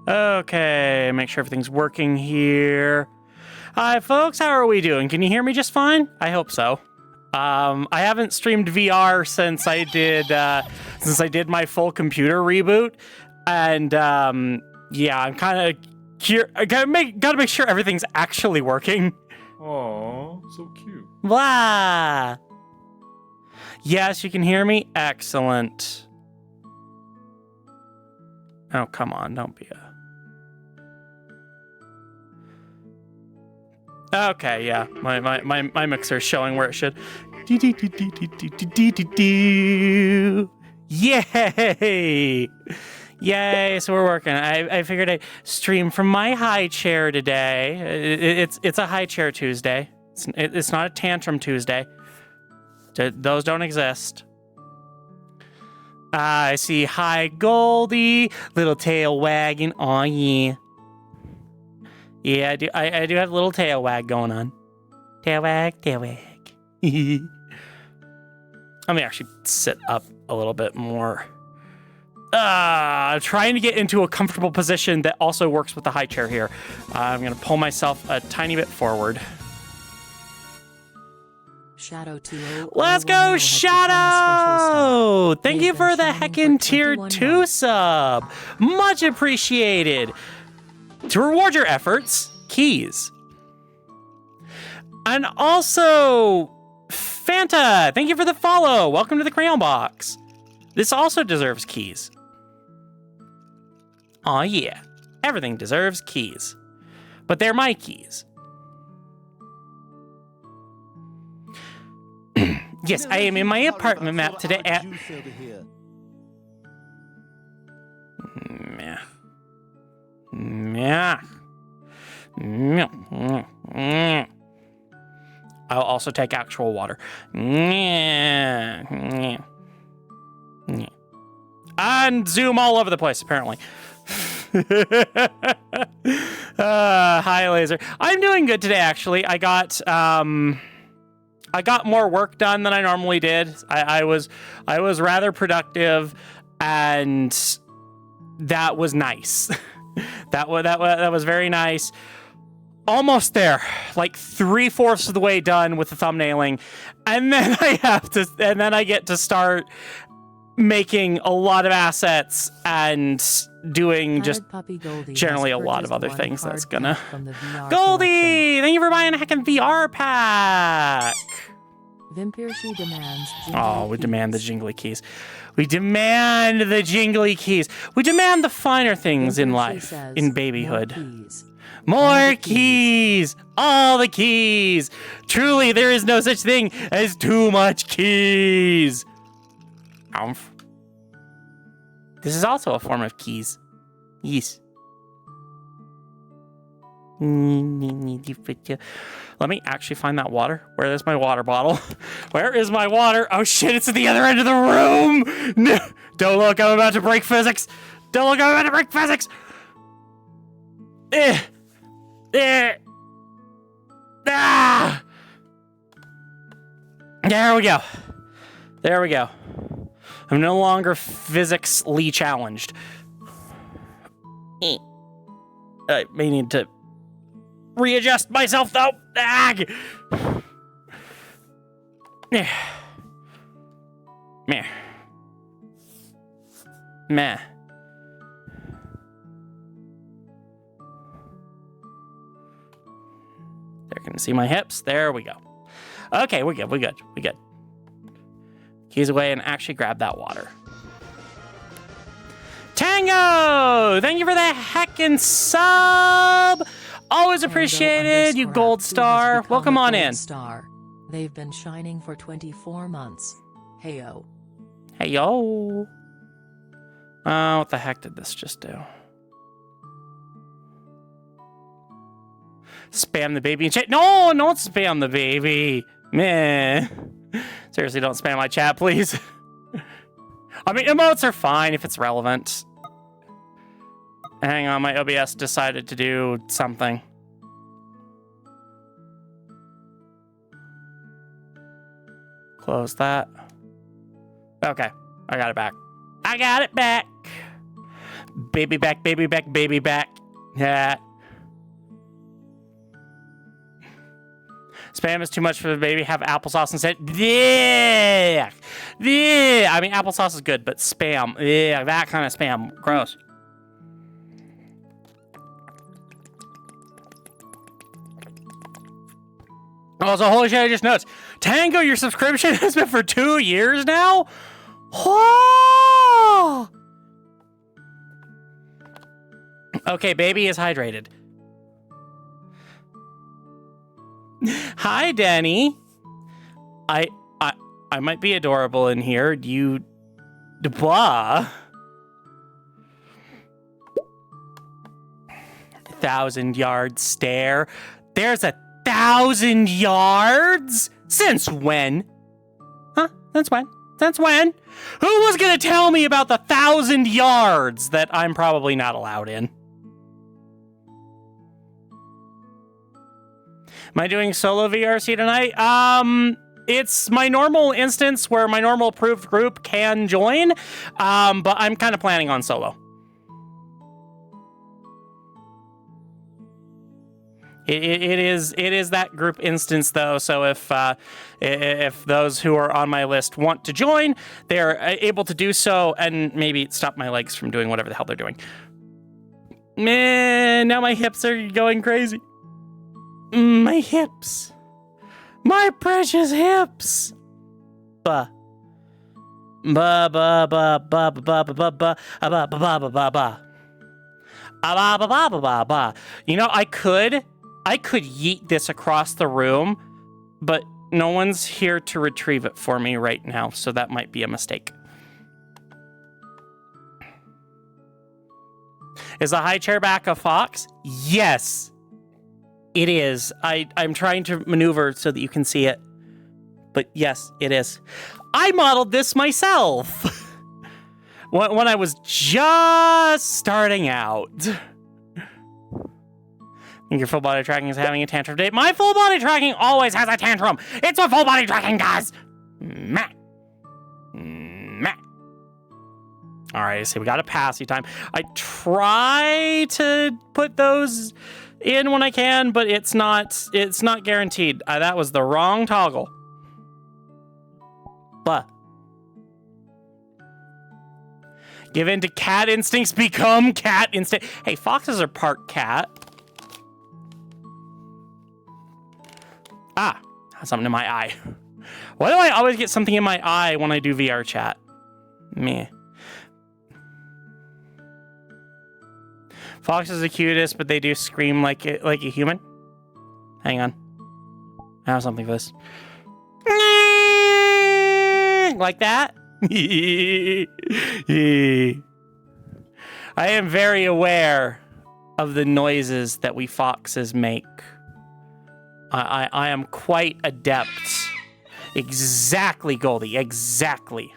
Okay, make sure everything's working here. Hi, folks. How are we doing? Can you hear me just fine? I hope so. I haven't streamed VR since I did my full computer reboot, and yeah, I'm kind of I gotta make sure everything's actually working. Aw, so cute. Blah. Yes, you can hear me. Excellent. Oh, come on, don't be a... Okay, yeah, my mixer's showing where it should. Yay! Yay! So we're working. I figured I'd stream from my high chair today. It's a high chair Tuesday. It's not a tantrum Tuesday. Those don't exist. I see hi Goldie, little tail wagging. Oh yeah. Yeah, I do have a little tail wag going on. Tail wag, tail wag. Let me actually sit up a little bit more. Trying to get into a comfortable position that also works with the high chair here. I'm gonna pull myself a tiny bit forward. Shadow 2. Let's go, Shadow! Thank you for the heckin' tier 2 sub. Much appreciated. To reward your efforts, keys. And also, Fanta, thank you for the follow. Welcome to the Crayon Box. This also deserves keys. Aw, yeah. Everything deserves keys. But they're my keys. Yes, I am in my apartment map today at... Meh. Yeah. I'll also take actual water. And zoom all over the place, apparently. Hi, Laser. I'm doing good today, actually. I got more work done than I normally did. I was rather productive, and that was nice. That was very nice. Almost there, like 3/4 of the way done with the thumbnailing, and then I get to start making a lot of assets and doing just generally a lot of other things. That's gonna... Goldie, thank you for buying a heckin' VR pack. Vimpirshi demands. Oh, we demand the jingly keys. We demand the jingly keys. We demand the finer things in life, in babyhood. More keys! All the keys! Truly, there is no such thing as too much keys! Oomph. This is also a form of keys. Yes. Let me actually find that water. Where is my water bottle? Where is my water? Oh shit, it's at the other end of the room! No, don't look, I'm about to break physics! Don't look, I'm about to break physics! Ah! There we go. There we go. I'm no longer physically challenged. I may need to readjust myself though. Meh. Meh. Meh. There, can see my hips. There we go. Okay, we're good, we're good, we're good. Keys away and actually grab that water. Tango! Thank you for the heckin' sub! Always appreciated, you gold star. Welcome on in. Star. They've been shining for 24 months. Heyo. Heyo. What the heck did this just do? Spam the baby in chat. No, don't spam the baby. Meh. Seriously, don't spam my chat, please. I mean, emotes are fine if it's relevant. Hang on, my OBS decided to do something. Close that. Okay, I got it back. I got it back. Baby back, baby back, baby back. Yeah. Spam is too much for the baby. Have applesauce instead. Yeah. Yeah. I mean, applesauce is good, but spam. Yeah, that kind of spam. Gross. Also, holy shit, I just noticed. Tango, your subscription has been for 2 years now? Whoa! Okay, baby is hydrated. Hi, Danny. I might be adorable in here. You... Blah. 1,000-yard stare. There's 1,000 yards? Since when? Huh? Since when? Since when? Who was gonna tell me about the 1,000 yards that I'm probably not allowed in? Am I doing solo VRC tonight? It's my normal instance where my normal approved group can join, but I'm kind of planning on solo. It is that group instance though, so if those who are on my list want to join, they're able to do so and maybe stop my legs from doing whatever the hell they're doing. Man, now my hips are going crazy. My hips. My precious hips. Ba. Ba ba ba ba ba ba ba ba ba ba ba ba ba ba. Ba ba ba ba ba. You know, I could yeet this across the room, but no one's here to retrieve it for me right now, so that might be a mistake. Is the high chair back a fox? Yes. It is. I'm trying to maneuver so that you can see it. But yes, it is. I modeled this myself when I was just starting out. I think your full body tracking is having a tantrum today. My full body tracking always has a tantrum. It's what full body tracking does. Meh. Meh. All right, so we got a passy time. I try to put those in when I can, but it's not guaranteed. That was the wrong toggle. But give in to cat instincts, become cat instinct. Hey, foxes are part cat. Ah, something in my eye. Why do I always get something in my eye when I do VR chat? Meh. Fox is the cutest, but they do scream like a human. Hang on. I have something for this. Like that? I am very aware of the noises that we foxes make. I am quite adept. Exactly, Goldie. Exactly.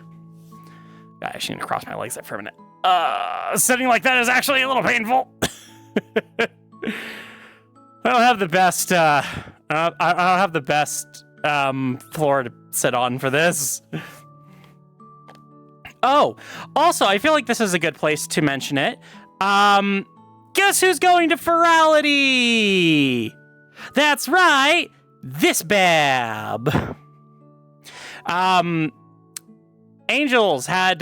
God, I shouldn't cross my legs there for a minute. Sitting like that is actually a little painful. I don't have the best, I don't have the best, floor to sit on for this. Oh, also, I feel like this is a good place to mention it. Guess who's going to Ferality? That's right, this Bab. Angels had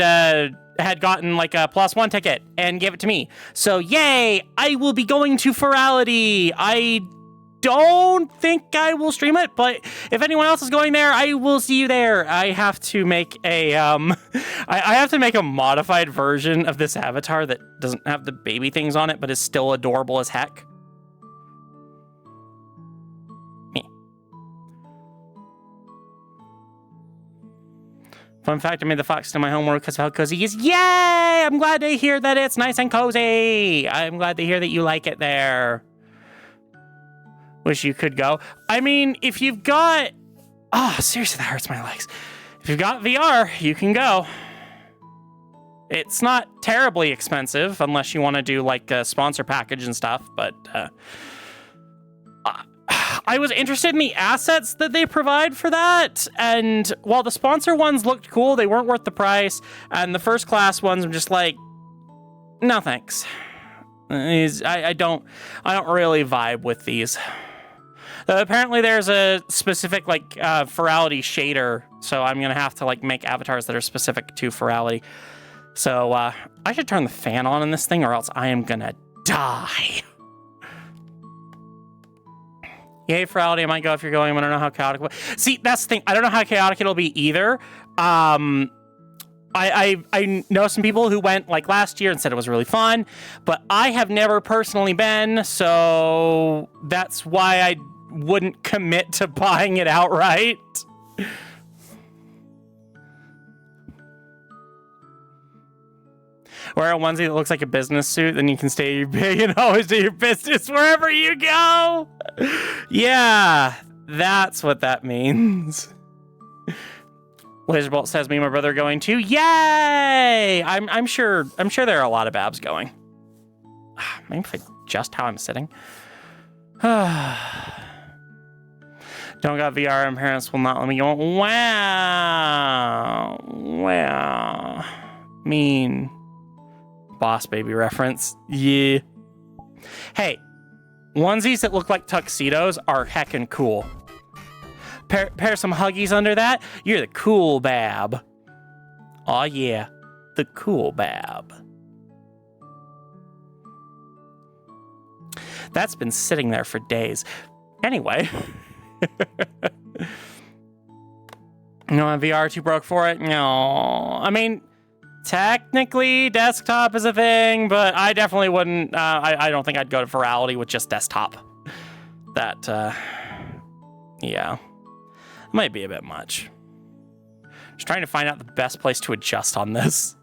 gotten like a +1 ticket and gave it to me. So yay, I will be going to Ferality. I don't think I will stream it, but if anyone else is going there, I will see you there. I have to make a I have to make a modified version of this avatar that doesn't have the baby things on it, but is still adorable as heck. Fun fact, I made the fox do my homework because of how cozy he is. Yay! I'm glad to hear that it's nice and cozy. I'm glad to hear that you like it there. Wish you could go. I mean, if you've got... Oh, seriously, that hurts my legs. If you've got VR, you can go. It's not terribly expensive unless you want to do like a sponsor package and stuff, but... I was interested in the assets that they provide for that, and while the sponsor ones looked cool, they weren't worth the price, and the first class ones were just like, No thanks. I don't really vibe with these. Apparently there's a specific like Ferality shader, so I'm gonna have to like make avatars that are specific to Ferality. So I should turn the fan on in this thing, or else I am gonna die. Yay, Ferality, I might go if you're going. I don't know how chaotic. See, that's the thing. I don't know how chaotic it'll be either. I know some people who went like last year and said it was really fun, but I have never personally been, so that's why I wouldn't commit to buying it outright. Wear a onesie that looks like a business suit, then you can stay big and always do your business wherever you go. Yeah, that's what that means. Laserbolt says me and my brother are going too. Yay! I'm sure there are a lot of babs going. Maybe if I adjust how I'm sitting. Don't got VR and parents will not let me go. Wow. Wow. Mean. Boss Baby reference. Yeah. Hey, onesies that look like tuxedos are heckin' cool. Pair some Huggies under that. You're the cool bab. Aw yeah, the cool bab. That's been sitting there for days. Anyway. No, VR too broke for it? No. I mean, technically desktop is a thing, but I definitely wouldn't. I don't think I'd go to Ferality with just desktop. That, yeah. Might be a bit much. Just trying to find out the best place to adjust on this.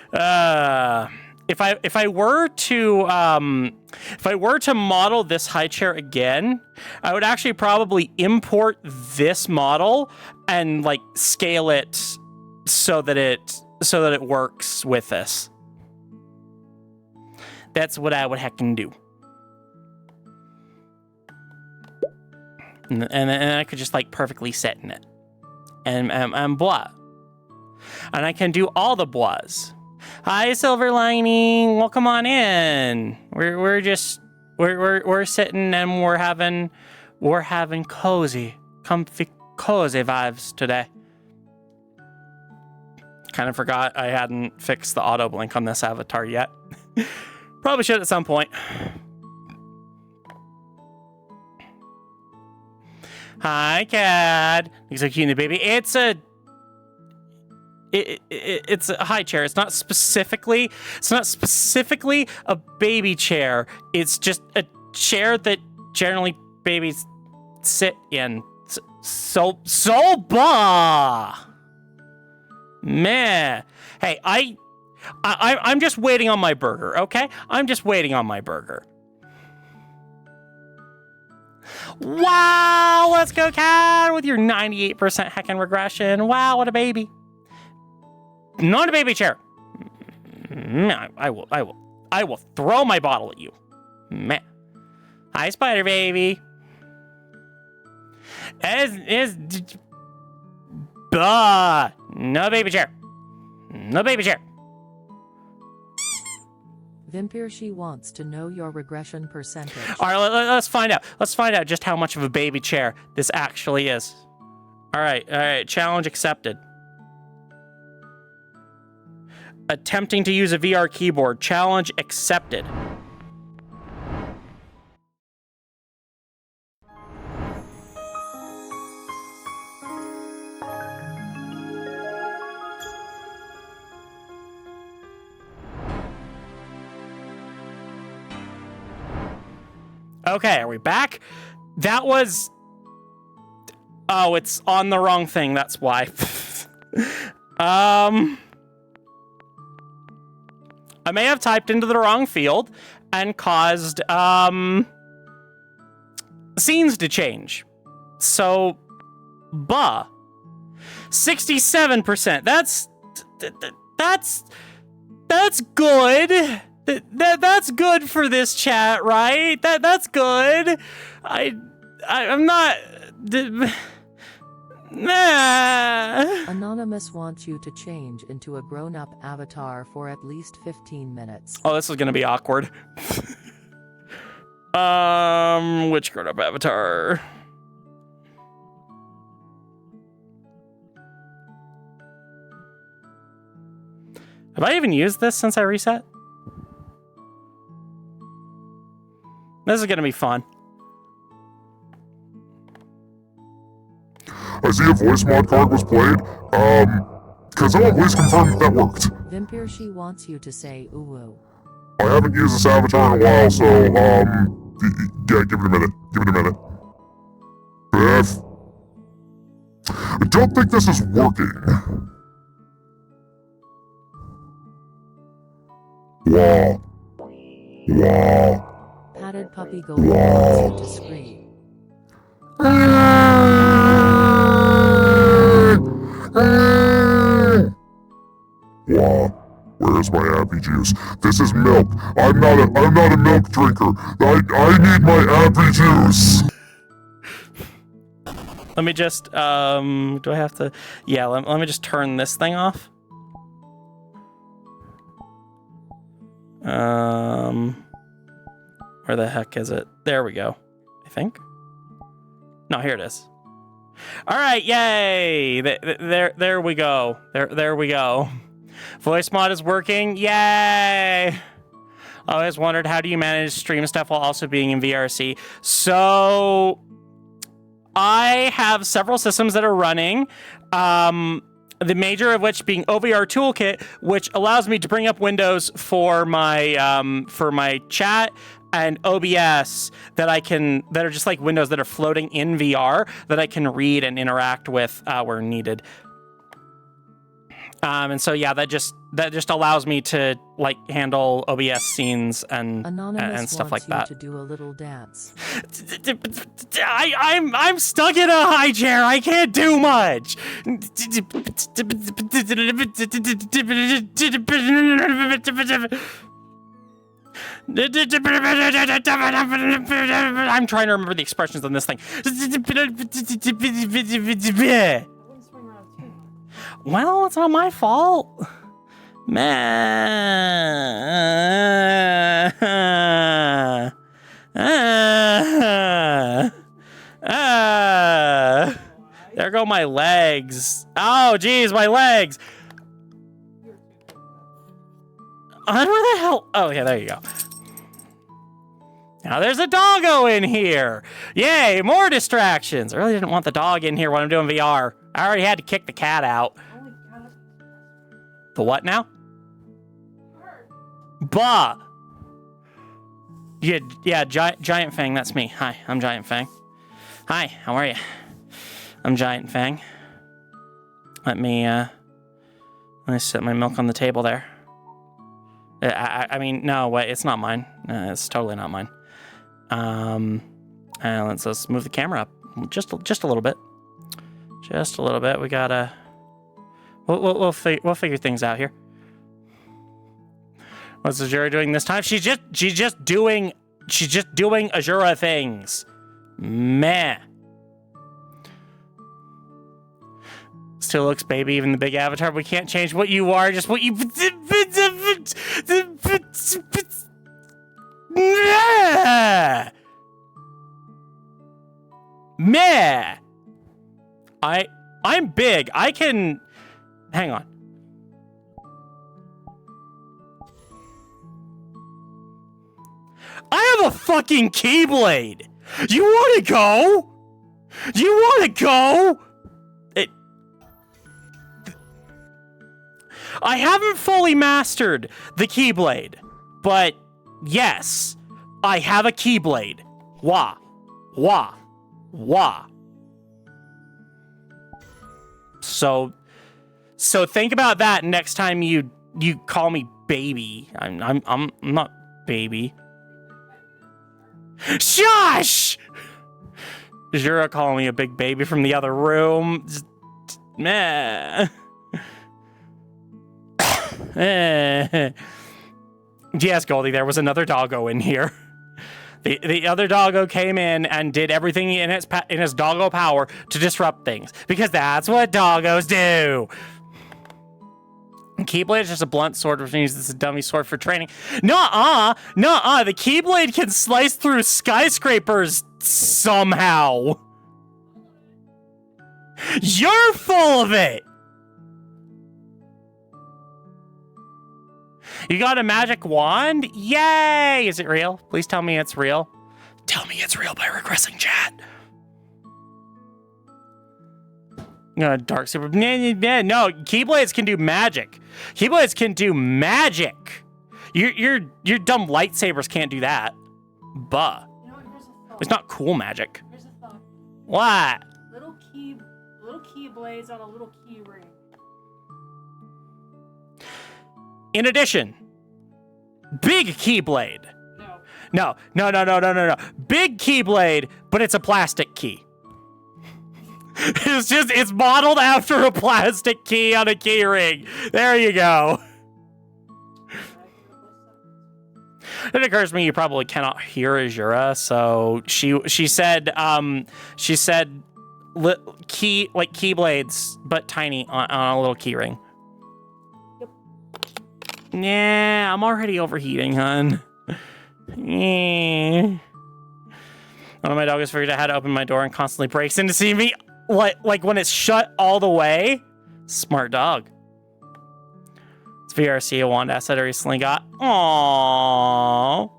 If I were to model this high chair again, I would actually probably import this model and like scale it so that it works with this. That's what I would heckin' do. And I could just like perfectly sit in it, and blah, and I can do all the blahs. Hi, Silver Lining, welcome on in. We're sitting and we're having cozy, comfy, cozy vibes today. Kind of forgot I hadn't fixed the auto blink on this avatar yet. Probably should at some point. Hi, Cad. Looks so cute in the baby. It's a high chair. It's not specifically a baby chair. It's just a chair that generally babies sit in. So bah. Meh. Hey, I'm just waiting on my burger, okay? I'm just waiting on my burger. Wow, let's go, Cat, with your 98% heckin' regression. Wow, what a baby. Not a baby chair. I will throw my bottle at you. Man. Hi, Spider Baby. No baby chair. No baby chair. Vimpir, she wants to know your regression percentage. All right, let's find out. Let's find out just how much of a baby chair this actually is. All right. Challenge accepted. Attempting to use a VR keyboard. Challenge accepted. Okay, are we back? That was... Oh, it's on the wrong thing, that's why. I may have typed into the wrong field and caused, scenes to change. So, 67%. That's good. That's good for this chat, right? That's good. I'm not... Nah. Anonymous wants you to change into a grown-up avatar for at least 15 minutes. Oh, this is gonna be awkward. Which grown-up avatar? Have I even used this since I reset? This is gonna be fun. I see a voice mod card was played. Can someone please confirm that worked? Vimpirshi wants you to say ooh. I haven't used this avatar in a while, so, yeah, give it a minute. Give it a minute. Beth? I don't think this is working. Wah. Wah. Padded puppy golden wants you to scream. Wah. Where's my happy juice? This is milk. I'm not a milk drinker. I need my happy juice. Let me just, do I have to? Yeah, let me just turn this thing off. Where the heck is it? There we go, I think. No, here it is. All right, yay! There we go. There we go. Voice mod is working, yay! I always wondered, how do you manage stream stuff while also being in VRC? So, I have several systems that are running. The major of which being OVR Toolkit, which allows me to bring up windows for my chat, and OBS that are just like windows that are floating in VR that I can read and interact with where needed. And so yeah, that just allows me to like handle OBS scenes and stuff like that. To do a little dance. I'm stuck in a high chair. I can't do much. I'm trying to remember the expressions on this thing. Well, it's not my fault. There go my legs. Oh, geez, my legs. Where the hell? Oh, yeah, there you go. Now there's a doggo in here. Yay, more distractions. I really didn't want the dog in here when I'm doing VR. I already had to kick the cat out. The what now? Bah. Yeah, Giant Fang, that's me. Hi, I'm Giant Fang. Hi, how are you? I'm Giant Fang. Let me set my milk on the table there. I mean, no, wait, it's not mine. It's totally not mine. Let's move the camera up just a little bit. Just a little bit. We gotta. We'll figure things out here. What's Azura doing this time? She's just doing Azura things. Meh. Still looks baby, even the big avatar. We can't change what you are, just what you. Meh. I'm big. I can. Hang on. I have a fucking Keyblade. You want to go? You want to go? I haven't fully mastered the Keyblade, but yes, I have a Keyblade. Wah. Wah. Wah. So think about that next time you call me baby. I'm not baby. Shush! Azura calling me a big baby from the other room. Meh. Yes, Goldie, there was another doggo in here. The other doggo came in and did everything in his doggo power to disrupt things, because that's what doggos do. Keyblade is just a blunt sword, which means it's a dummy sword for training. Nuh-uh. The Keyblade can slice through skyscrapers somehow. You're full of it. You got a magic wand? Yay! Is it real? Please tell me it's real. Tell me it's real by regressing, chat. No, dark super. No, Keyblades can do magic. Keyblades can do magic. Your dumb lightsabers can't do that. Buh. You know what? Here's a thought. It's not cool magic. Here's a thought. What? Little key blades on a little key ring. In addition, big Keyblade. No. No. Big Keyblade, but it's a plastic key. It's modeled after a plastic key on a key ring. There you go. It occurs to me you probably cannot hear Azura, so she said keyblades, but tiny on a little key ring. Yep. Yeah, I'm already overheating, hun. Yeah. One of my dogs figured out how to open my door and constantly breaks in to see me, like when it's shut all the way. Smart dog. It's VRC, a wand asset I recently got. Aww.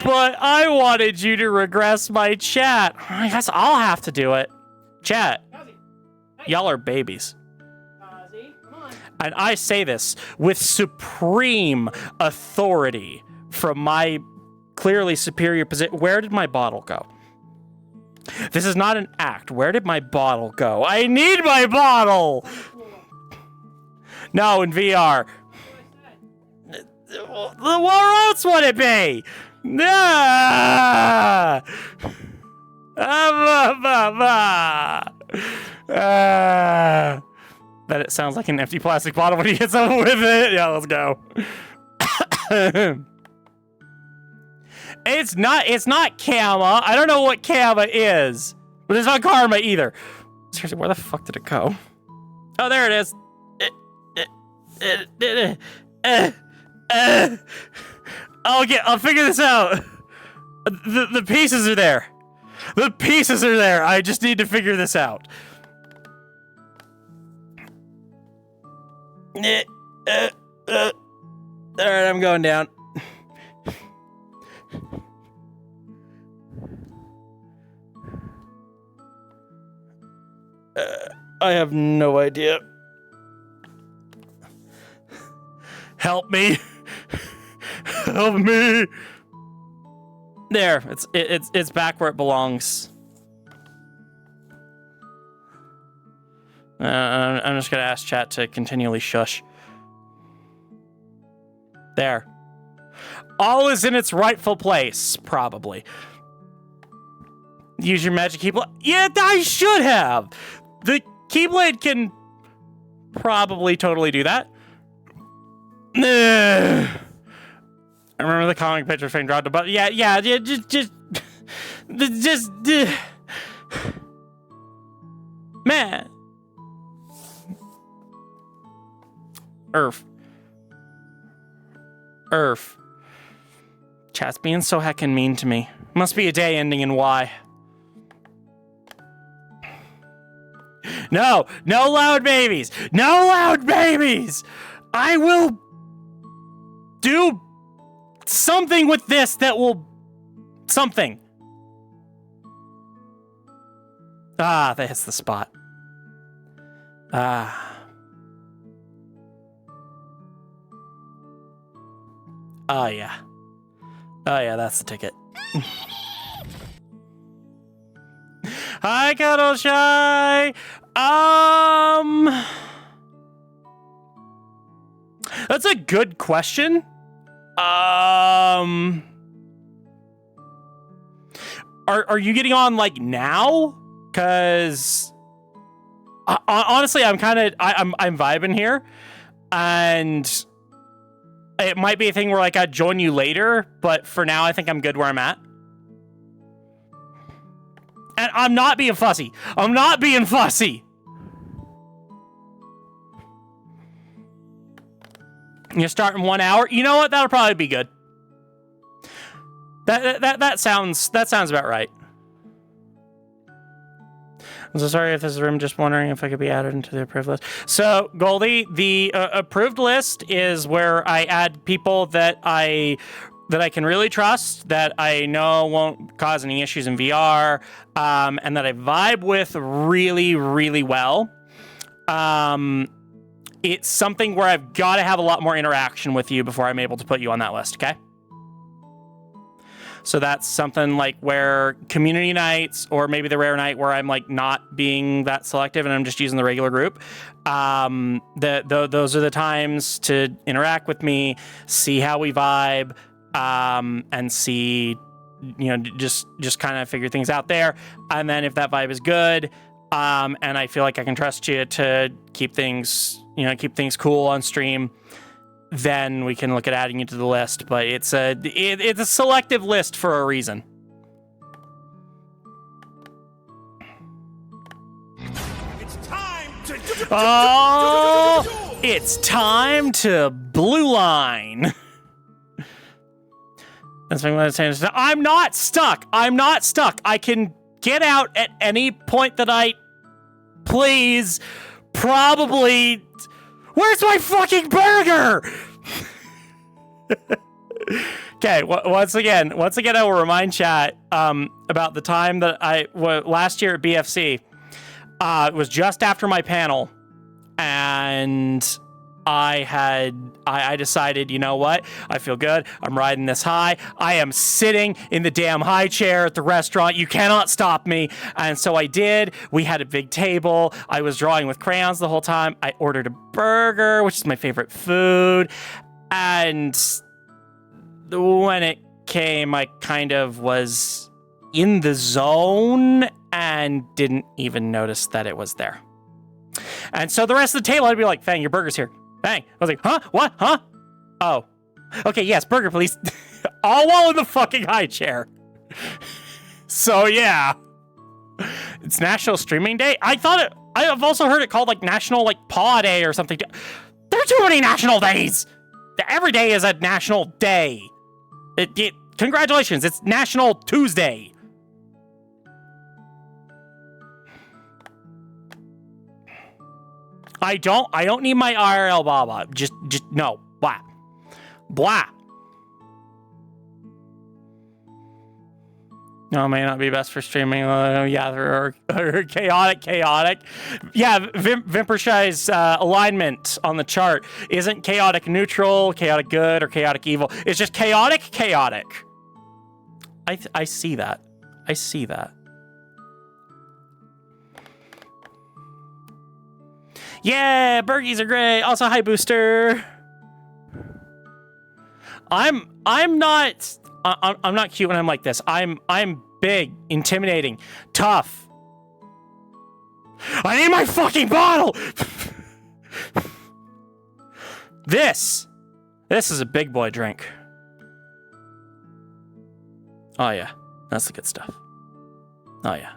But I wanted you to regress my chat. I guess I'll have to do it. Chat, y'all are babies. Come on. And I say this with supreme authority from my clearly superior position. Where did my bottle go? This is not an act. Where did my bottle go? I need my bottle! No, in VR. Where else would it be? Ah! Bet it sounds like an empty plastic bottle when he hits up with it. Yeah, let's go. It's not Kama. I don't know what Kama is. But it's not Karma either. Seriously, where the fuck did it go? Oh, there it is. I'll figure this out. The pieces are there. The pieces are there. I just need to figure this out. Alright, I'm going down. I have no idea. Help me. Help me. There, it's back where it belongs. I'm just gonna ask chat to continually shush. There. All is in its rightful place, probably. Use your magic keyblade. Yeah, I should have. The keyblade can probably totally do that. I remember the comic picture thing dropped a button. Yeah, just man. Earth. Chat's being so heckin' mean to me. Must be a day ending in Y. No loud babies. No loud babies. I will do something with this that will something. Ah, that hits the spot. Ah. Oh, yeah. Oh, yeah, that's the ticket. Hi, Cuddle Shy! That's a good question. Are you getting on, like, now? Because... honestly, I'm vibing here. And... it might be a thing where, like, I'd join you later, but for now, I think I'm good where I'm at. And I'm not being fussy. I'm not being fussy. You start in 1 hour. You know what? That'll probably be good. That sounds about right. I'm so sorry if this is room. Just wondering if I could be added into the approved list. So, Goldie, the approved list is where I add people that I can really trust, that I know won't cause any issues in VR, and that I vibe with really, really well. It's something where I've got to have a lot more interaction with you before I'm able to put you on that list, okay? So that's something like where community nights, or maybe the rare night where I'm like not being that selective and I'm just using the regular group. Those are the times to interact with me, see how we vibe, and see, just kind of figure things out there. And then if that vibe is good, and I feel like I can trust you to keep things cool on stream, then we can look at adding you to the list. But it's a selective list for a reason. It's time to It's time to blue line. That's what I'm saying. I'm not stuck. I can get out at any point that I please. Probably. Where's my fucking burger? Okay, once again, I will remind chat about the time that last year at BFC. It was just after my panel, and I decided, you know what? I feel good. I'm riding this high. I am sitting in the damn high chair at the restaurant. You cannot stop me. And so I did. We had a big table. I was drawing with crayons the whole time. I ordered a burger, which is my favorite food. And when it came, I kind of was in the zone and didn't even notice that it was there. And so the rest of the table, I'd be like, Fang, your burger's here. Bang. I was like, huh? What? Huh? Oh. Okay, yes, burger, please. All while in the fucking high chair. So, yeah. It's National Streaming Day? I've also heard it called, like, National, like, Paw Day or something. There are too many national days! Every day is a national day. Congratulations, it's National Tuesday. I don't need my IRL Baba. Just no. Blah. Blah. No, it may not be best for streaming. Yeah, or chaotic. Yeah, Vimpershai's alignment on the chart isn't chaotic neutral, chaotic good, or chaotic evil. It's just chaotic. I see that. Yeah, burgies are great. Also, hi, Booster. I'm not cute when I'm like this. I'm big, intimidating, tough. I need my fucking bottle. This is a big boy drink. Oh yeah, that's the good stuff. Oh yeah.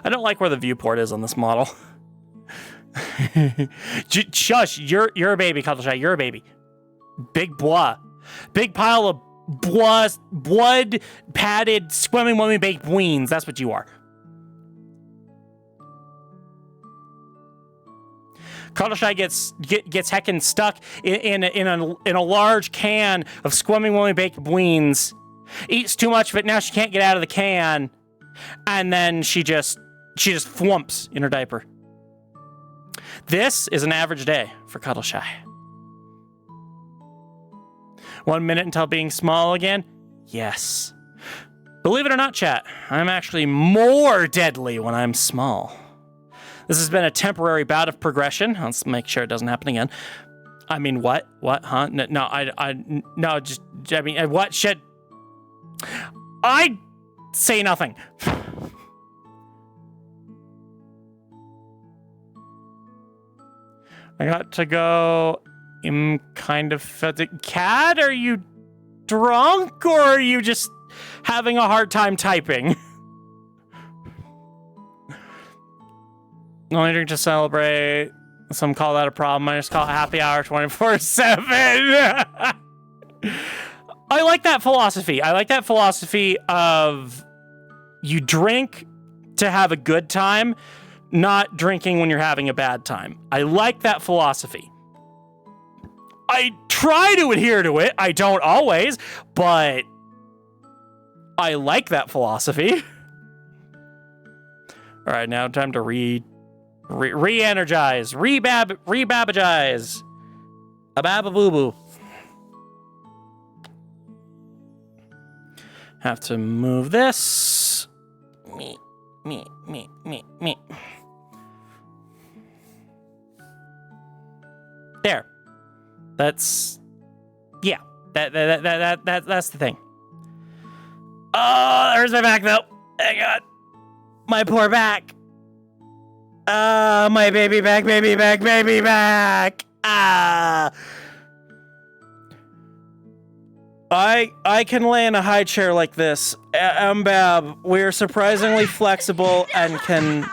I don't like where the viewport is on this model. Shush, you're a baby, Cuddleshy. You're a baby. Big blah. Big pile of blood padded swimming when we baked weens. That's what you are. Cuddleshy gets heckin' stuck in a large can of swimming when we baked weens. Eats too much of it. Now she can't get out of the can. And then she just flumps in her diaper. This is an average day for Cuddleshy. 1 minute until being small again? Yes. Believe it or not, chat, I'm actually more deadly when I'm small. This has been a temporary bout of progression. Let's make sure it doesn't happen again. I mean, what? What? Huh? What? Shit. I say nothing. I got to go. I'm kind of... Cat, are you drunk or are you just having a hard time typing. Only drink to celebrate. Some call that a problem. I just call it happy hour 24/7. I like that philosophy. I like that philosophy of you drink to have a good time, not drinking when you're having a bad time. I like that philosophy. I try to adhere to it. I don't always, but I like that philosophy. All right, now time to re-energize, re-babagize. A baba-boo-boo. Have to move this. Me. There. That's, yeah. That's the thing. Oh, there's my back though. Hang on. My poor back. My baby back. I can lay in a high chair like this. Bab, we're surprisingly flexible and can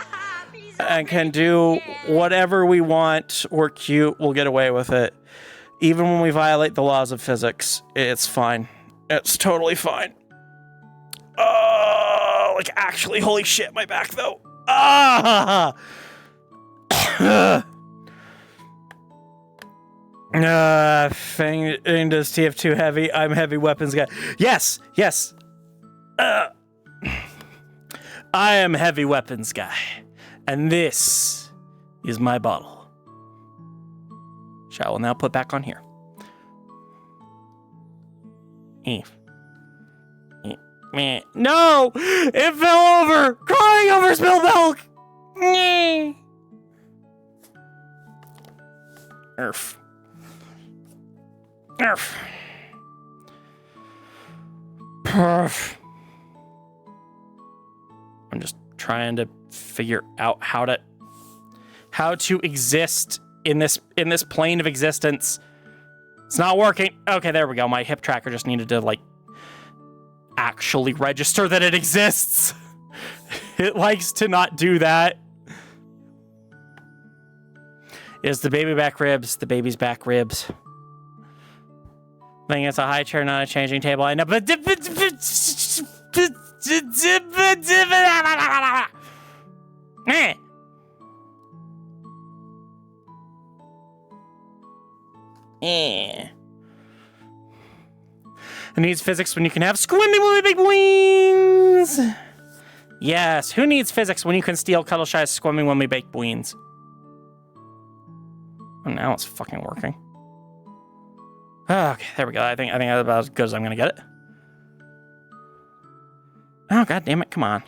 do whatever we want. We're cute. We'll get away with it. Even when we violate the laws of physics, it's fine. It's totally fine. Oh, like actually, holy shit, my back though. Ah! Fang does TF2 heavy. I'm heavy weapons guy. Yes. I am heavy weapons guy. And this is my bottle. Which I will now put back on here. No! It fell over! Crying over spilled milk! Erf. Perf. I'm just trying to figure out how to exist in this plane of existence. It's not working. Okay, there we go. My hip tracker just needed to like actually register that it exists. It likes to not do that. Is the baby back ribs? The baby's back ribs. I think it's a high chair, not a changing table. I know, but Who needs physics when you can have squimmy woolly big wings? Yes, who needs physics when you can steal Cuddleshy's squimmy woolly baked beans? Oh, now it's fucking working. Oh, okay, there we go. I think that's about as good as I'm gonna get it. Oh, god damn it, come on.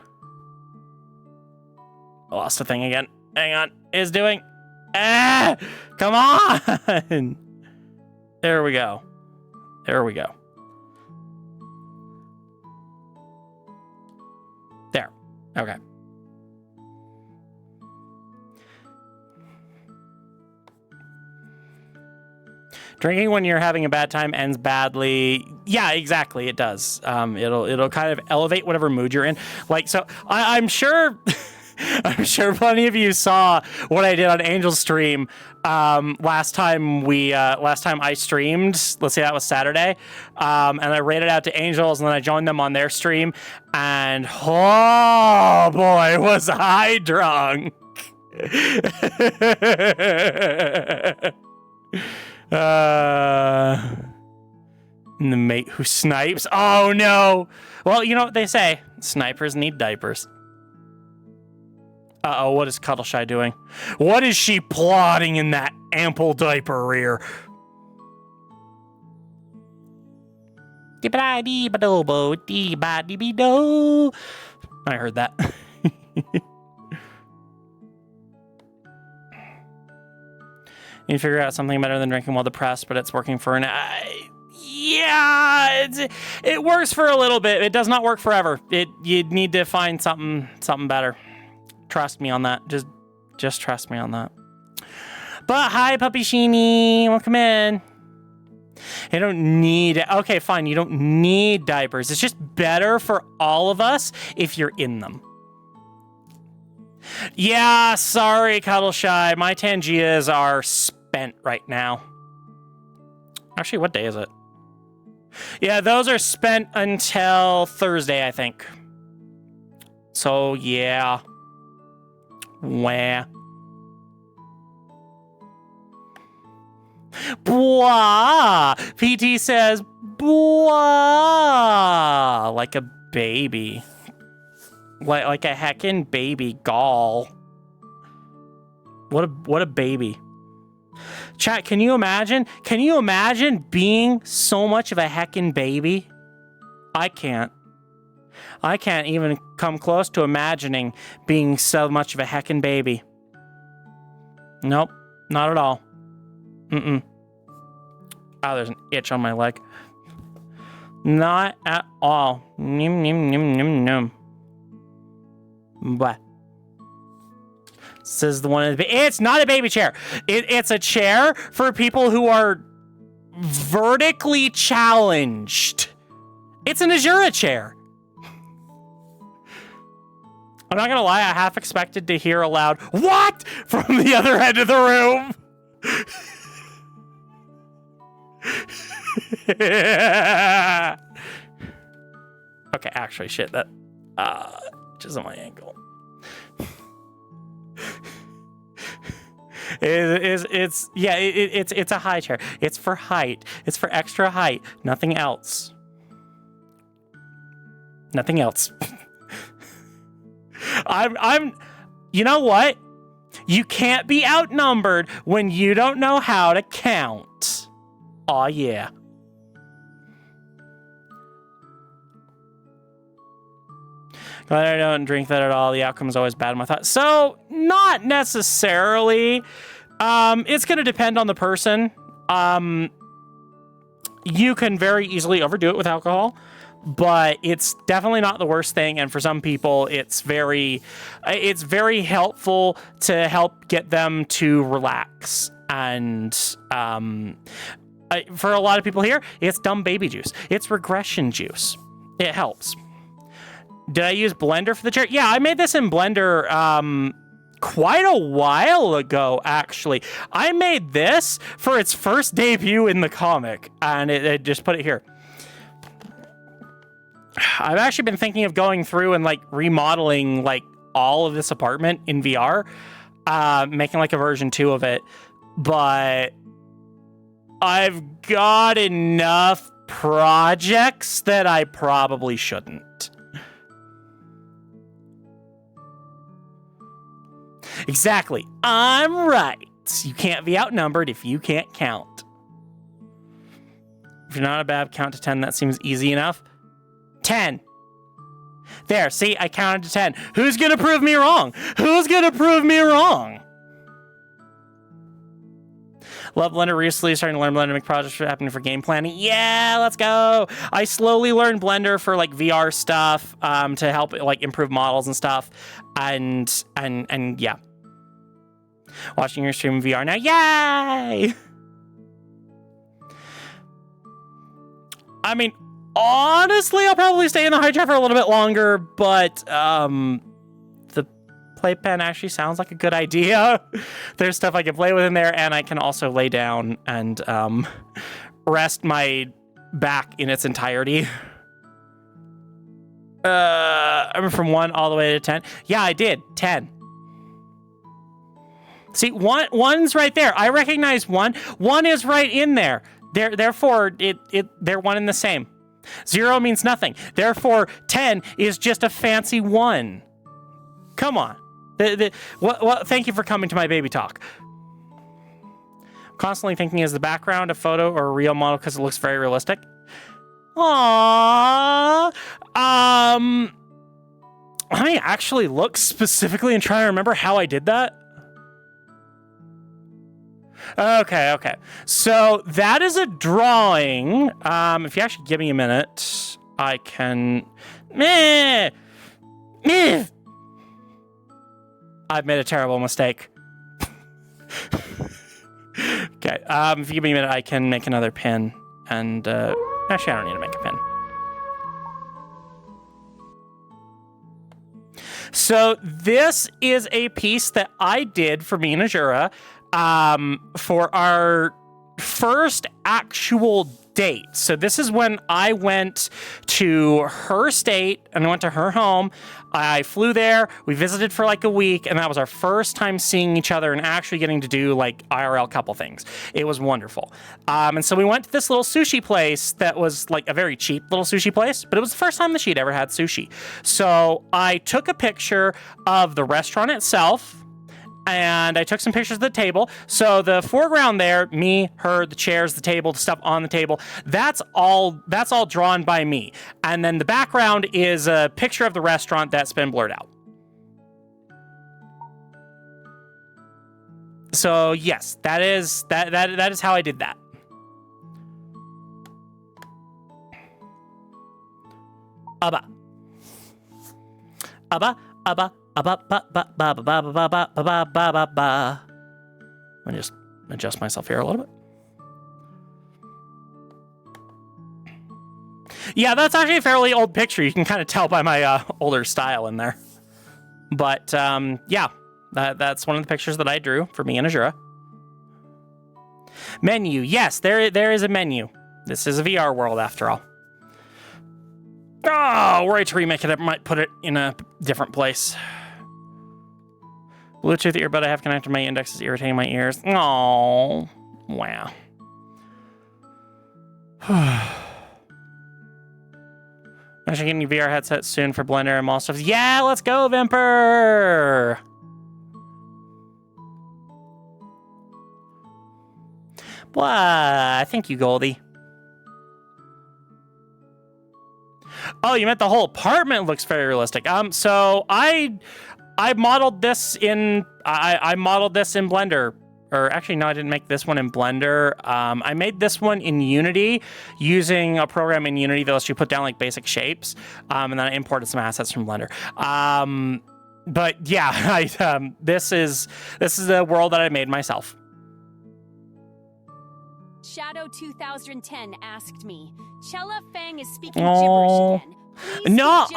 I lost the thing again. Hang on. It's doing. Ah! Come on! There we go. There. Okay. Drinking when you're having a bad time ends badly. Yeah, exactly. It does. It'll kind of elevate whatever mood you're in. Like, so I'm sure. I'm sure plenty of you saw what I did on Angel's stream last time I streamed. Let's say that was Saturday, and I rated out to Angels, and then I joined them on their stream, and oh boy, was I drunk! And the mate who snipes. Oh no! Well, you know what they say: snipers need diapers. Uh-oh, what is Cuddleshy doing? What is she plotting in that ample diaper rear? I heard that. You need to figure out something better than drinking while depressed, but it's working for an... yeah, it works for a little bit. It does not work forever. You need to find something better. Trust me on that. Just trust me on that. But hi, Puppy Sheeny. Welcome in. You don't need... Okay, fine. You don't need diapers. It's just better for all of us if you're in them. Yeah, sorry, Cuddle Shy. My Tangias are spent right now. Actually, what day is it? Yeah, those are spent until Thursday, I think. So, yeah. Wah. Blah. PT says, blah. Like a baby. Like a heckin' baby gall. What a baby. Chat, can you imagine? Can you imagine being so much of a heckin' baby? I can't. I can't even come close to imagining being so much of a heckin' baby. Nope, not at all. Mm-mm. Oh, there's an itch on my leg. Not at all. Nim, nim, nim, nim, nim. Blah. Says the one in the... It's not a baby chair. It's a chair for people who are vertically challenged. It's an Azura chair. I'm not gonna lie, I half expected to hear a loud "what" from the other end of the room. Okay, actually, shit, that just on my ankle. It's a high chair. It's for height. It's for extra height. Nothing else. Nothing else. You know what? You can't be outnumbered when you don't know how to count. Aw, yeah. Glad I don't drink that at all. The outcome is always bad in my thoughts. So, not necessarily. It's going to depend on the person. You can very easily overdo it with alcohol, but it's definitely not the worst thing. And for some people, it's very helpful to help get them to relax. And for a lot of people here, it's dumb baby juice. It's regression juice. It helps. Did I use Blender for the chair? Yeah, I made this in Blender quite a while ago, actually. I made this for its first debut in the comic, and it just put it here. I've actually been thinking of going through and like remodeling like all of this apartment in VR, making like a version 2 of it, but I've got enough projects that I probably shouldn't. Exactly. I'm right. You can't be outnumbered if you can't count. If you're not a bad count to 10, that seems easy enough. 10. There, see, I counted to 10. Who's gonna prove me wrong? Who's gonna prove me wrong? Love Blender. Recently starting to learn Blender to make projects happening for game planning. Yeah, let's go. I slowly learned Blender for like VR stuff, to help like improve models and stuff. And yeah. Watching your stream in VR now. Yay! I mean, honestly, I'll probably stay in the high chair for a little bit longer, but the playpen actually sounds like a good idea. There's stuff I can play with in there, and I can also lay down and rest my back in its entirety. I'm from 1 all the way to 10. Yeah, I did. 10. See, one's right there. I recognize 1. 1 is right in there. Therefore, they're one and the same. 0 means nothing. Therefore, 10 is just a fancy 1. Come on. Thank you for coming to my baby talk. Constantly thinking, is the background a photo or a real model because it looks very realistic? Aww. Let me actually look specifically and try to remember how I did that. Okay. So that is a drawing. If you actually give me a minute, I can... I've made a terrible mistake. Okay, if you give me a minute, I can make another pin. And actually, I don't need to make a pin. So this is a piece that I did for me and Azura for our first actual date. So this is when I went to her state and I went to her home. I flew there, we visited for like a week, and that was our first time seeing each other and actually getting to do like IRL couple things. It was wonderful. And so we went to this little sushi place that was like a very cheap little sushi place, but it was the first time that she'd ever had sushi. So I took a picture of the restaurant itself, and I took some pictures of the table. So the foreground there, me, her, the chairs, the table, the stuff on the table, that's all drawn by me. And then the background is a picture of the restaurant that's been blurred out. So yes, that is how I did that. Abba. Abba. Let me just adjust myself here a little bit. Yeah, that's actually a fairly old picture. You can kind of tell by my older style in there. But yeah, that's one of the pictures that I drew for me and Azura. Menu. Yes, there is a menu. This is a VR world after all. Oh, were I to remake it, I might put it in a different place. Bluetooth earbud I have connected to my index is irritating my ears. Oh, wow. Actually getting a VR headset soon for Blender and all stuff. Yeah, let's go, Vimper! Blah, thank you, Goldie. Oh, you meant the whole apartment looks very realistic. So I modeled this in I modeled this in Blender, or actually no, I didn't make this one in Blender. I made this one in Unity using a program in Unity that lets you put down like basic shapes, and then I imported some assets from Blender. But yeah, this is a world that I made myself. Shadow 2010 asked me, Chella Fang is speaking gibberish again. Please No, speak gibberish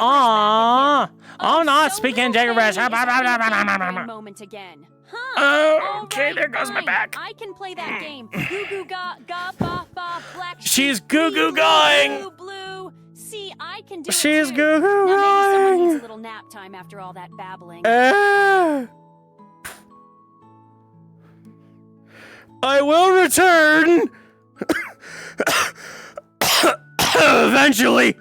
back again. I'm not so speaking Lil gibberish. Fang is having a moment again. Huh. Okay, All there goes my fine. back. I can play that game. Goo goo ga ga ba ba black. She's sheep, goo goo blue, going. Blue blue. See, I can do She's it too. goo goo Now maybe someone going. needs a little nap time after all that babbling. I will return. Eventually.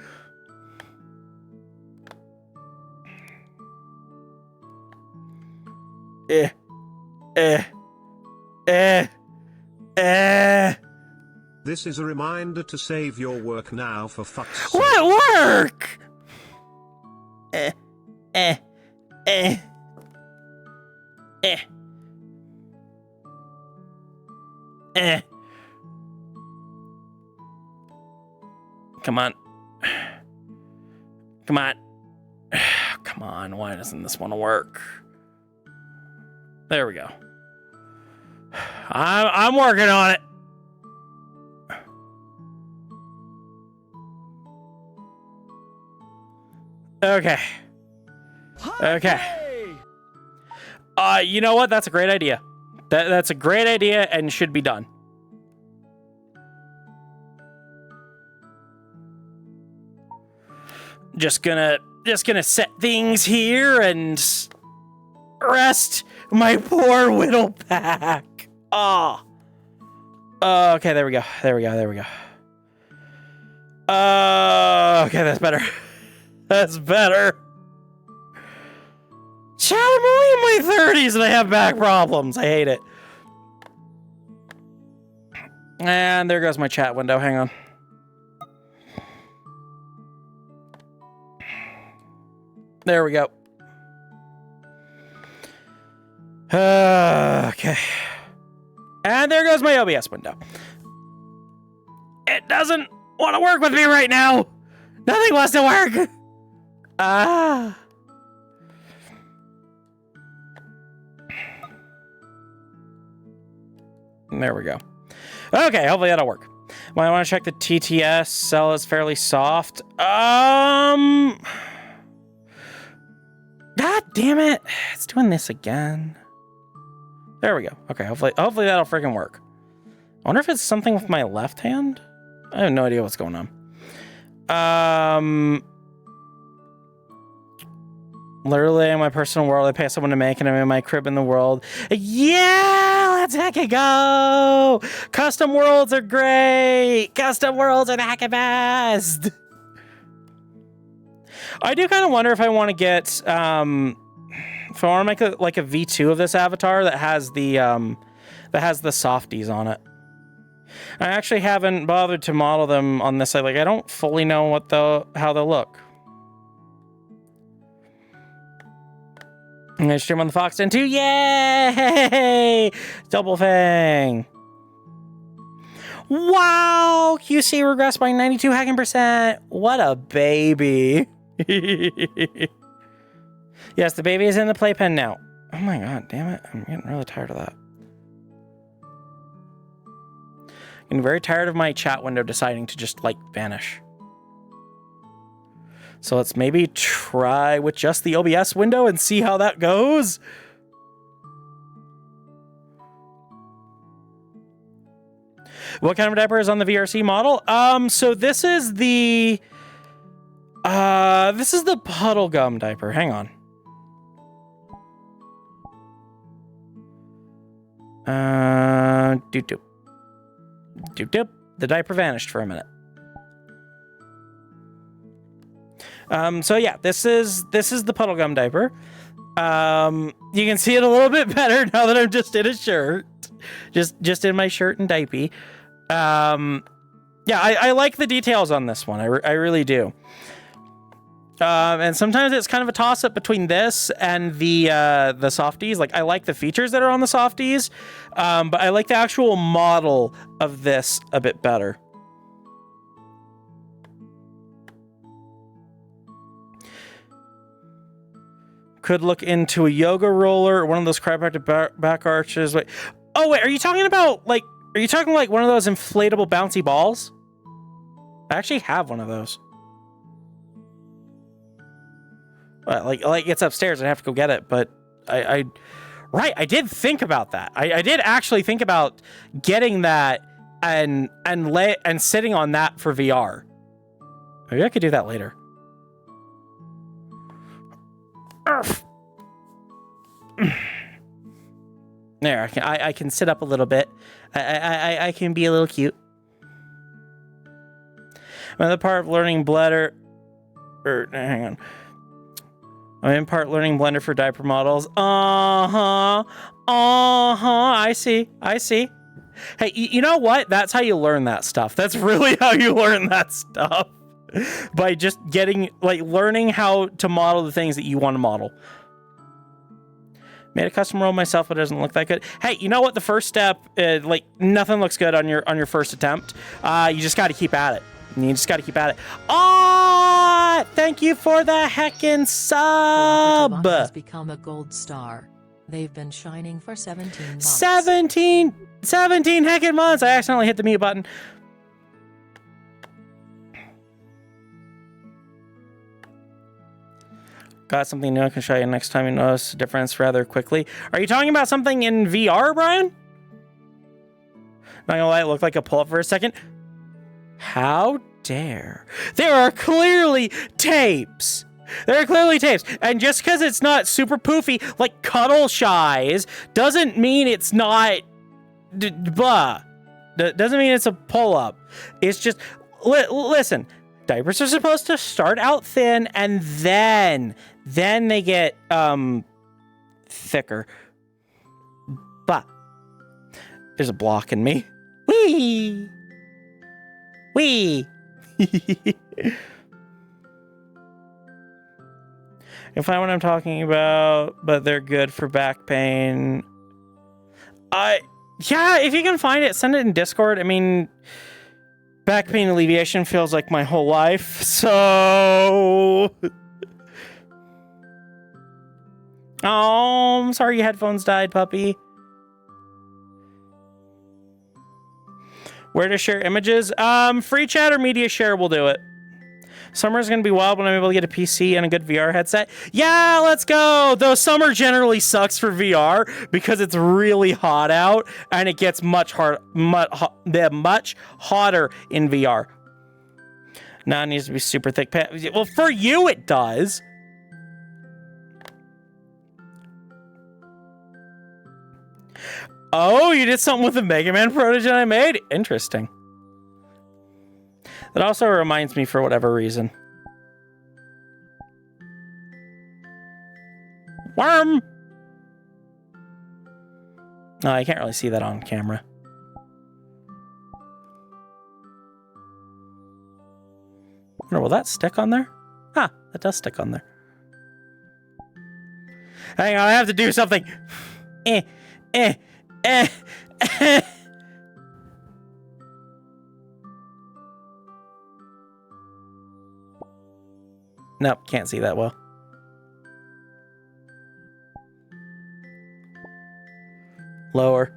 This is a reminder to save your work now for fuck's sake. What work? Come on. Come on. Come on, why doesn't this want to work? There we go. I'm working on it. Okay. Okay. You know what? That's a great idea. That's a great idea and should be done. Just gonna set things here and rest my poor whittle pack. Oh. Okay, there we go. There we go. There we go. Okay, that's better. That's better. Chat, I'm only in my 30s and I have back problems. I hate it. And there goes my chat window. Hang on. There we go. Okay. And there goes my OBS window. It doesn't want to work with me right now. Nothing wants to work. There we go. Okay, hopefully that'll work. Might want to check the TTS. Cell is fairly soft. God damn it. It's doing this again. There we go. Okay, hopefully that'll freaking work. I wonder if it's something with my left hand? I have no idea what's going on. Literally in my personal world, I pay someone to make, and I'm in my crib in the world. Yeah, let's heckin' go! Custom worlds are great! Custom worlds are the heckin' best! I do kind of wonder if I want to get, if I want to make a V2 of this avatar that has the softies on it. I actually haven't bothered to model them on this side. Like, I don't fully know how they'll look. I'm gonna stream on the Fox Den too. Yay! Double Fang. Wow! QC regressed by 92 hacking percent. What a baby. Yes, the baby is in the playpen now. Oh my god, damn it. I'm getting really tired of that. I'm very tired of my chat window deciding to just, like, vanish. So let's maybe try with just the OBS window and see how that goes. What kind of diaper is on the VRC model? So this is the puddle gum diaper. Hang on. Doop doop. Doop doop. The diaper vanished for a minute. So yeah, this is the puddle gum diaper. You can see it a little bit better now that I'm just in a shirt. Just in my shirt and diaper. Yeah, I like the details on this one. I really do. And sometimes it's kind of a toss-up between this and the softies. Like, I like the features that are on the softies, but I like the actual model of this a bit better. Could look into a yoga roller or one of those chiropractic back arches. Wait, are you talking about, like, are you talking like one of those inflatable bouncy balls? I actually have one of those. Like it's upstairs. I have to go get it, but I did think about that. I did actually think about getting that and sitting on that for VR. Maybe I could do that later. There, I can sit up a little bit. I can be a little cute. Another part of learning Blender. Hang on. I'm in part learning Blender for diaper models. I see. Hey, you know what? That's how you learn that stuff. That's really how you learn that stuff. By just learning how to model the things that you want to model. Made a custom world myself, but it doesn't look that good. Hey, you know what? The first step, nothing looks good on your first attempt. You just got to keep at it. Thank you for the heckin' sub. Has become a gold star. They've been shining for 17 months. 17 heckin' months. I accidentally hit the mute button. Got something new I can show you next time you notice the difference rather quickly. Are you talking about something in VR, Brian? Not gonna lie, it looked like a pull-up for a second. How dare. There are clearly tapes. And just because it's not super poofy like Cuddle Shies doesn't mean it's not doesn't mean it's a pull-up. It's just listen, diapers are supposed to start out thin and then they get thicker. But there's a block in me. Wee. You'll find what I'm talking about, but they're good for back pain. Yeah, if you can find it, send it in Discord. I mean, back pain alleviation feels like my whole life, so... Oh, I'm sorry your headphones died, puppy. Where to share images? Free chat or media share will do it. Summer's gonna be wild when I'm able to get a PC and a good VR headset. Yeah, let's go! Though summer generally sucks for VR because it's really hot out and it gets much hotter in VR. Now it needs to be super thick pants. Well, for you it does. Oh, you did something with the Mega Man protogen I made? Interesting. That also reminds me for whatever reason. Worm! No, I can't really see that on camera. Will that stick on there? Huh, that does stick on there. Hang on, I have to do something. Nope, can't see that well. Lower.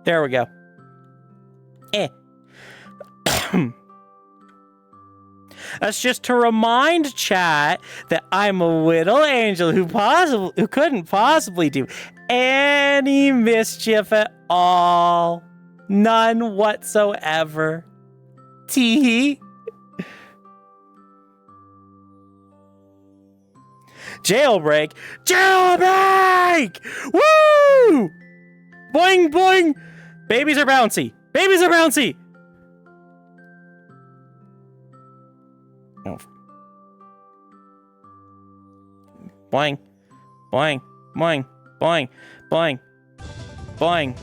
There we go. That's just to remind chat that I'm a little angel who couldn't possibly do any mischief at all. None whatsoever. Tee. Jailbreak. Jailbreak! Woo! Boing, boing! Babies are bouncy. Babies are bouncy! Oh. Boing. Boing. Boing. Boing. Boing. Boing.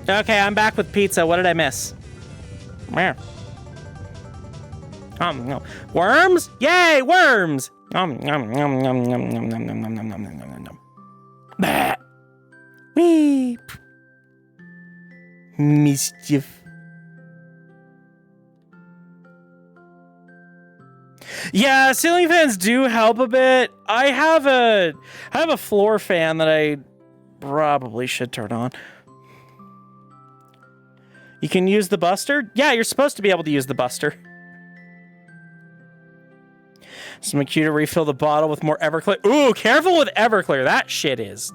Okay, I'm back with pizza. What did I miss? Where? No. Worms? Yay, worms! Bah. Weep. Mischief. Yeah, ceiling fans do help a bit. I have a floor fan that I probably should turn on. You can use the buster? Yeah, you're supposed to be able to use the buster. So make sure to refill the bottle with more Everclear. Ooh, careful with Everclear. That shit is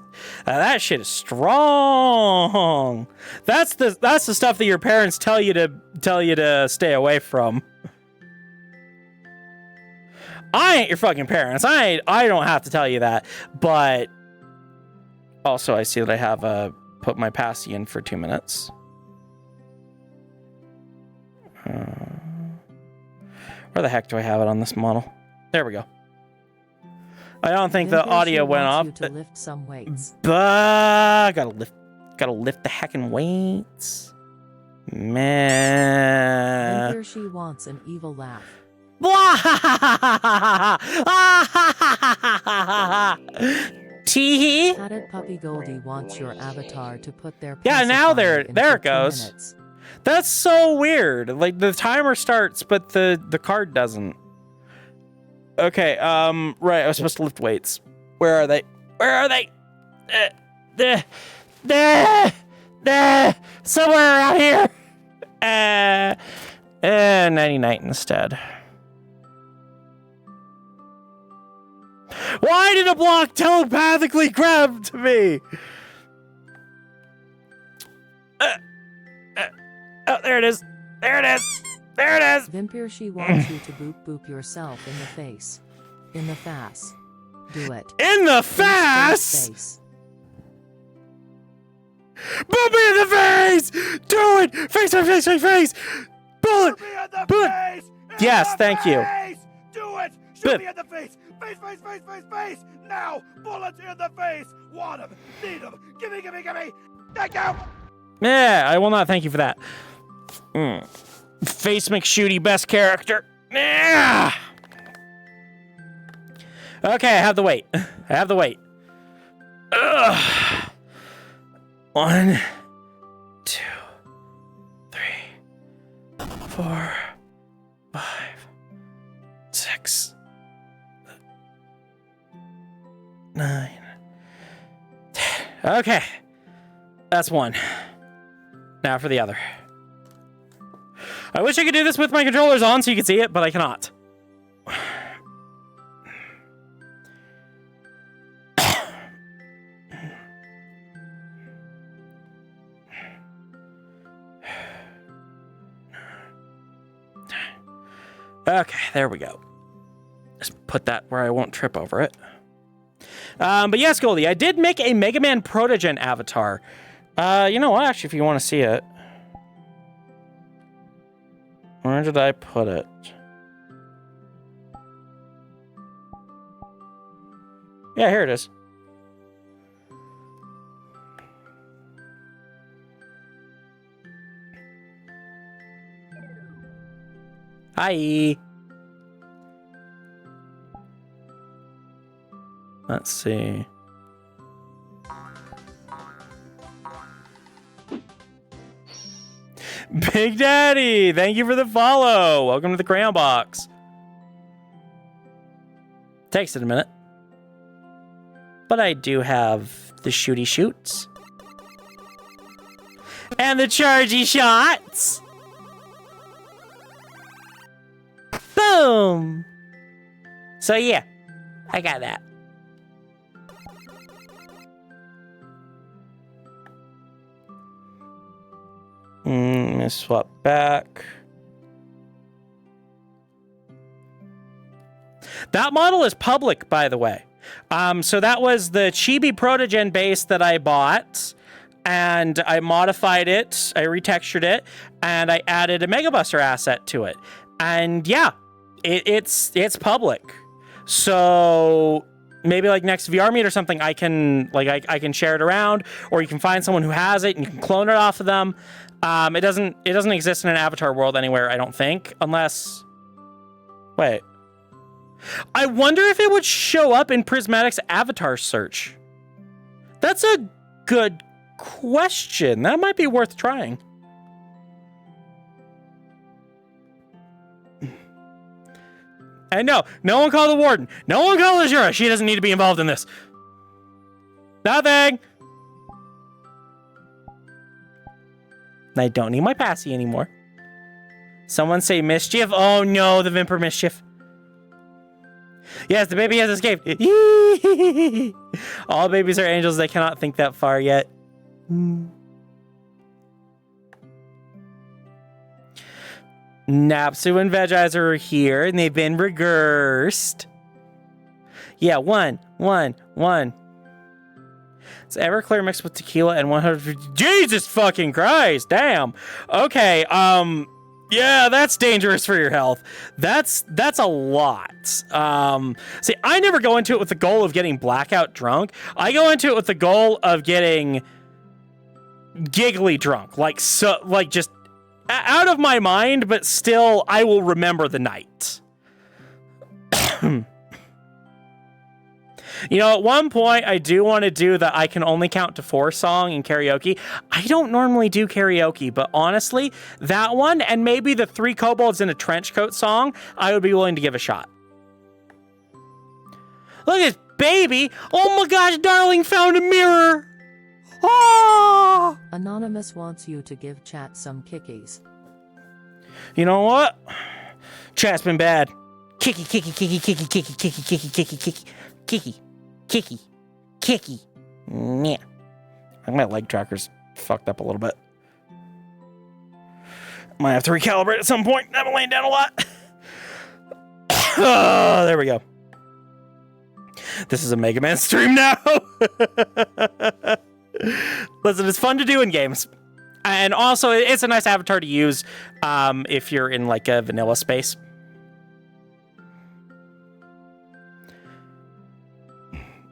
strong. That's the stuff that your parents tell you to stay away from. I ain't your fucking parents. I don't have to tell you that. But also, I see that I have put my passy in for 2 minutes. Where the heck do I have it on this model? There we go. I don't think the audio went off. You to lift some weights. But gotta lift the heckin' weights. Man. And here she wants an evil laugh. Tee. Added Puppy Goldie wants your avatar to put their Yeah, now there in it 15 goes. minutes. That's so weird. Like the timer starts, but the card doesn't. Okay, right, I was supposed to lift weights. Where are they? Where are they? Somewhere around here. 99 instead. Why did a block telepathically grab to me? Oh, there it is. There it is. There it is. Vampire, she wants you to boop yourself in the face. In the face. Do it. In the face? Face. Boop me in the face! Do it! Face, face, face, face! Bullet! Shoot me in the Bullet! face! In Yes, the thank you. face! Do it! Shoot me in the face! Face, face, face, face, face! Now! Bullets in the face! Want him! Need him! Gimme, gimme, gimme! Thank you! Yeah, I will not thank you for that. Face McShooty, best character. Yeah. Okay, I have the weight. I have the weight. Ugh. 1, 2, 3, 4, 5, 6, 9, 10. Okay. That's one. Now for the other. I wish I could do this with my controllers on so you could see it, but I cannot. Okay, there we go. Just put that where I won't trip over it. But yes, Goldie, I did make a Mega Man Protogen avatar. You know what? Actually, if you want to see it. Where did I put it? Yeah, here it is. Hi. Let's see. Big Daddy, thank you for the follow. Welcome to the Crayon Box. Takes it a minute. But I do have the shooty shoots. And the chargy shots. Boom. So yeah, I got that. Let's swap back. That model is public, by the way. So that was the Chibi Protogen base that I bought, and I modified it, I retextured it, and I added a Mega Buster asset to it. And yeah, it's public. So maybe like next VR meet or something, I can share it around, or you can find someone who has it and you can clone it off of them. It doesn't exist in an avatar world anywhere, I don't think, unless... Wait. I wonder if it would show up in Prismatic's avatar search. That's a good question. That might be worth trying. And no one call the warden. No one call Azura. She doesn't need to be involved in this. Nothing. I don't need my passy anymore. Someone say mischief. Oh no, the Vimper mischief. Yes, the baby has escaped. All babies are angels. They cannot think that far yet. Napsu and Vegizer are here, and they've been regressed. Yeah, one. It's Everclear mixed with tequila and 100... Jesus fucking Christ, damn. Okay, yeah, that's dangerous for your health. That's a lot. See, I never go into it with the goal of getting blackout drunk. I go into it with the goal of getting giggly drunk. Like just out of my mind, but still, I will remember the night. You know, at one point, I do want to do the I Can Only Count to 4 song in karaoke. I don't normally do karaoke, but honestly, that one and maybe the 3 kobolds in a trench coat song, I would be willing to give a shot. Look at this baby! Oh my gosh, darling found a mirror! Oh! Anonymous wants you to give chat some kickies. You know what? Chat's been bad. Kicky. Yeah. My leg tracker's fucked up a little bit. Might have to recalibrate at some point. I've been laying down a lot. Oh, there we go. This is a Mega Man stream now. Listen, it's fun to do in games. And also, it's a nice avatar to use if you're in like a vanilla space.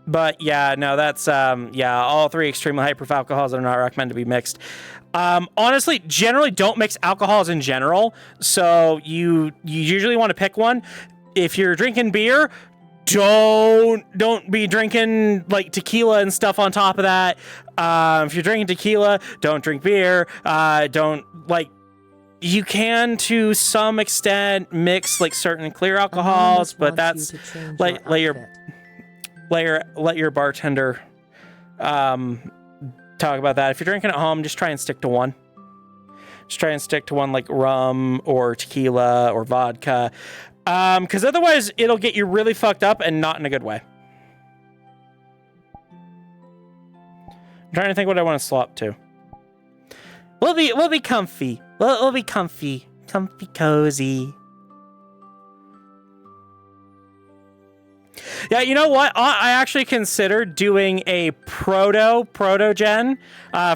But yeah, no, that's, all 3 extremely high proof alcohols are not recommended to be mixed. Honestly, generally don't mix alcohols in general. So you usually want to pick one. If you're drinking beer, don't be drinking like tequila and stuff on top of that. If you're drinking tequila, don't drink beer. You can to some extent mix like certain clear alcohols, but that's let your bartender talk about that. If you're drinking at home, just try and stick to one. Just try and stick to one like rum or tequila or vodka. Because otherwise it'll get you really fucked up and not in a good way. I'm trying to think what I want to swap to. We'll be comfy. We'll be comfy. Comfy cozy. Yeah, you know what? I actually considered doing a proto-gen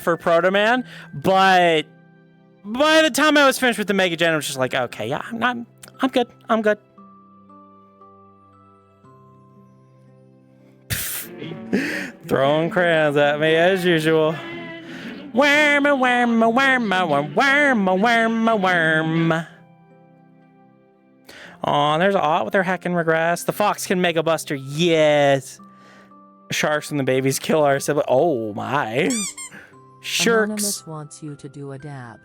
for Proto Man, but by the time I was finished with the Mega Gen, I was just like, okay, yeah, I'm good. I'm good. Throwing crayons at me as usual. Worm, a worm, a worm, a worm, a worm, a worm. Aw, there's Ott with her heckin' regress. The fox can Mega Buster, yes. Sharks and the babies kill our sibling. Oh my. Sharks. Anonymous wants you to do a dab.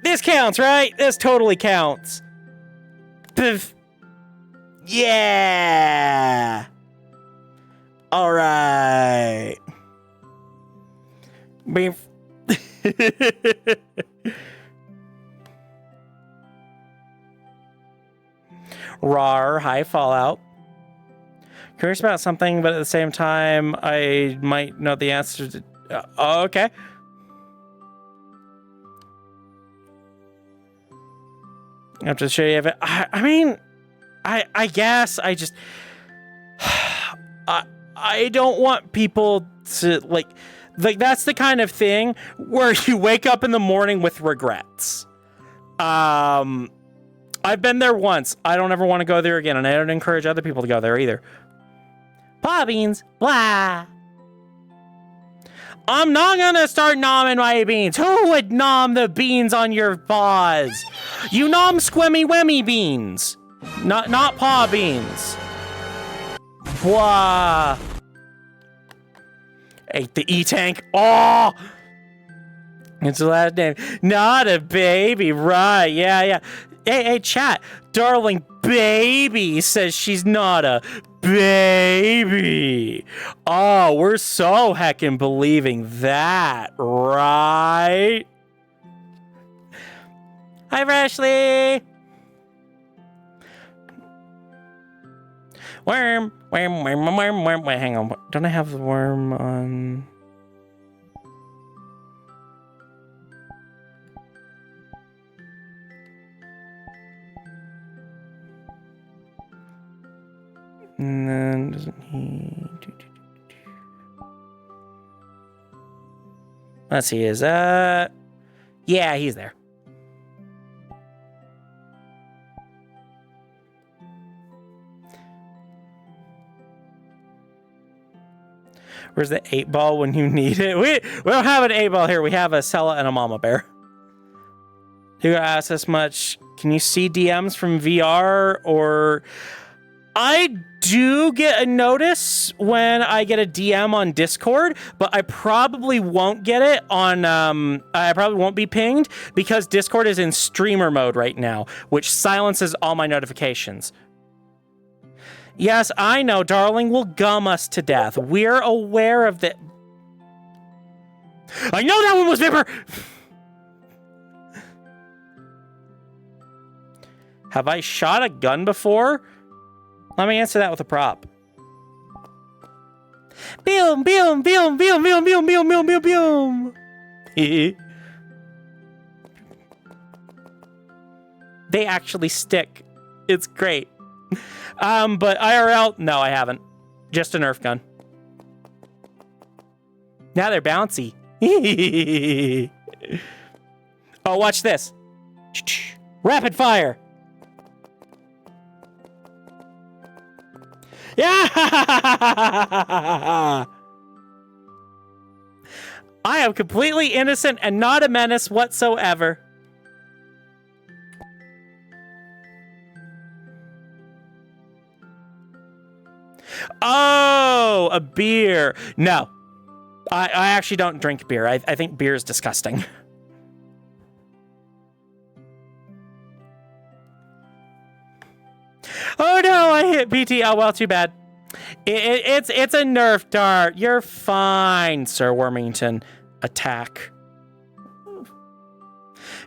This counts, right? This totally counts. Piff. Yeah. All right. Beef. Rar, high Fallout. Curious about something, but at the same time, I might know the answer to... okay. I have to show you it. I mean, I guess I just... I don't want people to, like, that's the kind of thing where you wake up in the morning with regrets. I've been there once. I don't ever want to go there again, and I don't encourage other people to go there either. Paw beans, blah. I'm not gonna start nomming my beans. Who would nom the beans on your paws? You nom squimmy wemmy beans, not paw beans. Blah. Ate the E-Tank. Oh! It's the last name. Not a baby. Right. Yeah. Hey, chat. Darling baby says she's not a baby. Oh, we're so heckin' believing that. Right? Hi, Ashley. Worm. Wait, hang on. Don't I have the worm on? And then doesn't he? Let's see. Is that? Yeah, he's there. Where's the 8-ball when you need it? We don't have an 8-ball here. We have a Sella and a Mama Bear. Who asked us much? Can you see DMs from VR? Or I do get a notice when I get a DM on Discord, but I probably won't get it on. I probably won't be pinged because Discord is in streamer mode right now, which silences all my notifications. Yes, I know, darling, will gum us to death. We're aware of that. I know that one was Vipper! Have I shot a gun before? Let me answer that with a prop. Boom, boom, boom, boom, boom, boom, boom, boom, boom, boom. They actually stick. It's great. But IRL, no, I haven't. Just a Nerf gun. Now they're bouncy. Oh, watch this. Rapid fire. Yeah! I am completely innocent and not a menace whatsoever. Oh, a beer. No, I actually don't drink beer. I think beer is disgusting. Oh no, I hit PT. Oh well, too bad. It's a Nerf dart. You're fine, Sir Wormington. Attack.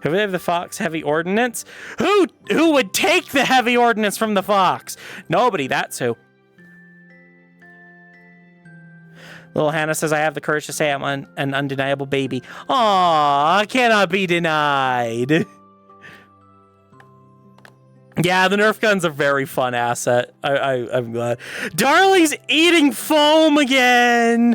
Who would have the fox heavy ordnance? Who would take the heavy ordnance from the fox? Nobody, that's who. Little Hannah says, I have the courage to say I'm an undeniable baby. Aw, cannot be denied. Yeah, the Nerf gun's a very fun asset. I'm glad. Darling's eating foam again.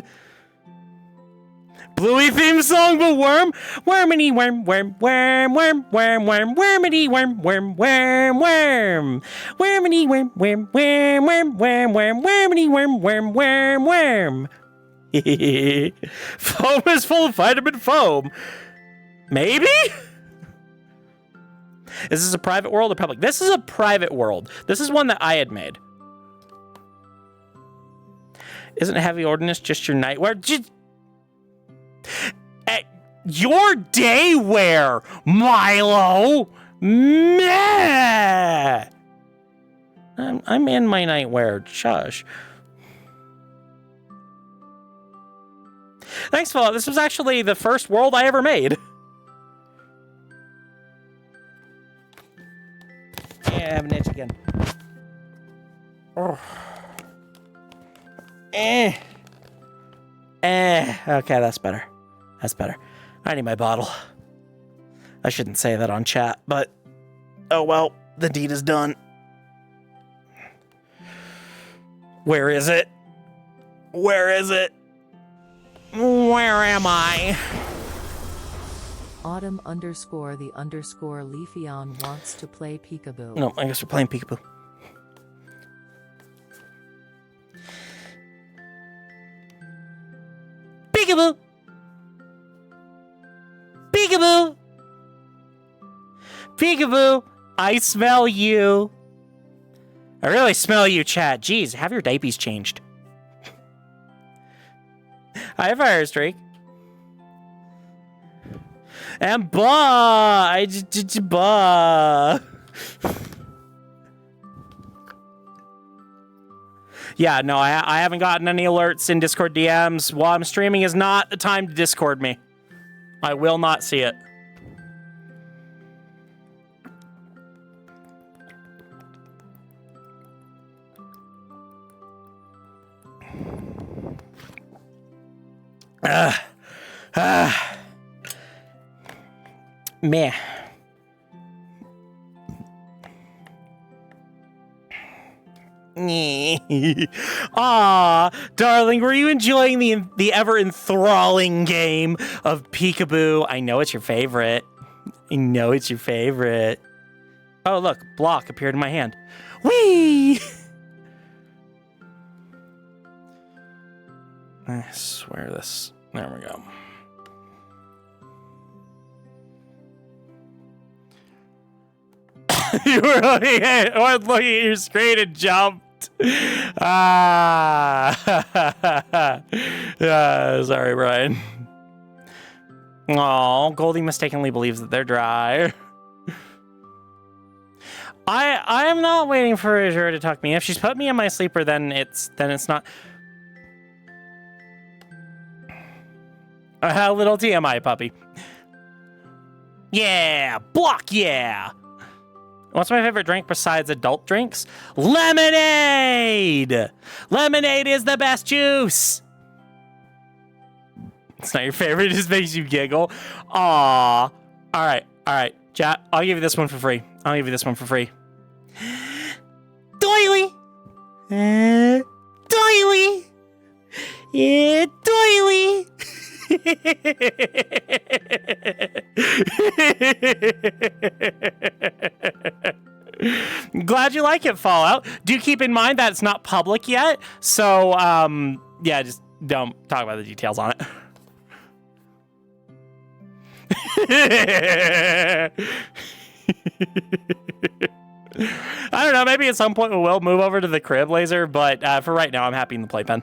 Bluey theme song, but worm. Wormity worm, worm, worm, worm, worm, worm, wormity worm, worm, worm, worm. Wormity worm, worm, worm, worm, worm, worm, wormity worm, worm, worm, worm. Foam is full of vitamin foam. Maybe? Is this a private world or public? This is a private world. This is one that I had made. Isn't heavy ordnance just your nightwear? Your day wear, Milo. Meh. I'm in my nightwear. Shush. Thanks, Fallout. This was actually the first world I ever made. Yeah, I have an itch again. Oh. Okay, that's better. That's better. I need my bottle. I shouldn't say that on chat, but oh well, the deed is done. Where is it? Where is it? Where am I? Autumn _the Leafeon wants to play peekaboo. No, I guess we're playing peekaboo. Peekaboo! Peekaboo! Peekaboo! I smell you. I really smell you, chat. Jeez, have your diapers changed. Hi, Fire Streak. And bah! Bah! Yeah, no, I haven't gotten any alerts in Discord DMs. While I'm streaming is not the time to Discord me. I will not see it. Meh. Ah, darling, were you enjoying the ever enthralling game of peekaboo? I know it's your favorite. I know it's your favorite. Oh, look, block appeared in my hand. Whee! I swear this. There we go. You were looking at your screen and jumped. Sorry, Brian. Aw, Goldie mistakenly believes that they're dry. I am not waiting for Azure to tuck me. If she's put me in my sleeper, then it's not. A little TMI, puppy. Yeah, block, yeah. What's my favorite drink besides adult drinks? Lemonade! Lemonade is the best juice! It's not your favorite, it just makes you giggle. Aww. Alright, chat, I'll give you this one for free. Doily! Doily! Yeah, doily! Glad you like it, Fallout. Do keep in mind that it's not public yet, so yeah, just don't talk about the details on it. I don't know, maybe at some point we will move over to the crib laser, but for right now I'm happy in the playpen.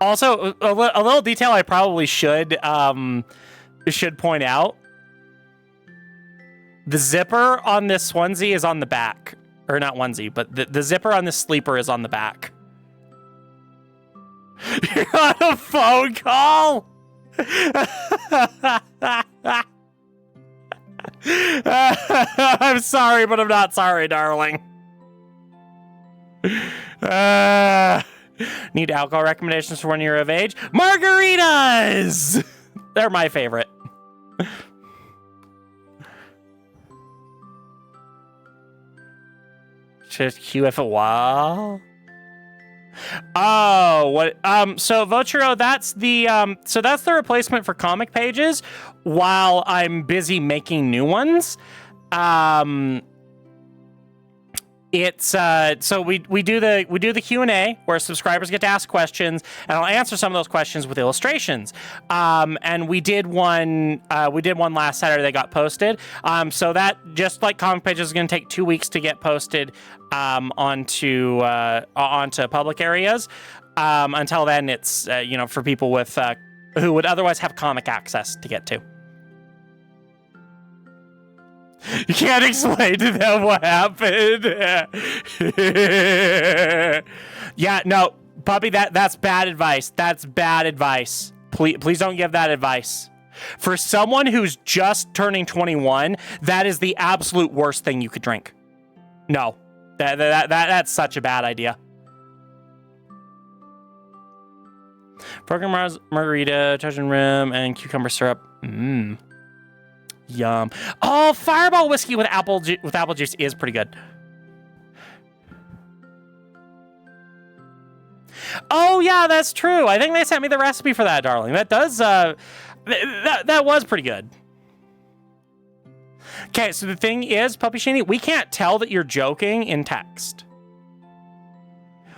Also, a little detail I probably should point out. The zipper on this onesie is on the back. or not onesie, but the zipper on this sleeper is on the back. You're on a phone call? I'm sorry, but I'm not sorry, darling. Need alcohol recommendations for when you're of age? Margaritas! They're my favorite. Just queue if a while. Oh, what? So Voturo, that's the replacement for comic pages while I'm busy making new ones. It's so we do the Q&A where subscribers get to ask questions, and I'll answer some of those questions with illustrations. And we did one last Saturday that got posted. So that, just like comic pages, is going to take 2 weeks to get posted onto public areas. Until then, it's for people with who would otherwise have comic access to get to. You can't explain to them what happened. Yeah, no, puppy, that's bad advice. That's bad advice. Please don't give that advice. For someone who's just turning 21, that is the absolute worst thing you could drink. No, that's such a bad idea. Program margarita, Trojan rim, and cucumber syrup. Yum. Oh, Fireball whiskey with apple juice is pretty good. Oh yeah, that's true. I think they sent me the recipe for that, darling. That does that was pretty good. Okay, so the thing is, Puppy Shaney, we can't tell that you're joking in text.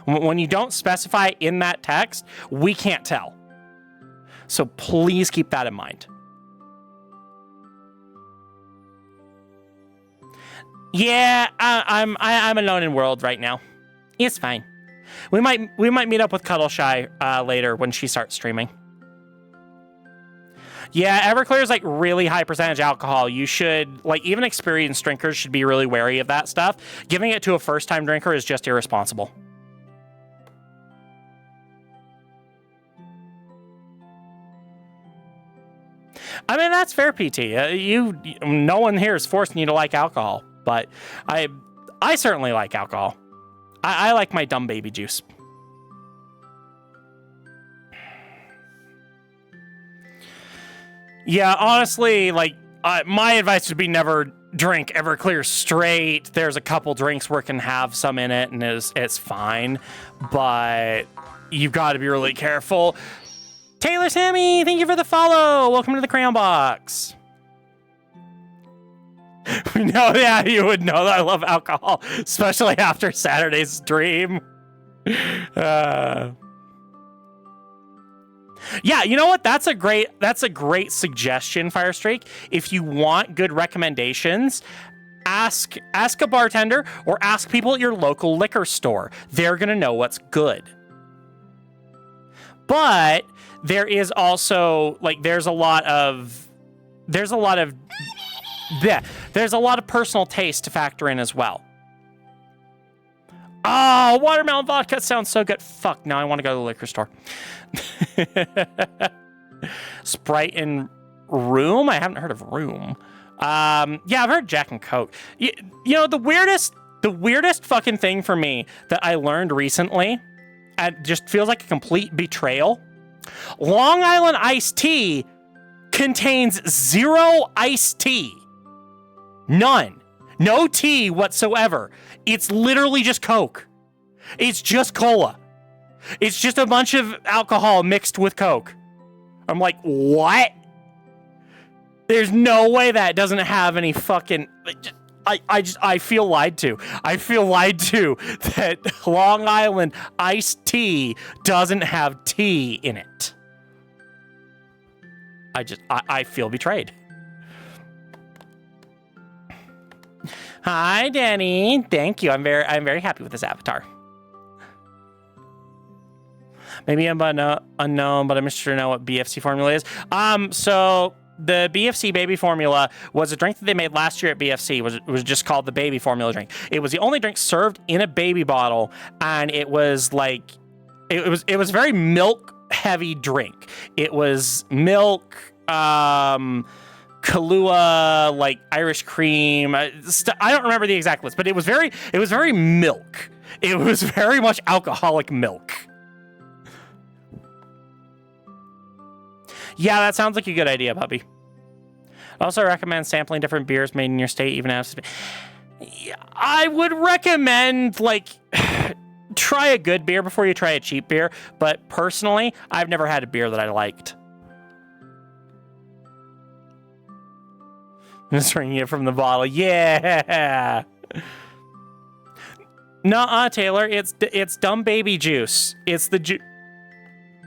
When you don't specify in that text, we can't tell. So please keep that in mind. Yeah, I'm alone in world right now. It's fine. We might meet up with Cuddleshy later when she starts streaming. Yeah, Everclear is like really high percentage alcohol. You should, like, even experienced drinkers should be really wary of that stuff. Giving it to a first-time drinker is just irresponsible. I mean, that's fair, PT. No one here is forcing you to like alcohol. But I certainly like alcohol. I like my dumb baby juice. Yeah, honestly, like, my advice would be never drink Everclear straight. There's a couple drinks where it can have some in it, and it's fine. But you've got to be really careful. Taylor Sammy, thank you for the follow. Welcome to the Crayon Box. No, yeah, you would know that I love alcohol, especially after Saturday's stream. Yeah, you know what? That's a great suggestion, Firestreak. If you want good recommendations, ask a bartender or ask people at your local liquor store. They're gonna know what's good. But there is also, like, there's a lot of personal taste to factor in as well. Oh, watermelon vodka sounds so good. Fuck, now I want to go to the liquor store. Sprite and Room? I haven't heard of Room. Yeah, I've heard Jack and Coke. You know, the weirdest fucking thing for me that I learned recently, and just feels like a complete betrayal. Long Island iced tea contains 0 iced tea. None. No tea whatsoever. It's literally just Coke. It's just cola. It's just a bunch of alcohol mixed with Coke. I'm like, what? There's no way that doesn't have any fucking... I feel lied to. I feel lied to that Long Island iced tea doesn't have tea in it. I feel betrayed. Hi, Danny. Thank you. I'm very happy with this avatar. Maybe I'm unknown, but I'm interested to know what BFC formula is. So the BFC baby formula was a drink that they made last year at BFC. It was just called the baby formula drink. It was the only drink served in a baby bottle, and it was like it was very milk heavy drink. It was milk, Kahlua, like Irish cream. I don't remember the exact list, but it was very milk. It was very much alcoholic milk. Yeah, that sounds like a good idea, puppy. I also recommend sampling different beers made in your state, even out of... I would recommend, like, try a good beer before you try a cheap beer, but personally, I've never had a beer that I liked. I'm just drinking it from the bottle. Yeah! Nuh-uh, Taylor. It's dumb baby juice. It's the juice...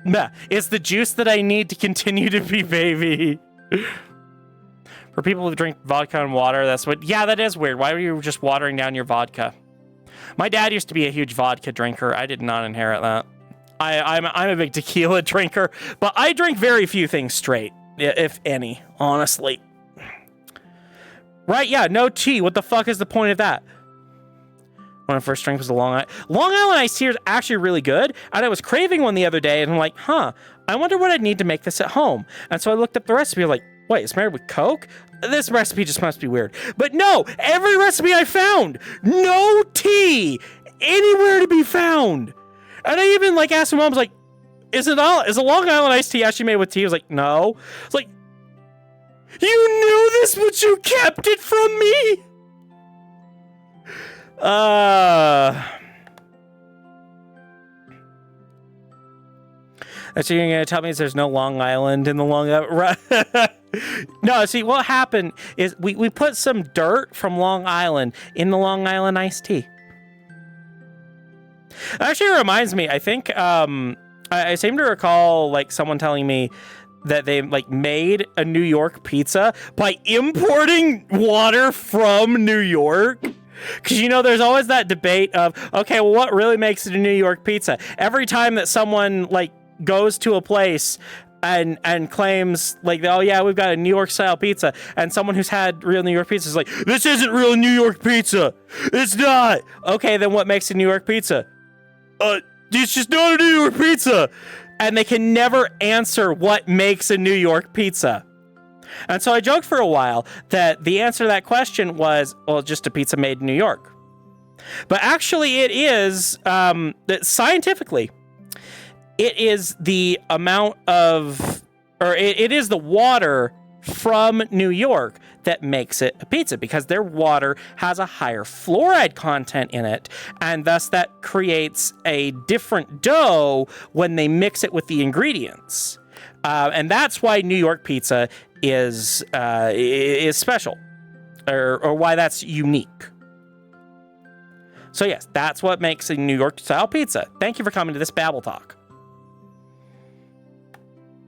Nah, it's the juice that I need to continue to be baby. For people who drink vodka and water, that's what... Yeah, that is weird. Why were you just watering down your vodka? My dad used to be a huge vodka drinker. I did not inherit that. I'm a big tequila drinker, but I drink very few things straight, if any, honestly. Right, yeah, no tea. What the fuck is the point of that? When I first drank was a Long Island iced tea is actually really good, and I was craving one the other day, and I'm like, I wonder what I'd need to make this at home. And so I looked up the recipe, like, wait, it's made with Coke? This recipe just must be weird. But no, every recipe I found, no tea anywhere to be found. And I even like asked my mom, I was like, is a Long Island iced tea actually made with tea? I was like, no. It's like, you knew this, but you kept it from me? So you're gonna tell me there's no Long Island in the Long Island? No, see, what happened is we put some dirt from Long Island in the Long Island iced tea. It actually reminds me, I think, I seem to recall, like, someone telling me that they, like, made a New York pizza by importing water from New York. Because, you know, there's always that debate of, okay, well, what really makes it a New York pizza? Every time that someone, like, goes to a place and claims, like, oh, yeah, we've got a New York-style pizza, and someone who's had real New York pizza is like, this isn't real New York pizza. It's not. Okay, then what makes a New York pizza? It's just not a New York pizza. And they can never answer what makes a New York pizza. And so I joked for a while that the answer to that question was, well, just a pizza made in New York. But actually it is, scientifically, it is the amount of, or it is the water from New York that makes it a pizza, because their water has a higher fluoride content in it, and thus that creates a different dough when they mix it with the ingredients. And that's why New York pizza is special, or why that's unique. So yes, that's what makes a New York style pizza. Thank you for coming to this Babble Talk.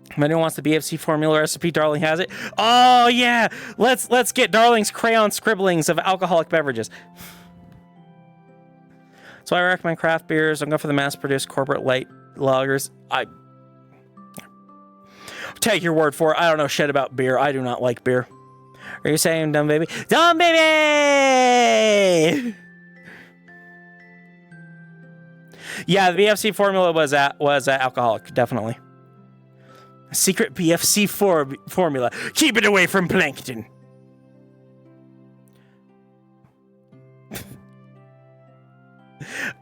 If anyone wants the BFC formula recipe, Darling has it. Oh yeah, let's get Darling's crayon scribblings of alcoholic beverages. So I recommend craft beers. I'm going for the mass-produced corporate light lagers. I take your word for it. I don't know shit about beer. I do not like beer. Are you saying dumb baby? Dumb baby! Yeah, the BFC formula was alcoholic, definitely. Secret BFC formula. Keep it away from plankton.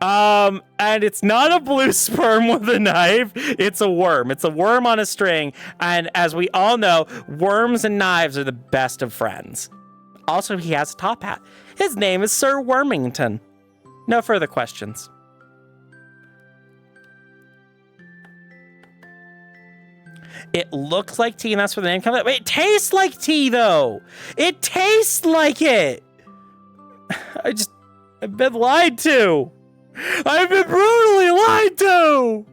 And it's not a blue sperm with a knife. It's a worm. It's a worm on a string. And as we all know, worms and knives are the best of friends. Also, he has a top hat. His name is Sir Wormington. No further questions. It looks like tea, and that's where the name comes from. It tastes like tea, though. It tastes like it. I've been lied to. I've been brutally lied to.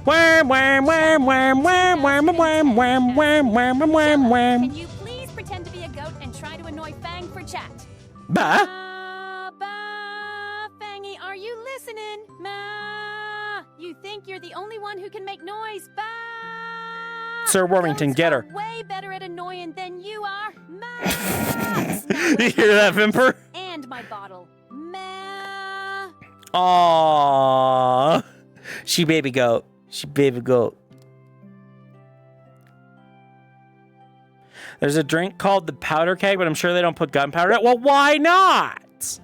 Wham, wham, wham, wham, wham, wham, wham, wham, wham, wham, wham, wham. Can you please pretend to be a goat and try to annoy Fang for chat? Bah. Fangy, are you listening? Ma, you think you're the only one who can make noise? Bah. Sir Wormington, Goats get are her. way better at annoying than you are. Max! Now, You wait hear that, Vimper? and my bottle. Aww. She baby goat. She baby goat. There's a drink called the powder keg, but I'm sure they don't put gunpowder in it. Well, why not?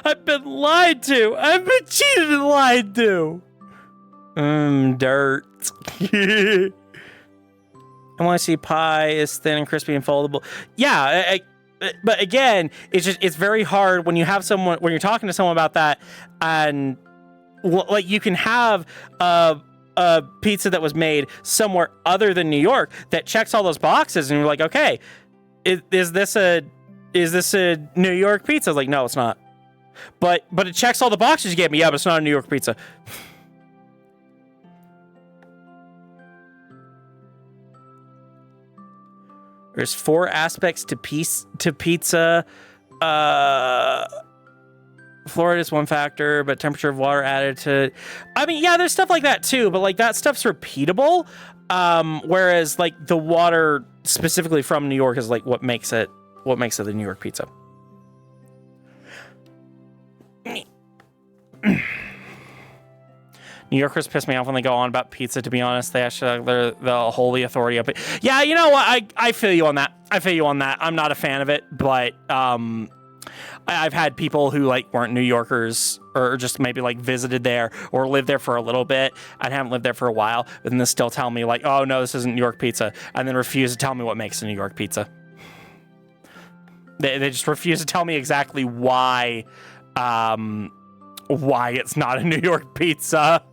I've been lied to. I've been cheated and lied to. Dirt. I want to see pie is thin and crispy and foldable. Yeah, but again, it's very hard when you have someone, when you're talking to someone about that, and like you can have a pizza that was made somewhere other than New York that checks all those boxes, and you're like, okay, is this a New York pizza? I was like, no, it's not. But it checks all the boxes you gave me. Yeah, but it's not a New York pizza. There's 4 aspects to pizza. Florida is one factor, but temperature of water added to. I mean, yeah, there's stuff like that too, but like that stuff's repeatable. Whereas like the water specifically from New York is like what makes it a New York pizza. New Yorkers piss me off when they go on about pizza, to be honest. They're the holy authority of it. Yeah, you know what? I feel you on that. I'm not a fan of it, but I've had people who like weren't New Yorkers or just maybe like visited there or lived there for a little bit and haven't lived there for a while, but then they still tell me like, oh no, this isn't New York pizza, and then refuse to tell me what makes a New York pizza. They just refuse to tell me exactly why it's not a New York pizza.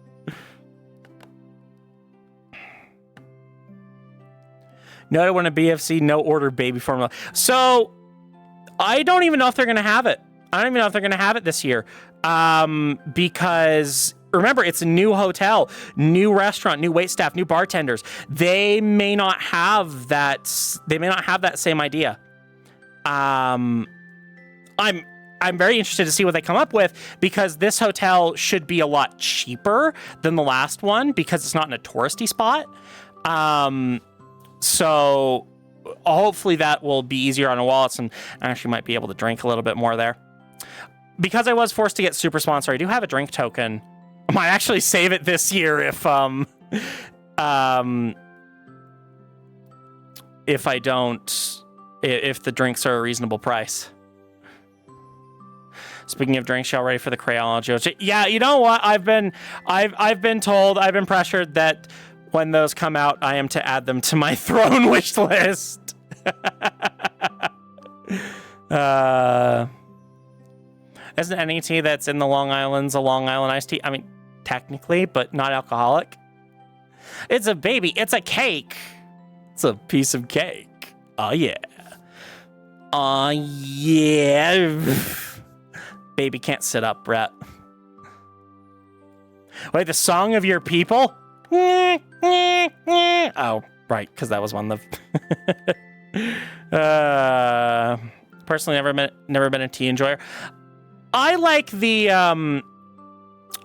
No, I want a BFC, no order baby formula. So I don't even know if they're going to have it. I don't even know if they're going to have it this year. Because remember, it's a new hotel, new restaurant, new waitstaff, new bartenders. They may not have that. They may not have that same idea. I'm very interested to see what they come up with, because this hotel should be a lot cheaper than the last one because it's not in a touristy spot. So hopefully that will be easier on the wallets, and I actually might be able to drink a little bit more there. Because I was forced to get super sponsor, I do have a drink token. I might actually save it this year if I don't, if the drinks are a reasonable price. Speaking of drinks, y'all ready for the crayology? Yeah, you know what? I've been told, I've been pressured that when those come out, I am to add them to my throne wish list. Isn't NET that's in the Long Island's a Long Island iced tea? I mean, technically, but not alcoholic. It's a baby. It's a cake. It's a piece of cake. Oh, yeah. Oh, yeah. Baby can't sit up, Brett. Wait, the song of your people? Oh, right, because that was one of the... Personally, never been a tea enjoyer. I like the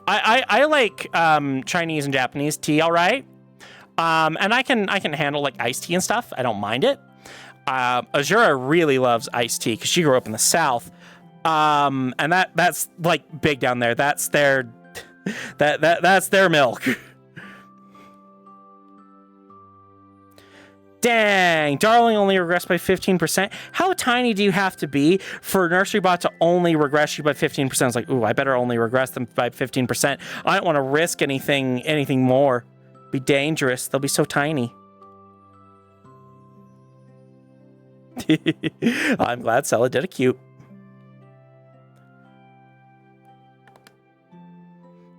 I like Chinese and Japanese tea, all right. And I can handle like iced tea and stuff. I don't mind it. Azura really loves iced tea because she grew up in the South. And that's like big down there. That's their that's their milk. Dang, Darling only regressed by 15%. How tiny do you have to be for Nursery Bot to only regress you by 15%? It's like, ooh, I better only regress them by 15%. I don't want to risk anything more. Be dangerous. They'll be so tiny. I'm glad Sella did a cute.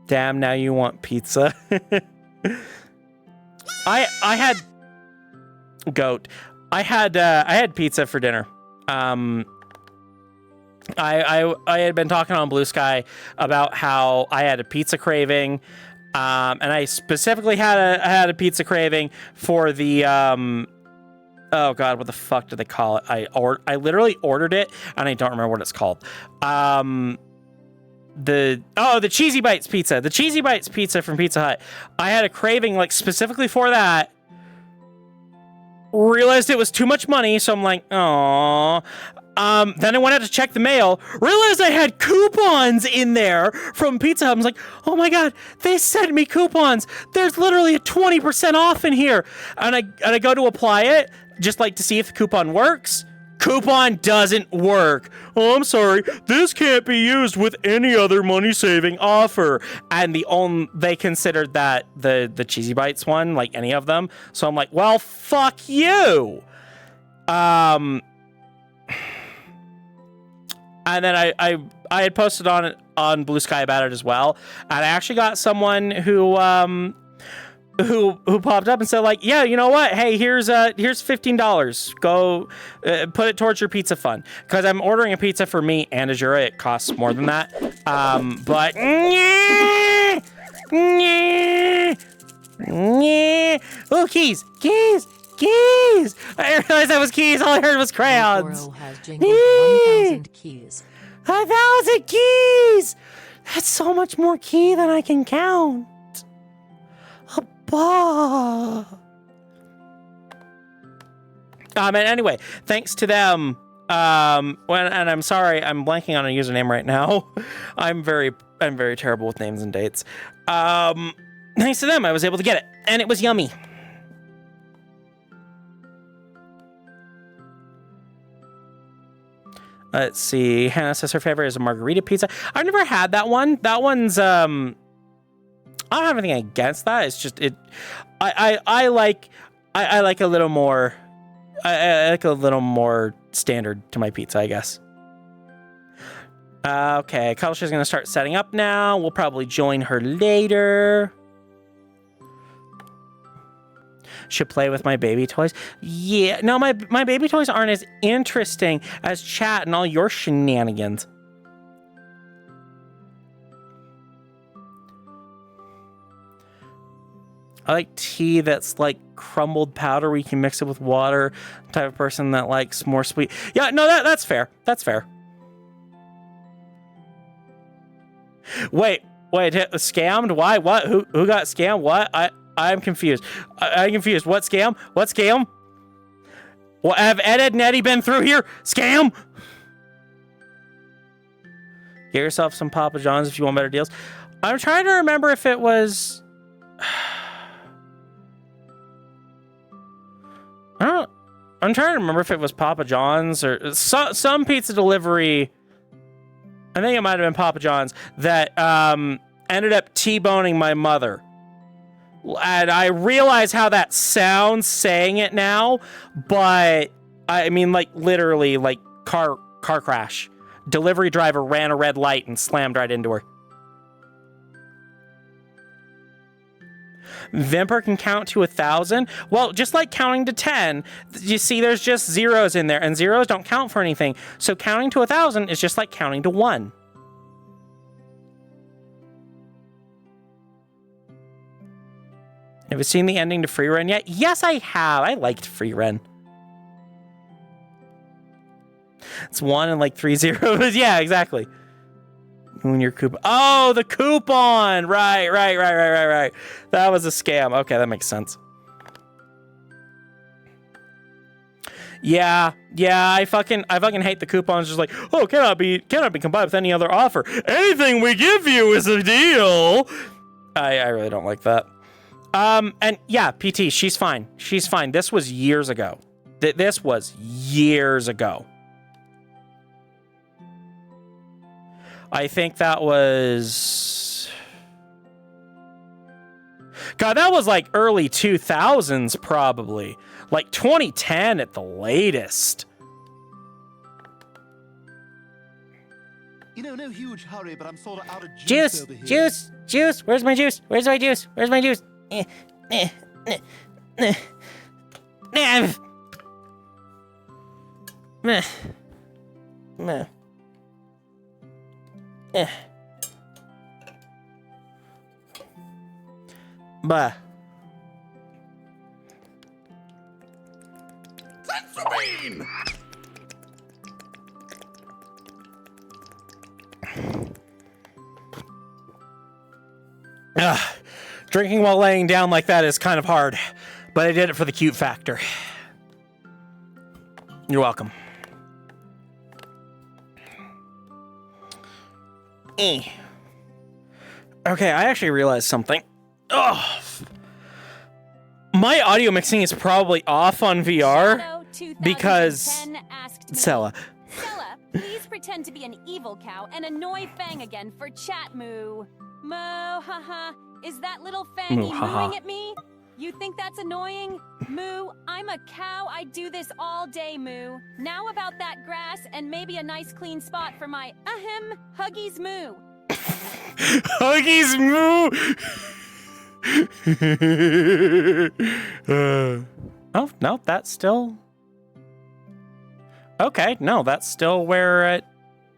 Damn, now you want pizza. I had goat. I had pizza for dinner. I had been talking on Blue Sky about how I had a pizza craving, and I specifically had a pizza craving for the oh god, what the fuck do they call it? I literally ordered it and I don't remember what it's called. The Cheesy Bites pizza. The Cheesy Bites pizza from Pizza Hut. I had a craving like specifically for that. realized it was too much money, so I'm like, oh. Then I went out to check the mail, realized I had coupons in there from Pizza Hut. I was like, oh my God, they sent me coupons. There's literally a 20% off in here. And I go to apply it, just like to see if the coupon works. Coupon doesn't work. Oh, I'm sorry. This can't be used with any other money-saving offer. And they considered that the Cheesy Bites one, like any of them. So I'm like, well, fuck you. And then I had posted on Blue Sky about it as well. And I actually got someone who popped up and said, like, yeah, you know what? Hey, here's $15. Go put it towards your pizza fund. Because I'm ordering a pizza for me and Azura. It costs more than that. But oh, keys. I realized that was keys. All I heard was crayons. Goro has jingled 1,000 keys. 1,000 keys. That's so much more key than I can count. And anyway, thanks to them. And I'm sorry, I'm blanking on a username right now. I'm very terrible with names and dates. Thanks to them, I was able to get it, and it was yummy. Let's see. Hannah says her favorite is a margarita pizza. I've never had that one. That one's I don't have anything against that. It's just I like a little more I like a little more standard to my pizza, I guess. Okay, Cuddle's gonna start setting up now. We'll probably join her later. Should play with my baby toys. Yeah, no, my baby toys aren't as interesting as chat and all your shenanigans. I like tea that's like crumbled powder where you can mix it with water. I'm the type of person that likes more sweet. Yeah, no, that's fair. That's fair. Wait, scammed? Why? What? Who got scammed? What? I'm confused. I'm confused. What scam? What scam? What, have Ed and Eddie been through here? Scam? Get yourself some Papa John's if you want better deals. I'm trying to remember if it was... I'm trying to remember if it was Papa John's or some pizza delivery. I think it might have been Papa John's that ended up T-boning my mother. And I realize how that sounds saying it now, but I mean, like, literally, like, car crash. Delivery driver ran a red light and slammed right into her. Vimper can count to 1,000. Well, just like counting to 10, you see there's just zeros in there, and zeros don't count for anything. So counting to 1,000 is just like counting to 1. Have you seen the ending to Free Run yet? Yes, I have. I liked Free Run. It's 1 and like 3 zeros. Yeah, exactly. When your coupon. Oh, the coupon. Right. That was a scam. Okay, that makes sense. Yeah. I fucking hate the coupons. Just like, oh, cannot be combined with any other offer. Anything we give you is a deal. I really don't like that. And yeah, PT, she's fine. This was years ago. This was years ago. I think that was... God, that was like early 2000s, probably. Like 2010 at the latest. You know, no huge hurry, but I'm sort of out of juice over here. Juice. Where's my juice? Bah. Sensobean! Drinking while laying down like that is kind of hard, but I did it for the cute factor. You're welcome. Okay, I actually realized something. Oh, my audio mixing is probably off on VR because Sella. Stella, please pretend to be an evil cow and annoy Fang again for chat, Moo. Moo, haha. Is that little Fangy mooing at me? You think that's annoying? Moo, I'm a cow. I do this all day, Moo. Now about that grass and maybe a nice clean spot for my, Huggies Moo. Huggies Moo! Oh, no, that's still... Okay, no, that's still where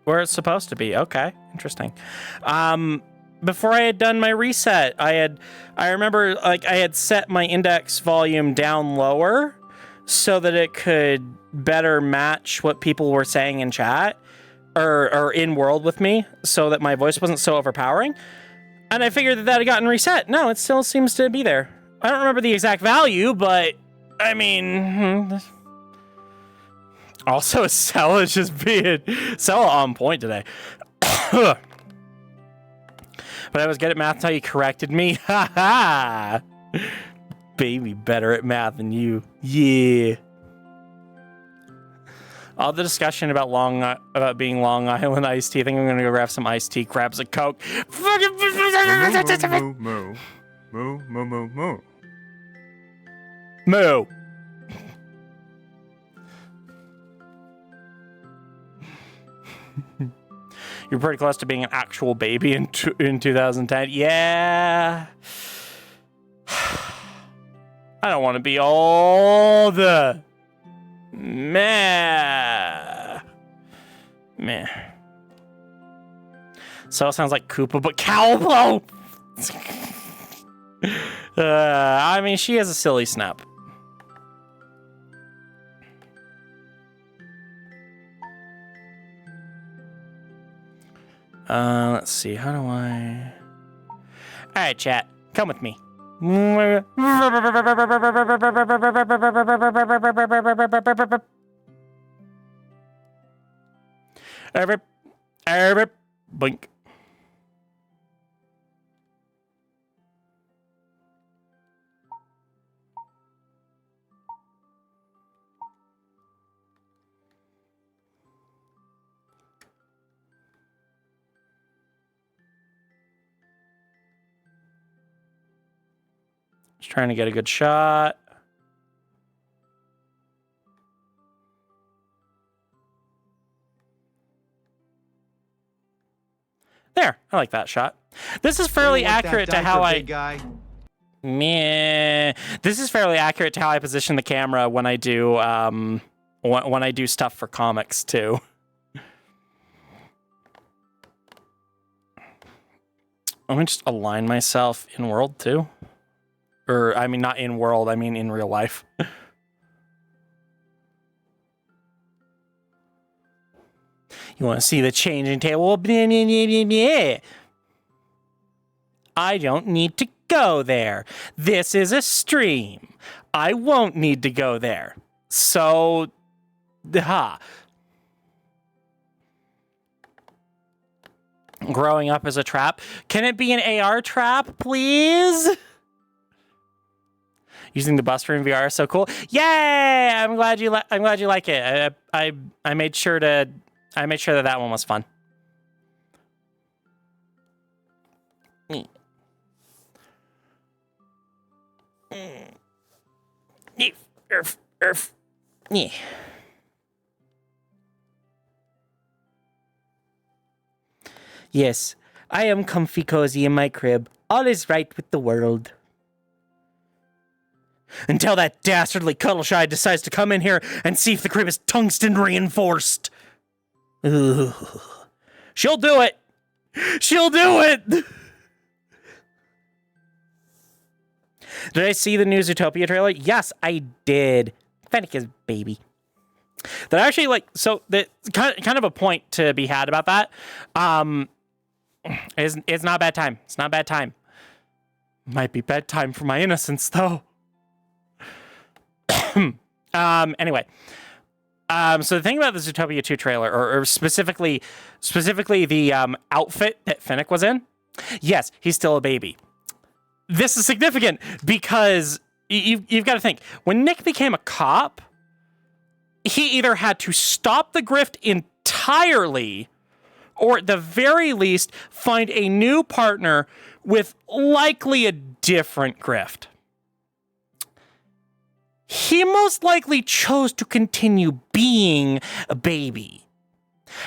it's supposed to be. Okay, interesting. Before I had done my reset, I remember like I had set my index volume down lower so that it could better match what people were saying in chat or in world with me, so that my voice wasn't so overpowering. And I figured that had gotten reset. No, it still seems to be there. I don't remember the exact value, but I mean, also Sella just being Sella on point today. But I was good at math until you corrected me. Ha ha! Baby better at math than you. Yeah. All the discussion about being Long Island iced tea. I think I'm gonna go grab some iced tea, grab some Coke. Moo, moo, moo, moo, moo, moo. Moo. You're pretty close to being an actual baby in 2010. Yeah. I don't want to be old. Meh. So it sounds like Koopa, but Calvo. I mean, she has a silly snap. Let's see. How do I... All right, chat. Come with me. Blink. Just trying to get a good shot. There, I like that shot. This is fairly accurate to how Meh. This is fairly accurate to how I position the camera when I do when I do stuff for comics too. Let me just align myself in world too. Or, I mean, not in world, I mean in real life. You want to see the changing table? I don't need to go there. This is a stream. I won't need to go there. So, ha. Growing up as a trap. Can it be an AR trap, please? Using the bus in VR is so cool. Yay! I'm glad you like it. I made sure that one was fun. Yes, I am comfy cozy in my crib. All is right with the world. Until that dastardly Cuddleshy decides to come in here and see if the crib is tungsten reinforced. Ugh. She'll do it. She'll do it. Did I see the new Zootopia trailer? Yes, I did. Fenneca's baby. That actually, like, so the kind of a point to be had about that. It's not bad time. It's not bad time. Might be bedtime for my innocence, though. Anyway, So the thing about the Zootopia 2 trailer, or specifically the outfit that Finnick was in, yes, he's still a baby. This is significant because you've got to think, when Nick became a cop, he either had to stop the grift entirely, or at the very least, find a new partner with likely a different grift. He most likely chose to continue being a baby.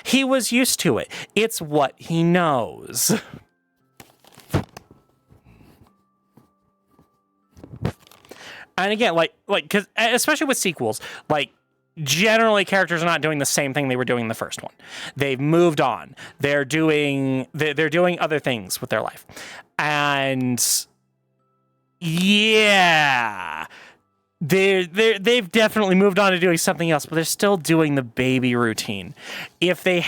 He was used to it. It's what he knows. And again, because especially with sequels, generally characters are not doing the same thing they were doing in the first one. They've moved on. They're doing other things with their life, and yeah, they've definitely moved on to doing something else, but they're still doing the baby routine. If they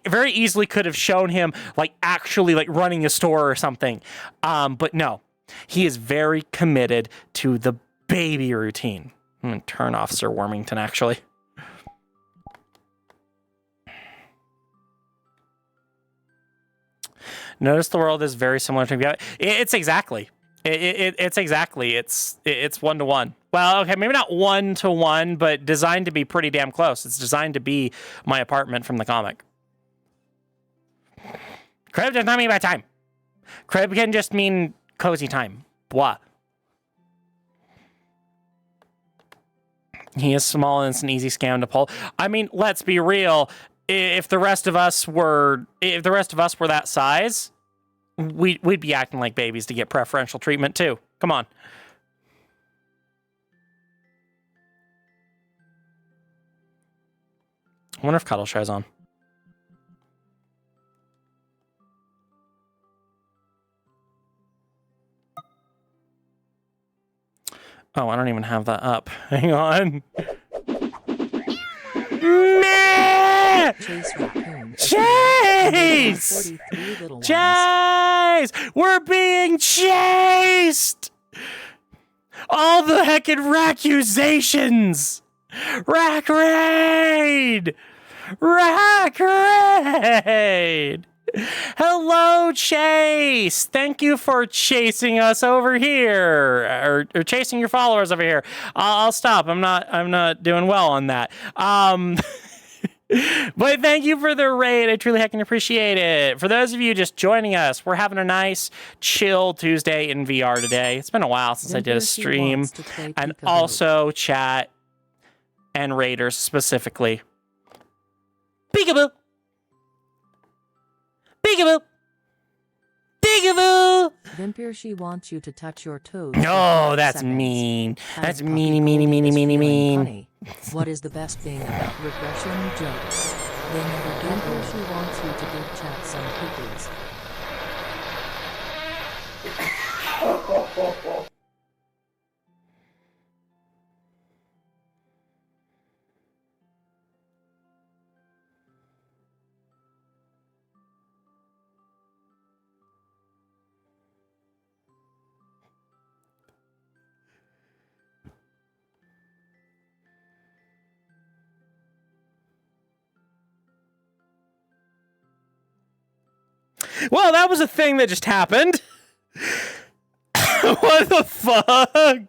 very easily could have shown him actually running a store or something, but no. He is very committed to the baby routine. I'm going to turn off Sir Wormington, actually. Notice the world is very similar to... It's exactly. It's exactly. It's 1-to-1. Well, okay, maybe not 1-to-1, but designed to be pretty damn close. It's designed to be my apartment from the comic. Crib does not mean by time. Crib can just mean... cozy time. Blah. He is small and it's an easy scam to pull. I mean, let's be real. If the rest of us were that size, we'd be acting like babies to get preferential treatment too. Come on. I wonder if Cuddle Shy's on. Oh, I don't even have that up. Hang on. Chase raccoon. Chase! 43 little ones. Chase! We're being chased! All the heckin' raccusations! Rack raid! Rack raid! Hello, Chase! Thank you for chasing us over here, or chasing your followers over here. I'll stop. I'm not doing well on that. But thank you for the raid. I truly heckin' appreciate it. For those of you just joining us, we're having a nice, chill Tuesday in VR today. It's been a while since I did a stream, and also chat and raiders specifically. Peekaboo. Peekaboo! Peekaboo! Vampire, she wants you to touch your toes. No, for 5 that's seconds. mean. And That's Puppy meany, Golden meany, is meany, feeling mean. funny. What is the best thing about regression jokes? They never get Vampire, she wants you to give chat some cookies. Well, that was a thing that just happened. What the fuck?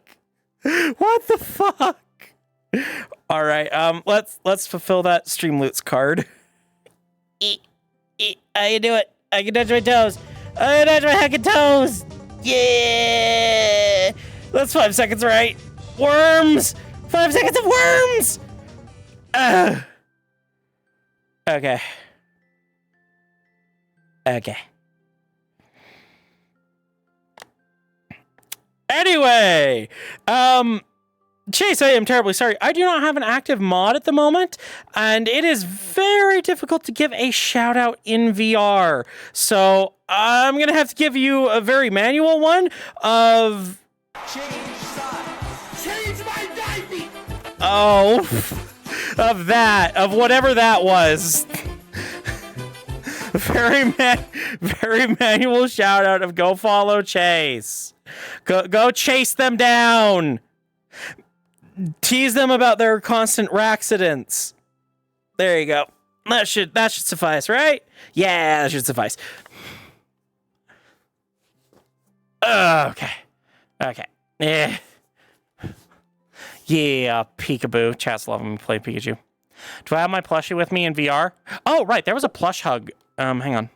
What the fuck? All right, let's fulfill that Streamloots card. I can do it. I can touch my toes. I can touch my heckin' toes. Yeah. That's 5 seconds, right? Worms. 5 seconds of worms. Okay. Okay. Anyway, Chase, I am terribly sorry. I do not have an active mod at the moment, and it is very difficult to give a shout out in VR. So I'm going to have to give you a very manual one of... Change side. Change my diaper. Oh, of whatever that was. Very manual shout out of go follow Chase. Go chase them down. Tease them about their constant accidents. There you go. That should suffice, right? Yeah, that should suffice. Okay. Yeah. Yeah, peekaboo. Chat's loving me play Pikachu. Do I have my plushie with me in VR? Oh, right. There was a plush hug. Hang on.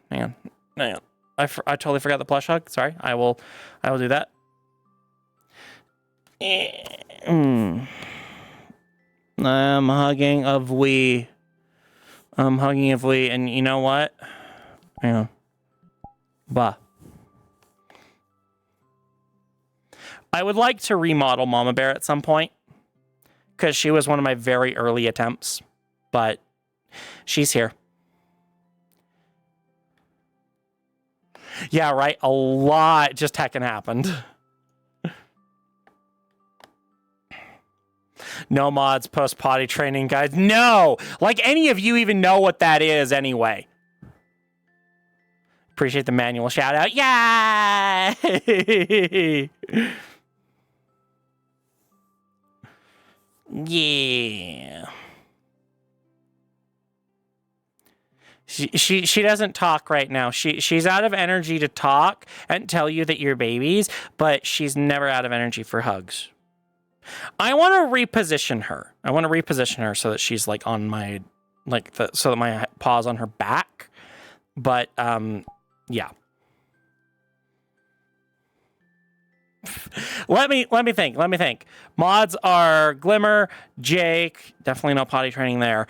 I totally forgot the plush hug. Sorry. I will do that. I'm hugging of we. And you know what? Hang on. Bah. I would like to remodel Mama Bear at some point, because she was one of my very early attempts, but she's here. Yeah, right? A lot just heckin' happened. No mods post potty training guides. No! Like any of you even know what that is anyway. Appreciate the manual shout out. Yay! Yeah. She doesn't talk right now. She's out of energy to talk and tell you that you're babies, but she's never out of energy for hugs. I want to reposition her. So that she's like on my so that my paw's on her back. But yeah. Let me think. Mods are Glimmer, Jake, definitely no potty training there.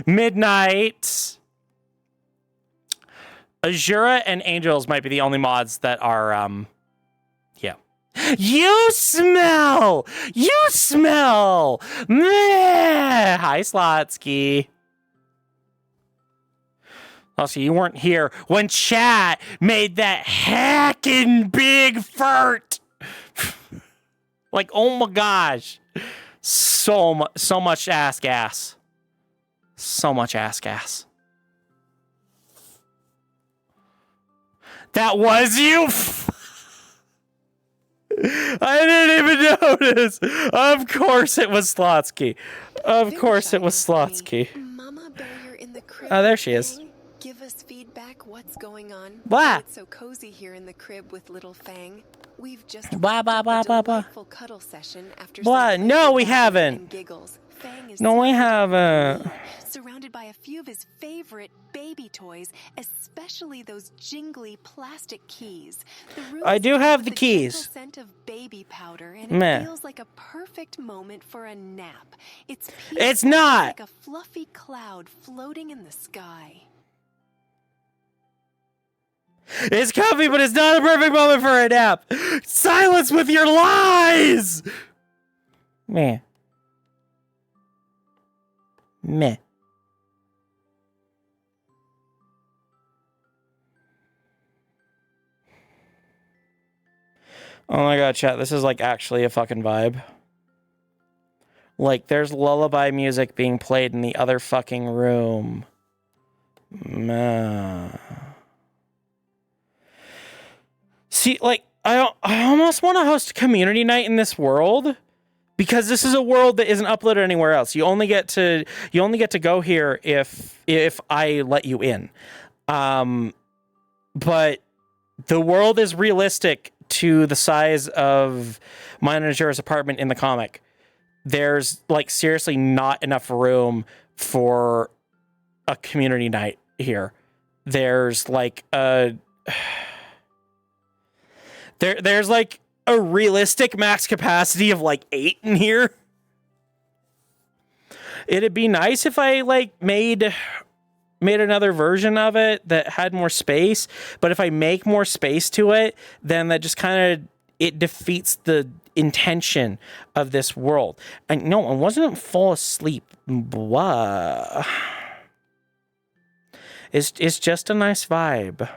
Midnight, Azura and Angels might be the only mods that are yeah. You smell! Meh! Hi, Slotsky. Also, you weren't here when chat made that heckin' big fart. Like, oh my gosh. So much ass gas. So much ass gas. That was you? I didn't even notice. Of course it was Slotsky. Mama Bear, you're in the crib. Oh, there she is. Give us feedback. What's going on? Blah. It's so cozy here in the crib with little Fang. We've just Blah, blah, blah, blah, blah. full cuddle session after Blah. No, we haven't. Giggles. Fang is No, we haven't. surrounded by a few of his favorite baby toys, especially those jingly plastic keys. I do have the keys. Scent of baby powder, and Meh. it feels like a perfect moment for a nap. It's not. like a fluffy cloud floating in the sky. It's comfy, but it's not a perfect moment for a nap. Silence with your lies! Meh. Oh my god, chat, this is like actually a fucking vibe. Like, there's lullaby music being played in the other fucking room. See, like, I almost want to host a community night in this world, because this is a world that isn't uploaded anywhere else. You only get to go here if I let you in. But the world is realistic to the size of mine and Azura's apartment in the comic. There's like seriously not enough room for a community night here. There's like there's like a realistic max capacity of like 8 in here. It'd be nice if I like made another version of it that had more space, but if I make more space to it, then that just kind of it defeats the intention of this world. And no, I wasn't fall asleep. Blah. It's just a nice vibe.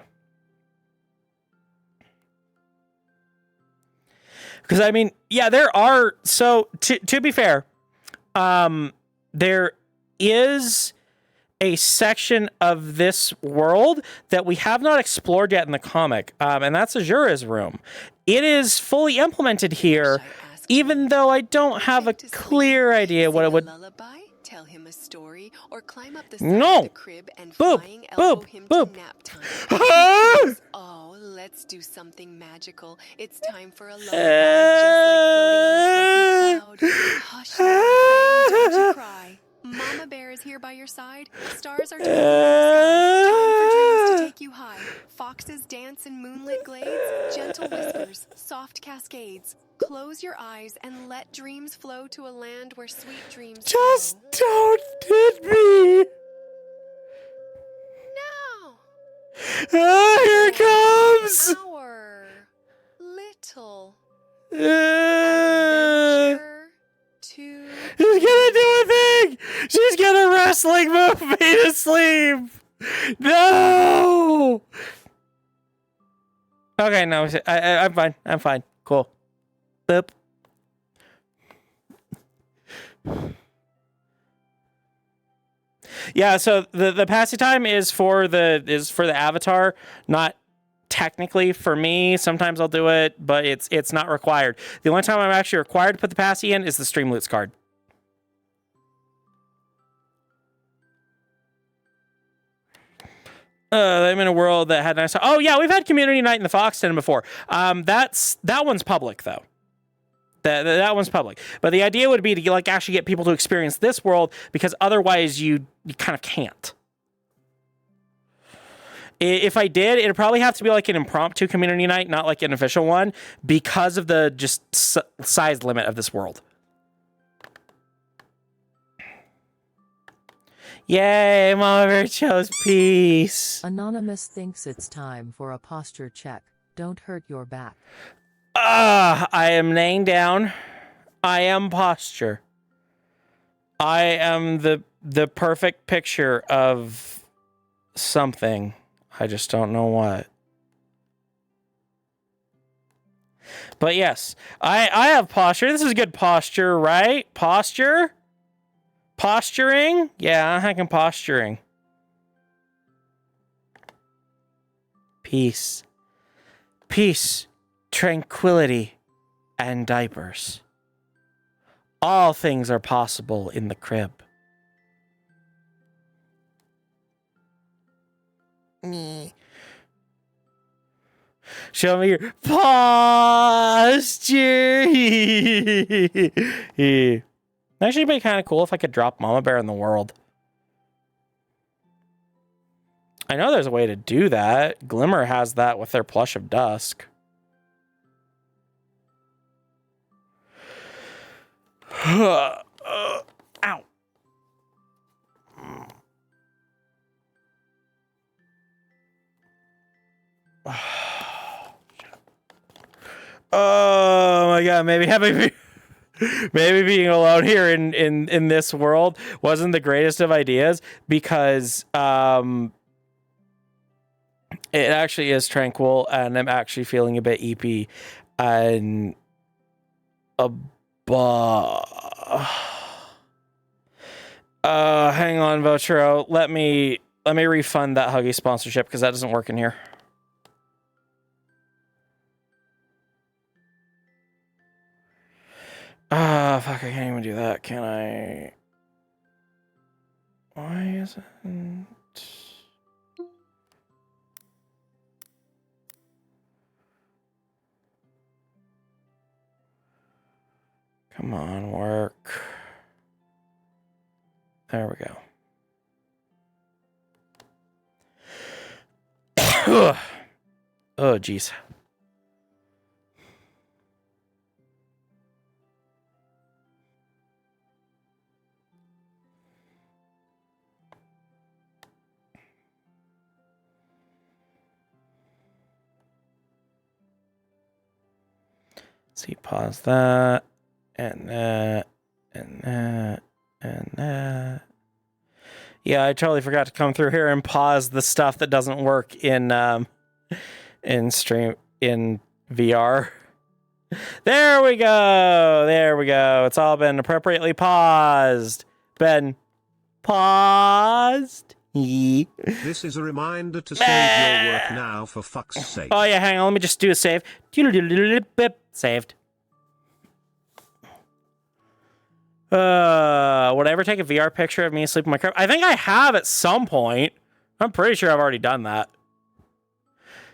Because I mean, yeah, there are. So to be fair, there is a section of this world that we have not explored yet in the comic, and that's Azura's room. It is fully implemented here even though I don't have a clear idea what it would. Lullaby, tell him a story, or climb up the No. side of the crib and Boop, flying elbow boop, him boop. to nap time. Ah! Oh, let's do something magical. It's time for a lullaby, just like floating on a fluffy cloud. Hush, now, don't you cry. Mama Bear is here by your side. Stars are twinkling in the sky. Time for dreams to take you high. Foxes dance in moonlit glades. Gentle whispers, soft cascades. Close your eyes and let dreams flow to a land where sweet dreams Just flow. don't hit me. Now, Ah, here it comes. our little Ah. adventure to She's gonna do a thing! She's gonna wrestling move me to sleep! No! Okay, no, I'm fine. I'm fine. Cool. Boop. Yeah, so the passage time is for the avatar, not technically for me. Sometimes I'll do it, but it's not required. The only time I'm actually required to put the passy in is the Streamloots card. I'm in a world that had nice. Oh yeah, we've had community night in the Fox Den before. That one's public though. That one's public. But the idea would be to like actually get people to experience this world, because otherwise you kind of can't. If I did, it'd probably have to be like an impromptu community night, not like an official one, because of the just size limit of this world. Yay, Mama Bear chose peace. Anonymous thinks it's time for a posture check. Don't hurt your back. I am laying down. I am posture. I am the perfect picture of something. I just don't know what. But yes, I have posture. This is good posture, right? Posture? Posturing? Yeah, I can posturing. Peace. Peace, tranquility, and diapers. All things are possible in the crib. Me. Show me your posture. Actually, it'd be kind of cool if I could drop Mama Bear in the world. I know there's a way to do that. Glimmer has that with their Plush of Dusk. Ow. Oh my god, maybe being alone here in this world wasn't the greatest of ideas, because it actually is tranquil and I'm actually feeling a bit EP and hang on, Votro. Let me refund that Huggy sponsorship, because that doesn't work in here. Fuck, I can't even do that, can I? Why isn't... Come on, work. There we go. Oh, jeez. See, pause that, and that, and that, and that. Yeah, I totally forgot to come through here and pause the stuff that doesn't work in VR. There we go. There we go. It's all been appropriately paused. Been paused. This is a reminder to save your work now, for fuck's sake. Oh yeah, hang on. Let me just do a save. Saved. Would I ever take a VR picture of me asleep in my crib? I think I have at some point. I'm pretty sure I've already done that.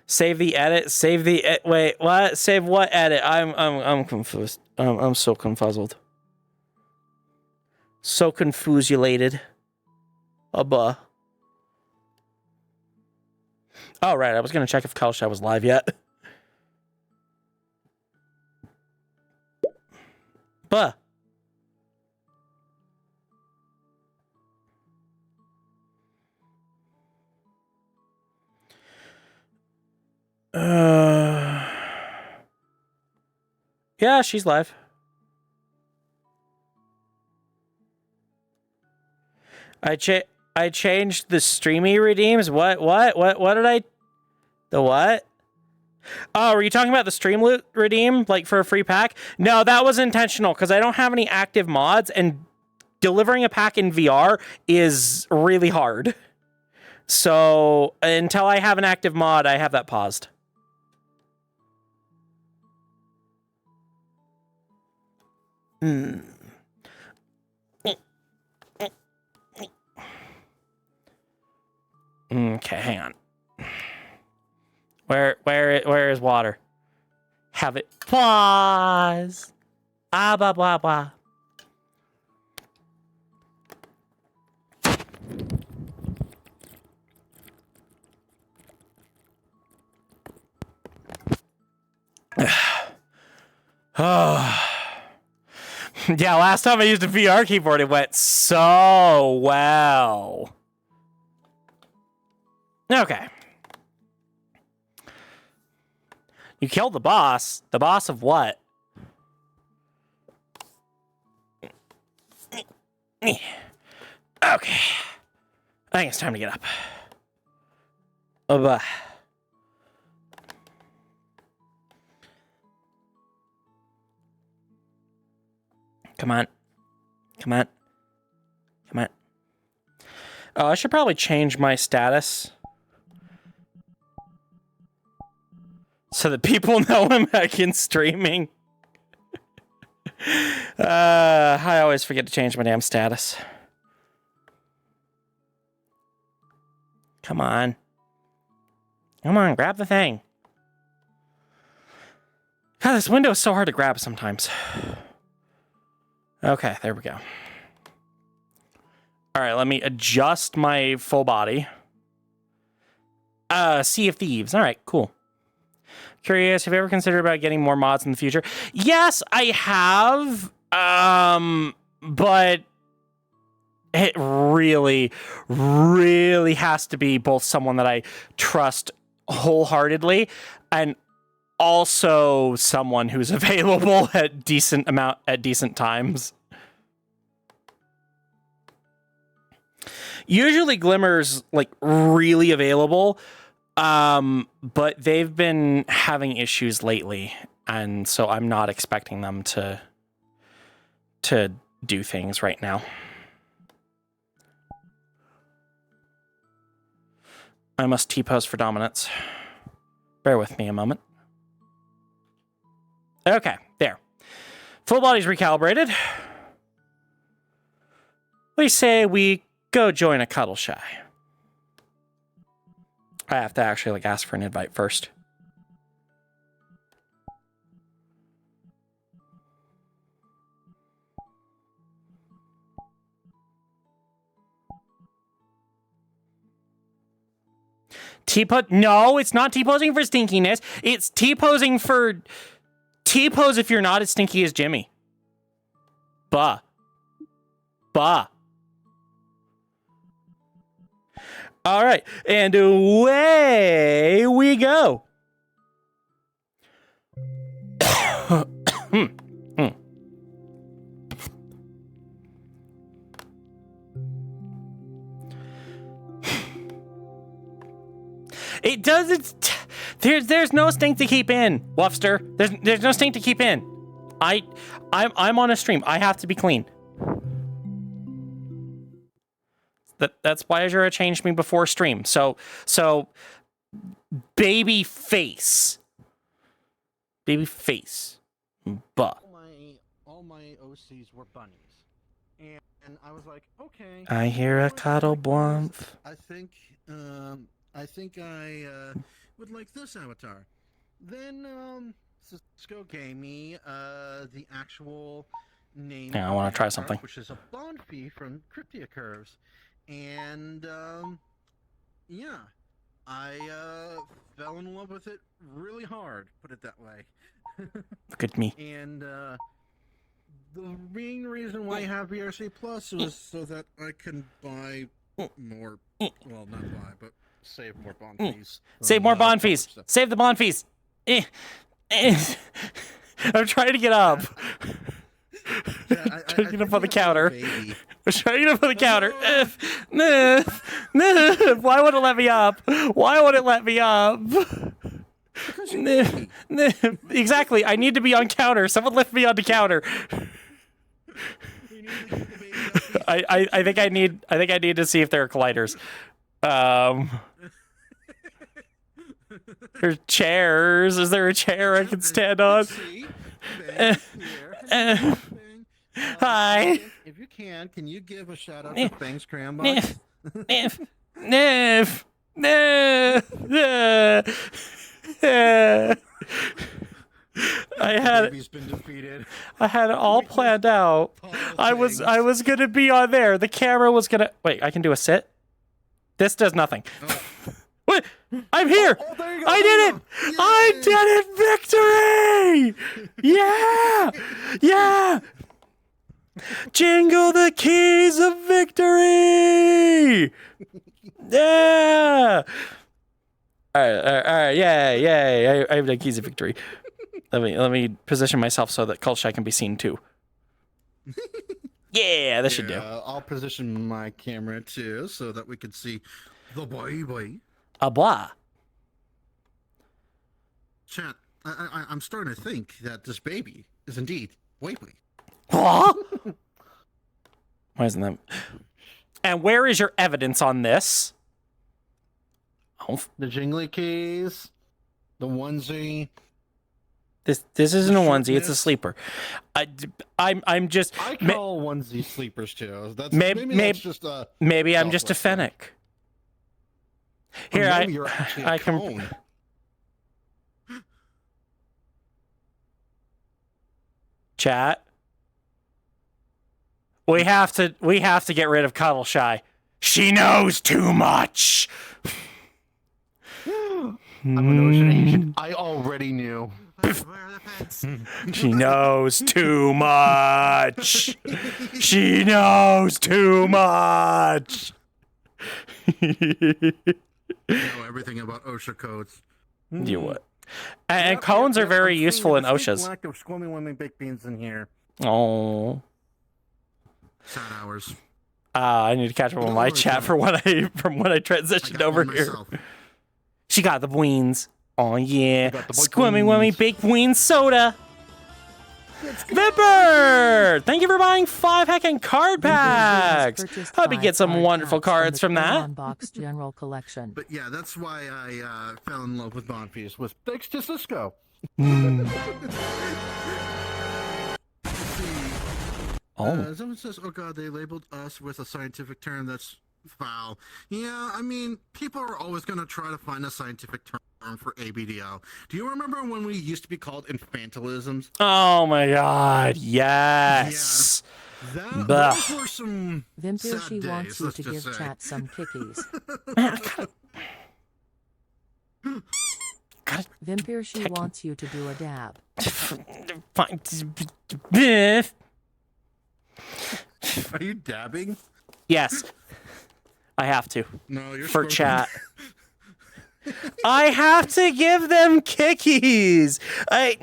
Save the edit. Save the wait. What? Save what edit? I'm confused. I'm so confuzzled. So confusulated. Oh, right. I was gonna check if Cuddleshy was live yet. Buh. Yeah, she's live. I changed the streamy redeems. What did I? The what? Oh, were you talking about the Streamloot redeem, like for a free pack? No, that was intentional because I don't have any active mods, and delivering a pack in VR is really hard. So until I have an active mod, I have that paused. Okay, hang on. Where is water? Have it pause. Ah, blah blah blah. Oh. Yeah, last time I used a VR keyboard, it went so well. Okay. You killed the boss. The boss of what? Okay. I think it's time to get up. Bye. Come on. Come on. Come on. Oh, I should probably change my status so that people know I'm back in streaming. I always forget to change my damn status. Come on. Come on, grab the thing. God, this window is so hard to grab sometimes. Okay, there we go. All right, let me adjust my full body. Sea of Thieves. All right, cool. Curious, have you ever considered about getting more mods in the future? Yes, I have. But it really, really has to be both someone that I trust wholeheartedly and also someone who's available at decent times. Usually Glimmer's like really available, but they've been having issues lately, and so I'm not expecting them to do things right now. I must T-pose for dominance. Bear with me a moment. Okay, there. Full body's recalibrated. We say we go join a cuddle shy. I have to actually like ask for an invite first. T-pose? No, it's not T-posing for stinkiness. It's T-posing for T-pose if you're not as stinky as Jimmy. Bah. Bah. All right, and away we go. It does. There's no stink to keep in, Wuffster. There's no stink to keep in. I'm on a stream. I have to be clean. That's why Azura changed me before stream. So baby face. Baby face. Buh. All my OCs were bunnies. And I was like, okay. I hear a cuddle blump. I think I would like this avatar. Then Cisco gave me the actual name. Yeah, I want to try avatar, something. which is a Bonfie from Cryptia Curves, and yeah, I fell in love with it really hard. Put it that way. Look at me. And the main reason why I have VRC Plus was so that I can buy more. Well, not buy, but save more bond fees. Save more bond fees. Save the bond fees. I'm trying to get up. Trying to get up on the counter. I'm trying to get up on the counter. Why won't it let me up? Why won't it let me up? Exactly. I need to be on counter. Someone lift me on the counter. I think I need to see if there are colliders. There's chairs. Is there a chair I can stand on? Hi. If you can you give a shout out to Fang's Cram Box? I had it all planned out. I was gonna be on there. The camera was gonna wait. I can do a sit. This does nothing. What? I'm here. I did it. I did it. Victory! Yeah. Jingle the keys of victory. Yeah. All right. Yeah. I have the keys of victory. Let me position myself so that Kulshai can be seen too. Yeah, this should do. I'll position my camera too so that we can see the boy. A blah. Chat, I'm starting to think that this baby is indeed Wait. What? Why isn't that? And where is your evidence on this? Oh, the jingly keys, the onesie. This isn't a onesie; it's a sleeper. I'm just. I call onesie sleepers too. That's maybe that's just a. Maybe I'm just a fennec. Here, I can. Cone. Chat. We have to get rid of Cuddle Shy. She knows too much. I'm an ocean agent. I already knew. She knows too much. She knows too much. I know everything about OSHA codes. You what? And cones are very useful in OSHAs. Lack of squirmy women baked beans in here. Oh. Sad hours. I need to catch up on my chat from when I transitioned over here. She got the beans. Oh yeah. Squimmy wummy baked bean soda. Vipper! Thank you for buying 5 heckin' card packs. Hope you get some wonderful cards from that. Box General Collection. But yeah, that's why I fell in love with Bonfeast, was thanks to Cisco. Someone says, oh god, they labeled us with a scientific term that's foul. Yeah, I mean, people are always going to try to find a scientific term for ABDL. Do you remember when we used to be called infantilisms? Oh my god, yes. Yeah. Those were some Vimpir, sad she days, wants you let's to just give say. chat some kickies. Vimpir, she wants you to do a dab. Fine. Are you dabbing? Yes. I have to. No, you're for chat. I have to give them kickies. Kickies.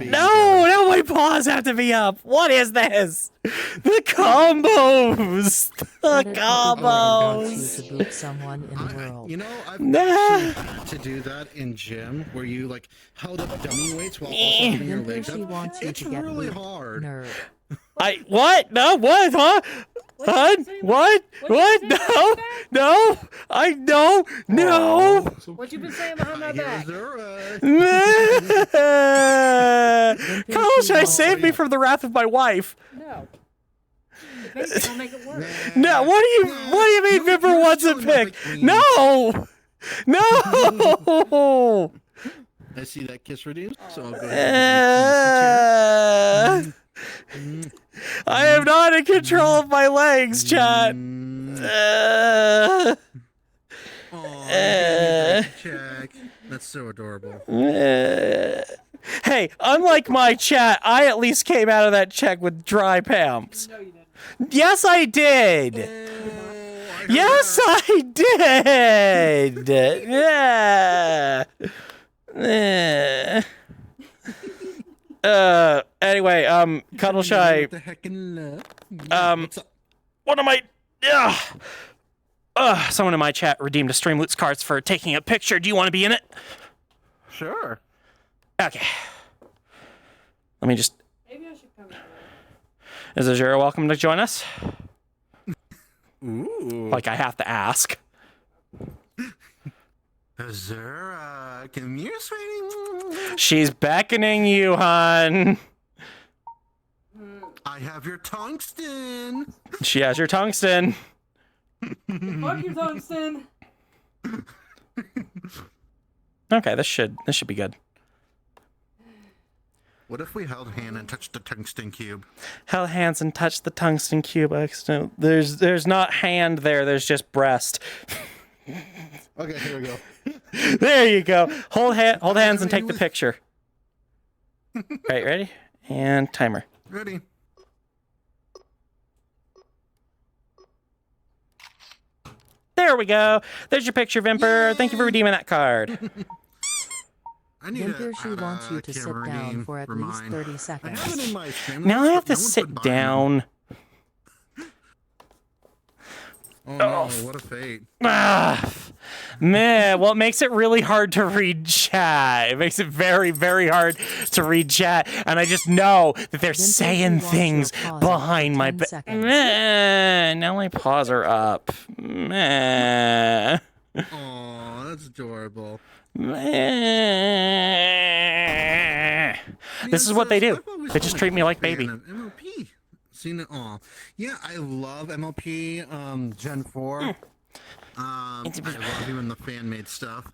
No, my paws have to be up. What is this? The combos. The combos. To boot someone in the world. You know, I've actually had to do that in gym, where you like held up dummy weights while also putting your legs up. It's really hard. Nerd. What? No, what? Huh? What? What? What? No, no, I no, no. What you been saying behind my back? Carl, should I save me from the wrath of my wife? No. If anything, I'll make it work. No, what do you mean Vipper wants a pick? No! No! I see that kiss redeemed, so I'll go ahead I am not in control of my legs, chat. check. That's so adorable. Hey, unlike my chat, I at least came out of that check with dry pants. No, you didn't. Yes, I did. Yes, I did. Yeah. Anyway, Cuddle Shy. What the heck in love? What am I? Someone in my chat redeemed a Streamloots cards for taking a picture. Do you want to be in it? Sure. Okay. Let me just. Maybe I should come in. Is Azura welcome to join us? Ooh. Like I have to ask. Azura, come here, sweetie. She's beckoning you, hon. I have your tungsten. She has your tungsten. Fuck your tungsten. Okay, this should be good. What if we held hand and touched the tungsten cube? Held hands and touched the tungsten cube. There's not hand there. There's just breast. Okay, here we go. There you go. Hold hands and take the picture. Right, ready? And timer. Ready. There we go. There's your picture, Vimper. Thank you for redeeming that card. Vimper, she wants you to sit down for at least 30 seconds. Now I have to sit down. Oh no, what a fate. Man, well, it makes it really hard to read chat. It makes it very, very hard to read chat. And I just know that they're saying things behind my back. Now my paws are up. Meh. Aw, that's adorable. This is what they do. They just treat me like baby. MLP. Seen it all. Yeah, I love MLP Gen 4. I love even the fan-made stuff.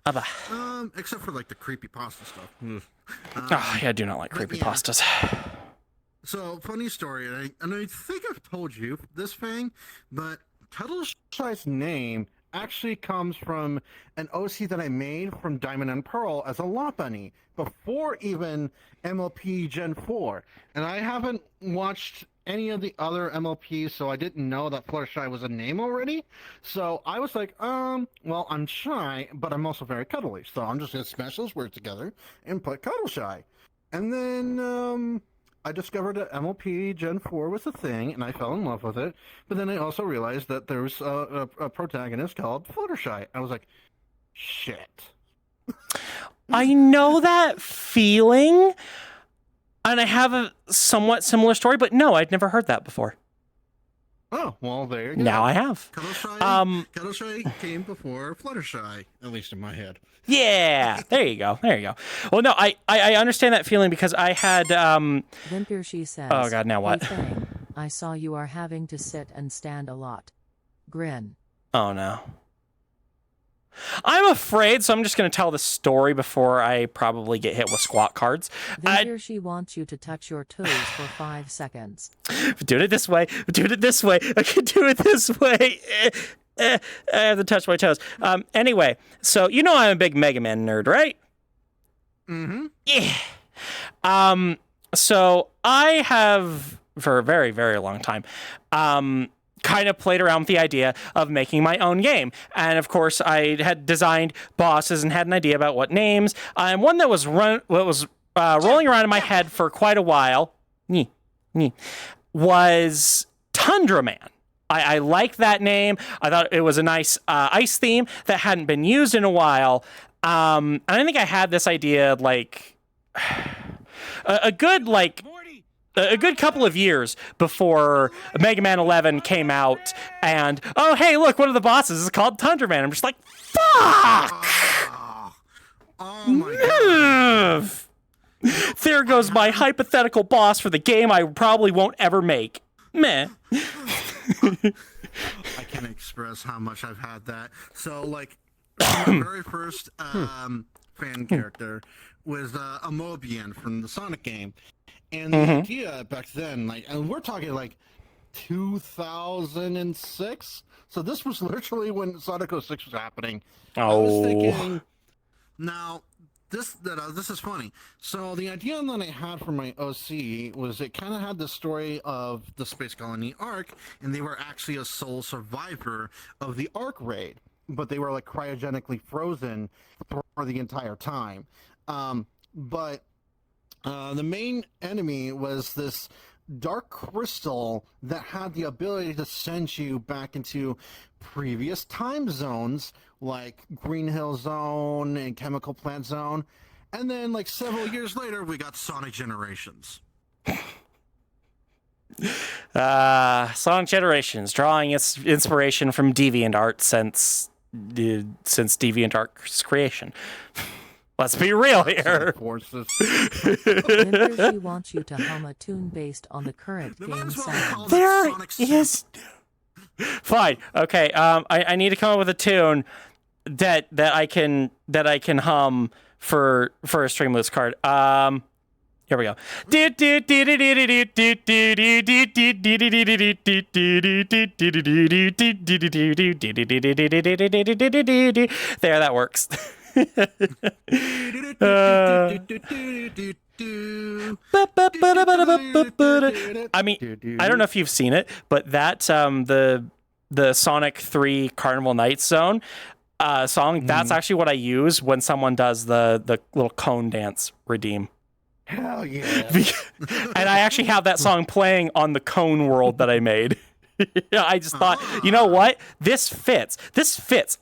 Except for like the creepypasta stuff. I do not like creepypastas. So, funny story, and I think I've told you this thing, but Toddle Shy's name actually comes from an OC that I made from Diamond and Pearl as a lot bunny before even MLP Gen 4. And I haven't watched any of the other MLPs, so I didn't know that Fluttershy was a name already. So I was like, well, I'm shy, but I'm also very cuddly. So I'm just going to smash those words together and put Cuddle Shy. And then I discovered that MLP Gen 4 was a thing, and I fell in love with it. But then I also realized that there was a protagonist called Fluttershy. I was like, shit. I know that feeling, and I have a somewhat similar story, but no, I'd never heard that before. Oh, well, there you go. Now I have. Cuddleshy came before Fluttershy, at least in my head. Yeah, there you go. There you go. Well, no, I understand that feeling because I had Vimper, she says. Oh God, now what? Hey, Fang, I saw you are having to sit and stand a lot. Grin. Oh no. I'm afraid, so I'm just going to tell the story before I probably get hit with squat cards. Vimper, she wants you to touch your toes for 5 seconds. Do it this way. Do it this way. I can do it this way. I have to touch my toes. Anyway, so you know I'm a big Mega Man nerd, right? Mm-hmm. Yeah. So I have, for a very, very long time, kind of played around with the idea of making my own game. And of course, I had designed bosses and had an idea about what names. One that was rolling around in my head for quite a while was Tundra Man. I liked that name. I thought it was a nice ice theme that hadn't been used in a while. And I think I had this idea like a good like a good couple of years before Mega Man 11 came out, and oh hey, look, one of the bosses is called Tunderman. I'm just like, fuck. Oh my god. There goes my hypothetical boss for the game I probably won't ever make. Meh. I can't express how much I've had that. So, like, my very first fan character was Amobian from the Sonic game. And the idea back then, like, and we're talking like 2006. So this was literally when Sonic 06 was happening. I was thinking, now, this is funny. So the idea that I had for my OC was it kind of had the story of the Space Colony Ark, and they were actually a sole survivor of the Ark raid, but they were like cryogenically frozen for the entire time. But the main enemy was this dark crystal that had the ability to send you back into previous time zones like Green Hill Zone and Chemical Plant Zone. And then like several years later, we got Sonic Generations. Sonic Generations, drawing its inspiration from DeviantArt since DeviantArt's creation. Let's be real here. Winter, she wants you to hum a tune based on the current game sound. There is. Fine. Okay. I need to come up with a tune that I can hum for a Streamloots card. Here we go. There, that works. I mean, I don't know if you've seen it, but that the Sonic 3 Carnival Nights Zone song, that's actually what I use when someone does the little cone dance redeem. Hell yeah. And I actually have that song playing on the cone world that I made. I just thought, you know what? This fits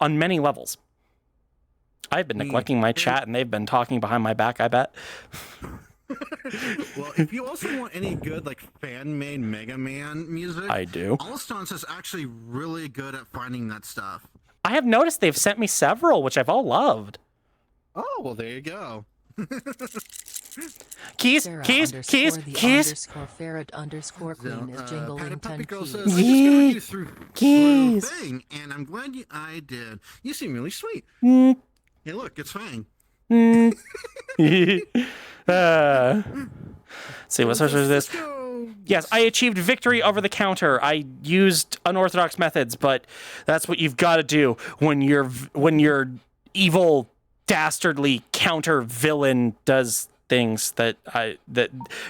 on many levels. I've been neglecting my chat, and they've been talking behind my back, I bet. Well, if you also want any good, like, fan-made Mega Man music, I do. Allstones is actually really good at finding that stuff. I have noticed they've sent me several, which I've all loved. Oh, well, there you go. Keys. Ferret _ queen is jingling 10 keys. Says, I discovered you through Thing, and I'm glad I did. You seem really sweet. Hey, look, it's Fang. See, what source is this? Yes, I achieved victory over the counter. I used unorthodox methods, but that's what you've got to do when your evil, dastardly counter villain does things that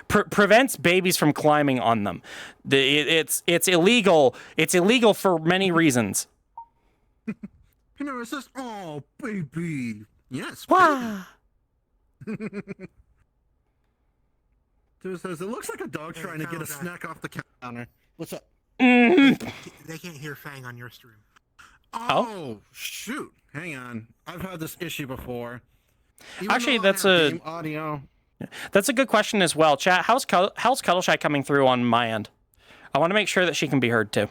prevents babies from climbing on them. It's illegal. It's illegal for many reasons. You know, it says, "Oh, baby." Yes. Wow. It says, it looks like a dog trying to get a snack off the counter. What's up? They can't hear Fang on your stream. Oh, shoot. Hang on. I've had this issue before. Actually, that's a audio. That's a good question as well. Chat, how's Cuddleshy coming through on my end? I want to make sure that she can be heard too.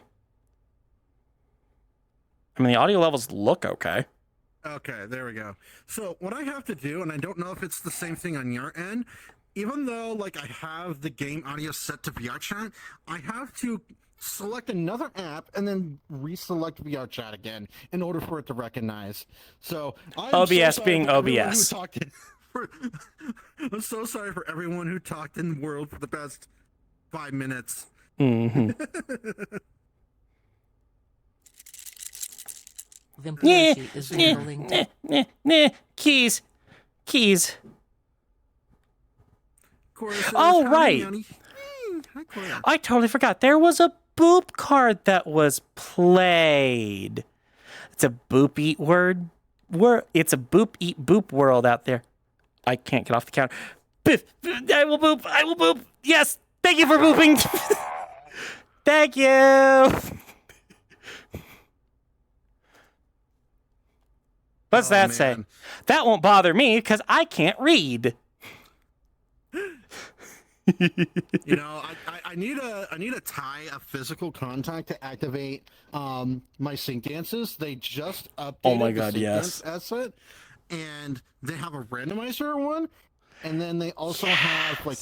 I mean, the audio levels look okay. Okay, there we go. So what I have to do, and I don't know if it's the same thing on your end, even though like I have the game audio set to VR chat, I have to select another app and then reselect VR chat again in order for it to recognize. So OBS being OBS. I'm so sorry for everyone who talked in the world for the past 5 minutes. Mm-hmm. Keys. Oh, right. I totally forgot. There was a boop card that was played. It's a boop eat word. It's a boop eat boop world out there. I can't get off the counter. I will boop. I will boop. Yes. Thank you for booping. Thank you. What's that say? You know, I need a tie of physical contact to activate my sync dances. They just updated Oh my the God, sync yes. dance asset, and they have a randomizer one, and then they also have like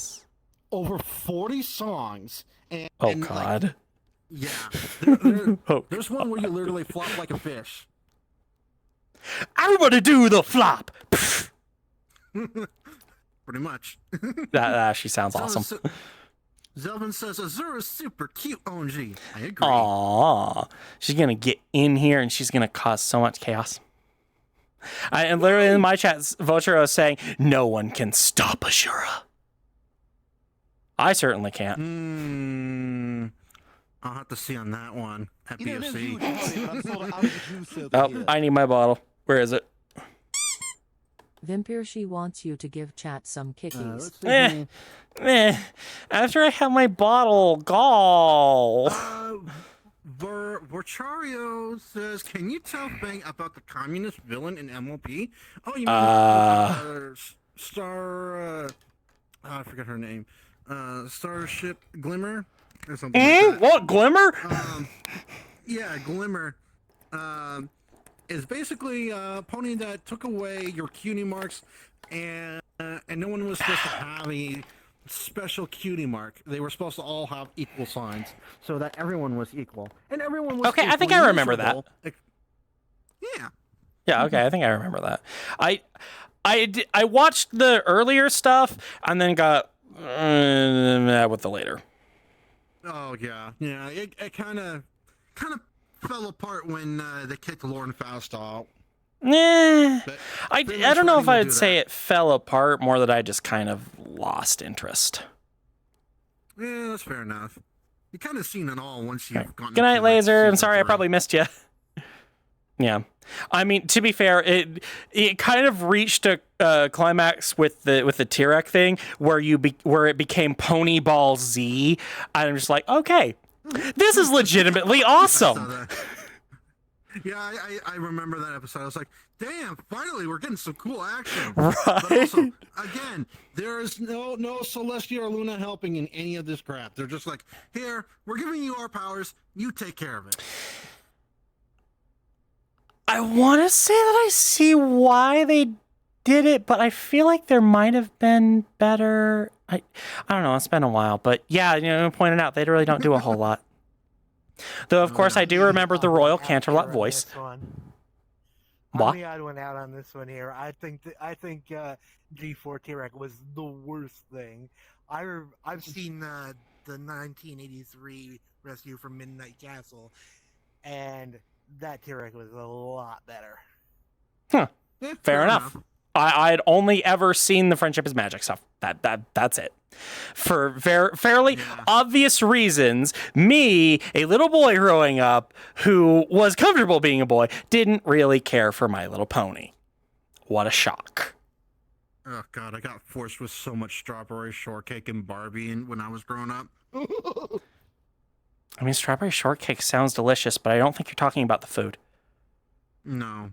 over 40 songs. And, Oh and, like, God. yeah, Oh, there's one where you literally flop like a fish. Everybody do the flop. Pretty much. That actually sounds awesome. Zelvin says Azura's super cute, OMG. I agree. Aww. She's gonna get in here and she's gonna cause so much chaos. And literally in my chat, Votero is saying, no one can stop Ashura. I certainly can't. I'll have to see on that one at VRC. Oh, I need my bottle. Where is it? Vimpir, she wants you to give chat some kickies. After I have my bottle, gall. Vorchario says, can you tell Fang about the communist villain in MLP? Oh, you mean I forgot her name. Starship Glimmer? Or something like that. What, Glimmer? Yeah, Glimmer. Is basically a pony that took away your cutie marks, and no one was supposed to have a special cutie mark. They were supposed to all have equal signs, so that everyone was equal, and everyone was. Okay, I think I remember that. Yeah. Yeah, okay, I think I remember that. I watched the earlier stuff and then got with the later. Oh yeah, yeah. It kind of fell apart when they kicked Lauren Faust out. I don't know if I'd say it fell apart, more that I just kind of lost interest. Yeah, that's fair enough. You kind of seen it all once you've gone. Good night, Laser. I'm sorry, I probably missed you. Yeah, I mean, to be fair, it kind of reached a climax with the T-Rex thing where it became Pony Ball Z. I'm just like, okay, this is legitimately awesome. Yeah, I remember that episode. I was like, damn, finally we're getting some cool action. Right. But also, again, there is no Celestia or Luna helping in any of this crap. They're just like, here, we're giving you our powers, you take care of it. I want to say that I see why they did it, but I feel like there might have been better. I don't know. It's been a while, but yeah, pointed out they really don't do a whole lot. Though, of course, I do remember the Royal Canterlot voice. What? I'm the odd one out on this one here. I think G4 T-Rex was the worst thing. I've seen the 1983 Rescue from Midnight Castle, and that T-Rex was a lot better. Huh. Yeah, fair enough. I'd only ever seen the Friendship is Magic stuff. That's it. For fairly obvious reasons, me, a little boy growing up who was comfortable being a boy, didn't really care for My Little Pony. What a shock. Oh God, I got forced with so much strawberry shortcake and Barbie when I was growing up. I mean, strawberry shortcake sounds delicious, but I don't think you're talking about the food. No.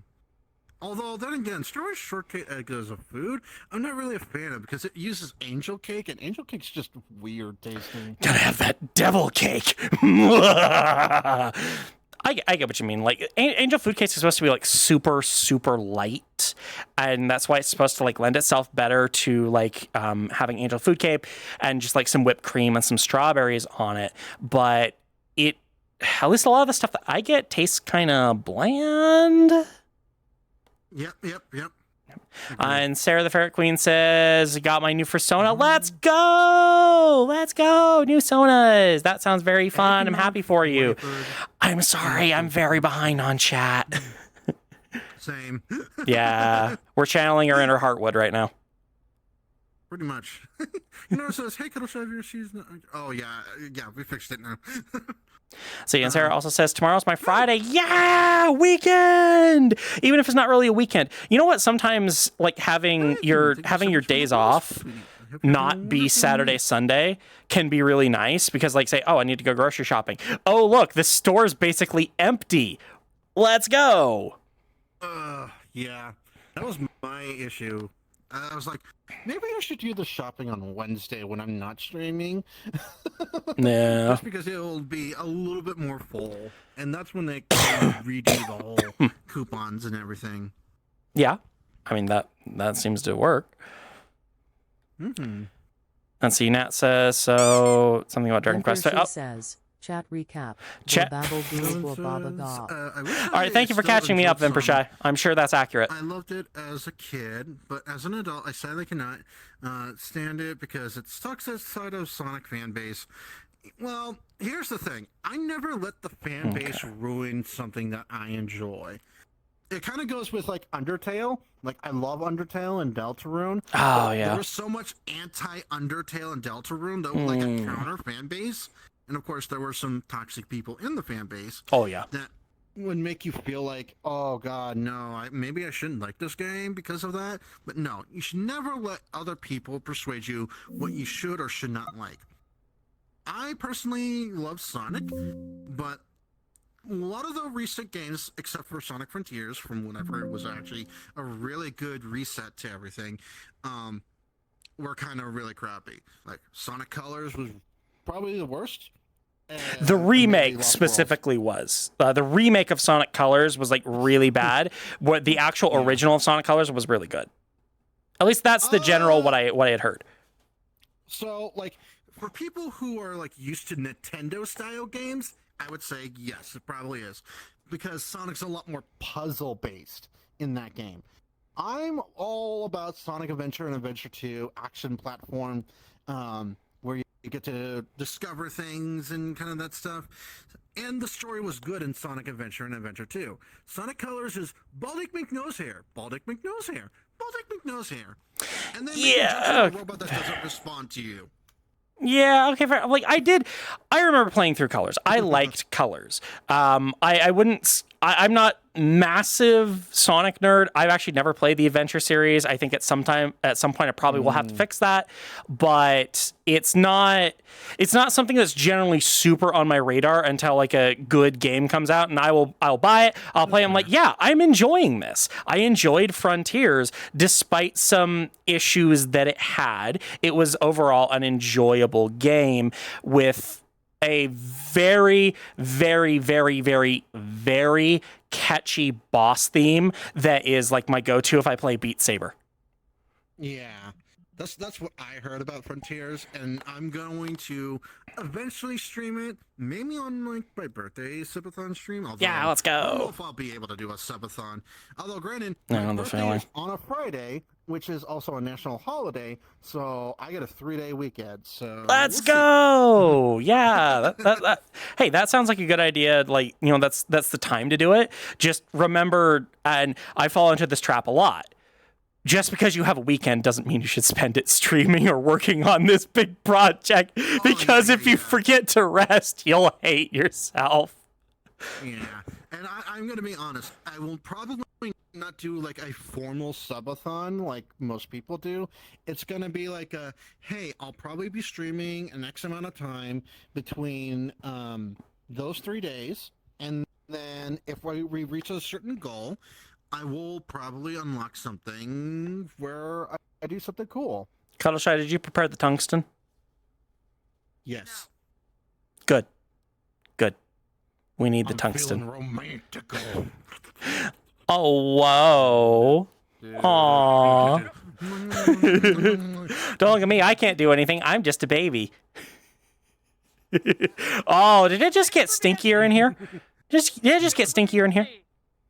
Although, then again, strawberry shortcake as a food, I'm not really a fan of because it uses angel cake, and angel cake's just weird tasting. Gotta have that devil cake. I get what you mean. Like, angel food cake is supposed to be, like, super, super light, and that's why it's supposed to, like, lend itself better to, like, having angel food cake and just, like, some whipped cream and some strawberries on it. But at least a lot of the stuff that I get tastes kind of bland. Yep. And Sarah the Ferret Queen says, got my new Persona. Let's go! New Sonas. That sounds very fun. I'm happy for you. I'm sorry. I'm very behind on chat. Same. Yeah. We're channeling her inner Heartwood right now. Pretty much. It says, hey, Cuddle Shiver, she's not... Oh, yeah, we fixed it now. See, and Sarah also says, tomorrow's my Friday. Yeah, weekend! Even if it's not really a weekend. You know what? Sometimes, like, having your days off not be Saturday, Sunday can be really nice because, like, say, oh, I need to go grocery shopping. Oh, look, the store's basically empty. Let's go. Yeah, that was my issue I was like, maybe I should do the shopping on Wednesday when I'm not streaming. Yeah. Just because it'll be a little bit more full, and that's when they kind of redo the whole coupons and everything. Yeah. I mean, that seems to work. Mm-hmm. And see, Nat says, so something about Dragon Quest. She Oh. says, chat recap. Chat. Babble Google Baba Ga. All right, thank you for catching me up, Vimpershy. I'm sure that's accurate. I loved it as a kid, but as an adult, I sadly cannot stand it because it's toxic side of Sonic fan base. Well, here's the thing. I never let the fan base ruin something that I enjoy. It kind of goes with like Undertale. Like I love Undertale and Deltarune. Oh yeah. There was so much anti-Undertale and Deltarune that was like a counter fan base, and of course there were some toxic people in the fan base. Oh yeah. That would make you feel like, oh god, no, maybe I shouldn't like this game because of that. But no, you should never let other people persuade you what you should or should not like. I personally love Sonic, but a lot of the recent games, except for Sonic Frontiers, from whenever it was actually a really good reset to everything, were kind of really crappy. Like Sonic Colors was probably the worst. The remake specifically was. The remake of Sonic Colors was like really bad. What the actual original of Sonic Colors was really good. At least that's the general what I had heard. So like for people who are like used to Nintendo style games, I would say yes, it probably is, because Sonic's a lot more puzzle based in that game. I'm all about Sonic Adventure and Adventure 2 action platform, where you get to discover things and kind of that stuff. And the story was good in Sonic Adventure and Adventure 2. Sonic Colors is Baldic McNosehair, Baldic McNosehair, Baldic McNosehair. And then a robot that doesn't respond to you. Yeah, okay, fair. Like I remember playing through Colors. I liked Colors. I'm not massive Sonic nerd. I've actually never played the Adventure series. I think at some point I probably will have to fix that, but it's not something that's generally super on my radar until like a good game comes out, and I'll buy it. I'll play. I'm like, yeah, I'm enjoying this. I enjoyed Frontiers despite some issues that it had. It was overall an enjoyable game with a very, very, very, very, very catchy boss theme that is like my go-to if I play Beat Saber. Yeah, that's what I heard about Frontiers, and I'm going to eventually stream it, maybe on like my birthday subathon stream. Although, yeah, let's go. I don't know if I'll be able to do a subathon. Although, granted, my birthday feeling is on a Friday, which is also a national holiday, so I get a 3-day weekend. So let's go. Yeah, hey, that sounds like a good idea. Like, you know, that's the time to do it. Just remember, and I fall into this trap a lot. Just because you have a weekend doesn't mean you should spend it streaming or working on this big project. Because if you forget to rest, you'll hate yourself. Yeah, and I'm going to be honest. I will probably not do like a formal subathon like most people do. It's going to be like hey, I'll probably be streaming an X amount of time between those 3 days, and then if we reach a certain goal, I will probably unlock something where I do something cool. Cuddleshy, did you prepare the tungsten? Yes. Good. We need the tungsten. Feeling romantical. Oh, whoa. Aww. Don't look at me. I can't do anything. I'm just a baby. Oh, did it just get stinkier in here? Did it just get stinkier in here?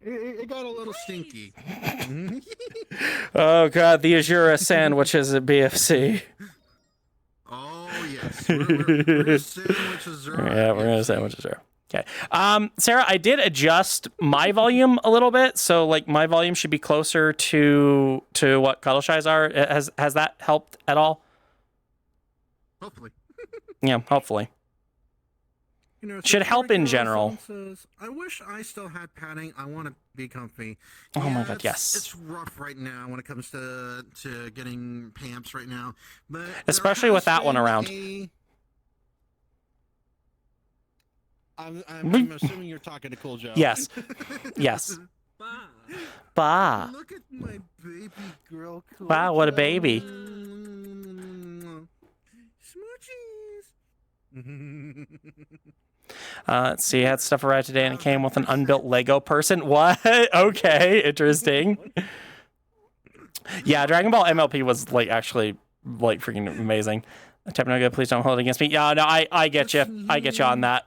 It got a little stinky. Oh, God. The Azura sandwiches at BFC. Oh, yes. We're going to sandwich Azura. Yeah, we're going to sandwich Azura. Okay. Sarah, I did adjust my volume a little bit, so like my volume should be closer to what Cuddleshy's are. Has that helped at all? Hopefully. Yeah, hopefully. You know, should help in general. Says, I wish I still had padding. I want to be comfy. Oh my God, yes. It's rough right now when it comes to getting pants right now, but especially with that one around. I'm assuming you're talking to Cool Joe. Yes. Yes. spa. Look at my baby girl. Wow, what a baby. Smoochies. Let's see, I had stuff arrived today and it came with an unbuilt Lego person. What? Okay, interesting. Yeah, Dragon Ball MLP was like actually like freaking amazing. Type no good, please don't hold it against me. Yeah, no, I get you. I get you on that.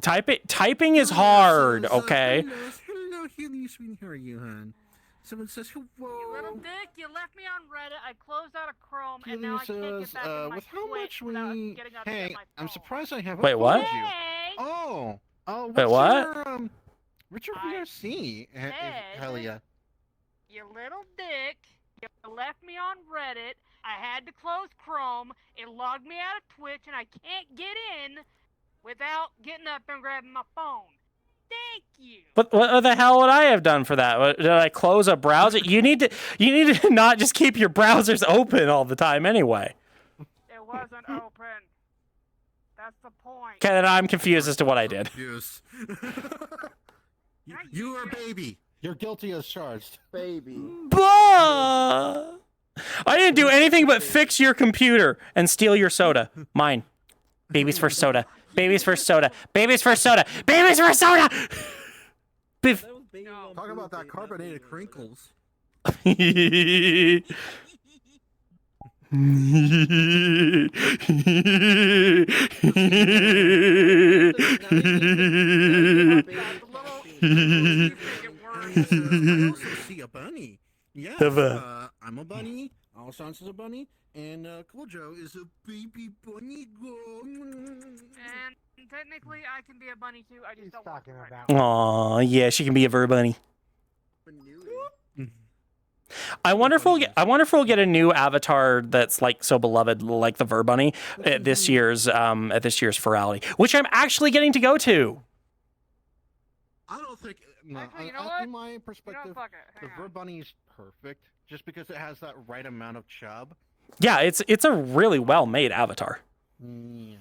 Typing is hard, okay? Hello, Healy, sweetie. How are you, hon? Someone says hello. You little dick, you left me on Reddit. I closed out of Chrome, and Healy now I can't says, get back in my with how much Twitch without we... getting up to Hey, get my I'm phone. surprised I haven't Wait, what? called you. Hey! Oh, what's Wait, what? Your, what's your VRC, Helia? You little dick, you left me on Reddit. I had to close Chrome. It logged me out of Twitch, and I can't get in without getting up and grabbing my phone. Thank you. What the hell would I have done for that? Did I close a browser? You need to not just keep your browsers open all the time anyway. It wasn't open. That's the point. Okay, then I'm confused as to what I did. Yes. You are a baby. You're guilty as charged. Baby. Bah! I didn't do anything but fix your computer and steal your soda. Mine. Babies first soda. Babies first soda. Babies first soda. Babies first soda! Biff. Talk about that carbonated crinkles. I also see a bunny. Yes, I'm a bunny. Alphonse is a bunny, and Kojo is a baby bunny girl. And technically, I can be a bunny too. I just don't want to. Aw, yeah, she can be a ver bunny. I wonder if we'll get a new avatar that's like so beloved, like the Ver Bunny, at this year's Ferality, which I'm actually getting to go to. I don't think. No, actually, you know what? In my perspective, fuck it. the Ver Bunny is perfect, just because it has that right amount of chub. Yeah, it's a really well made avatar. Yeah.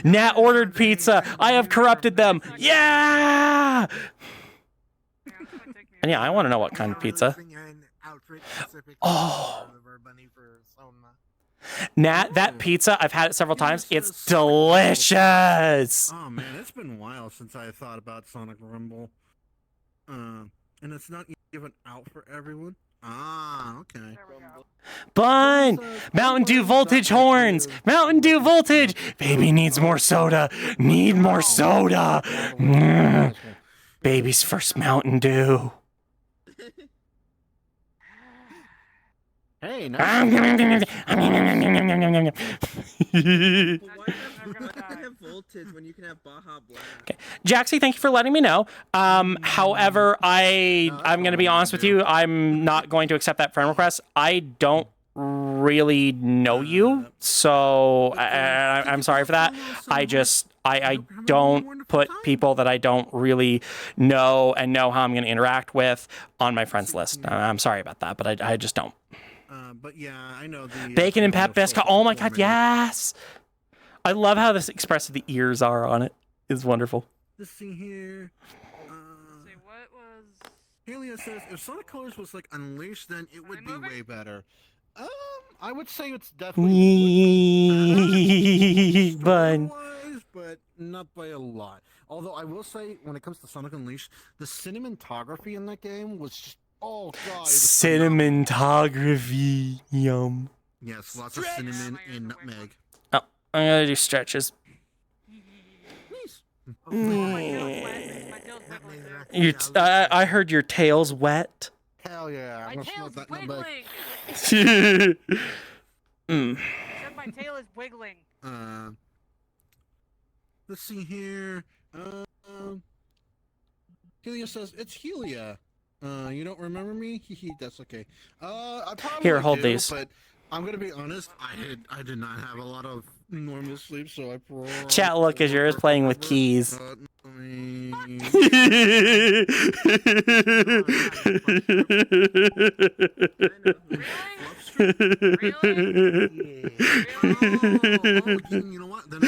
Nat ordered pizza. I have corrupted them. Yeah. And yeah, I want to know what kind of pizza. Oh. Nat, that pizza, I've had it several times. It's delicious. Oh man, it's been a while since I thought about Sonic Rumble. And it's not even out for everyone. Ah, okay. Bun! Mountain Dew voltage horns! Mountain Dew voltage! Baby needs more soda. Need more soda. Baby's first Mountain Dew. Hey, no. Voltage when you can have Baja Blast. Okay. Jaxie, thank you for letting me know. However, I'm going to be honest with you. I'm not going to accept that friend request. I don't really know you, so I'm sorry for that. I don't put people that I don't really know and know how I'm going to interact with on my friends list. I'm sorry about that, but I just don't. But yeah, I know the bacon and pep biscuit. Oh my god, yes! I love how this expressive the ears are on it. It's wonderful. Let's see here. What was? Helia says if Sonic Colors was like Unleashed, then it would be way better. I would say it's definitely Bun. but not by a lot. Although I will say, when it comes to Sonic Unleashed, the cinematography in that game was just cinematography, yum. Yes, lots of cinnamon and nutmeg. Oh, I'm gonna do stretches. I heard your tail's wet. Hell yeah! My tail's wiggling. My tail is wiggling. Let's see here. Helia says it's Helia. You don't remember me? That's okay. I probably Here, hold do, these. But I'm gonna be honest. I did not have a lot of normal sleep, so I probably. Chat, look, as yours playing with keys. You know what? Then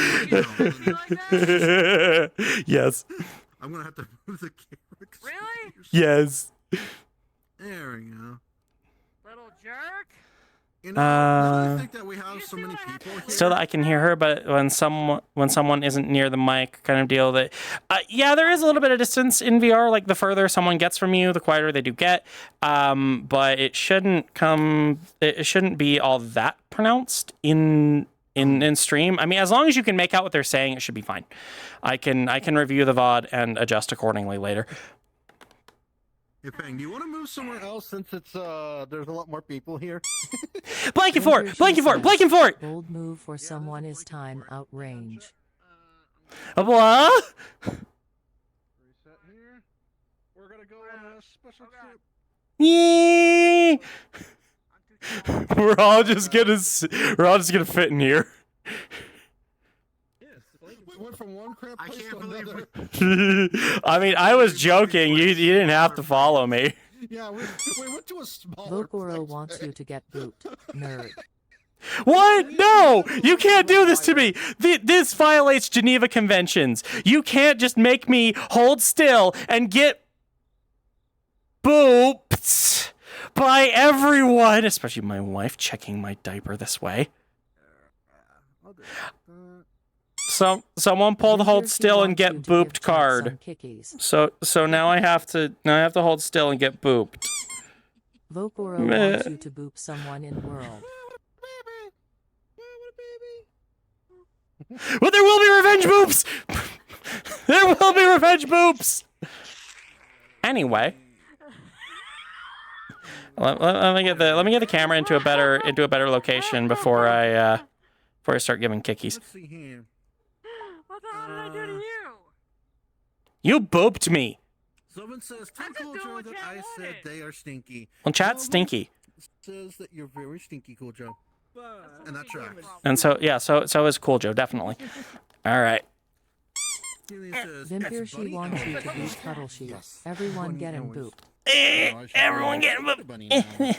Yes. I'm gonna have to move the camera. Really? Yes. There we go. Little jerk. You know, now that I think that we have so many people here. Still, I can hear her, but when someone isn't near the mic, kind of deal. That yeah, there is a little bit of distance in VR. Like the further someone gets from you, the quieter they do get. But it shouldn't come. It shouldn't be all that pronounced in stream. I mean, as long as you can make out what they're saying, it should be fine. I can review the VOD and adjust accordingly later. Hey, Peng, do you want to move somewhere else since it's there's a lot more people here? Blanking for it! Blanking for it! Blanking for it! Bold move for someone is time out range. What? Reset here. We're gonna go on a special trip. Yay! We're all just gonna fit in here. We went from one crap place to another. I mean, I was joking. You didn't have to follow me. Yeah, we went to a smaller Vocoro place. wants you to get booped, nerd. What? No! You can't do this to me! This violates Geneva Conventions. You can't just make me hold still and get booped by everyone, especially my wife checking my diaper this way. Someone pull the hold still and get booped card. So now I have to hold still and get booped. Vocoro wants you to boop someone in world. Well, there will be revenge boops. There will be revenge boops. Anyway, let me get the camera into a better location before I start giving kickies. Let's see here. What the hell did I do to you? You booped me. Someone says, "Tell Cool that I said they are stinky." Well, chat's stinky. Says that you're very stinky, Cool Joe. And that tracks. And so is Cool Joe, definitely. All right. Vimpir, she wants you to boop Toddle Sheet. Everyone get him booped. Everyone get booped.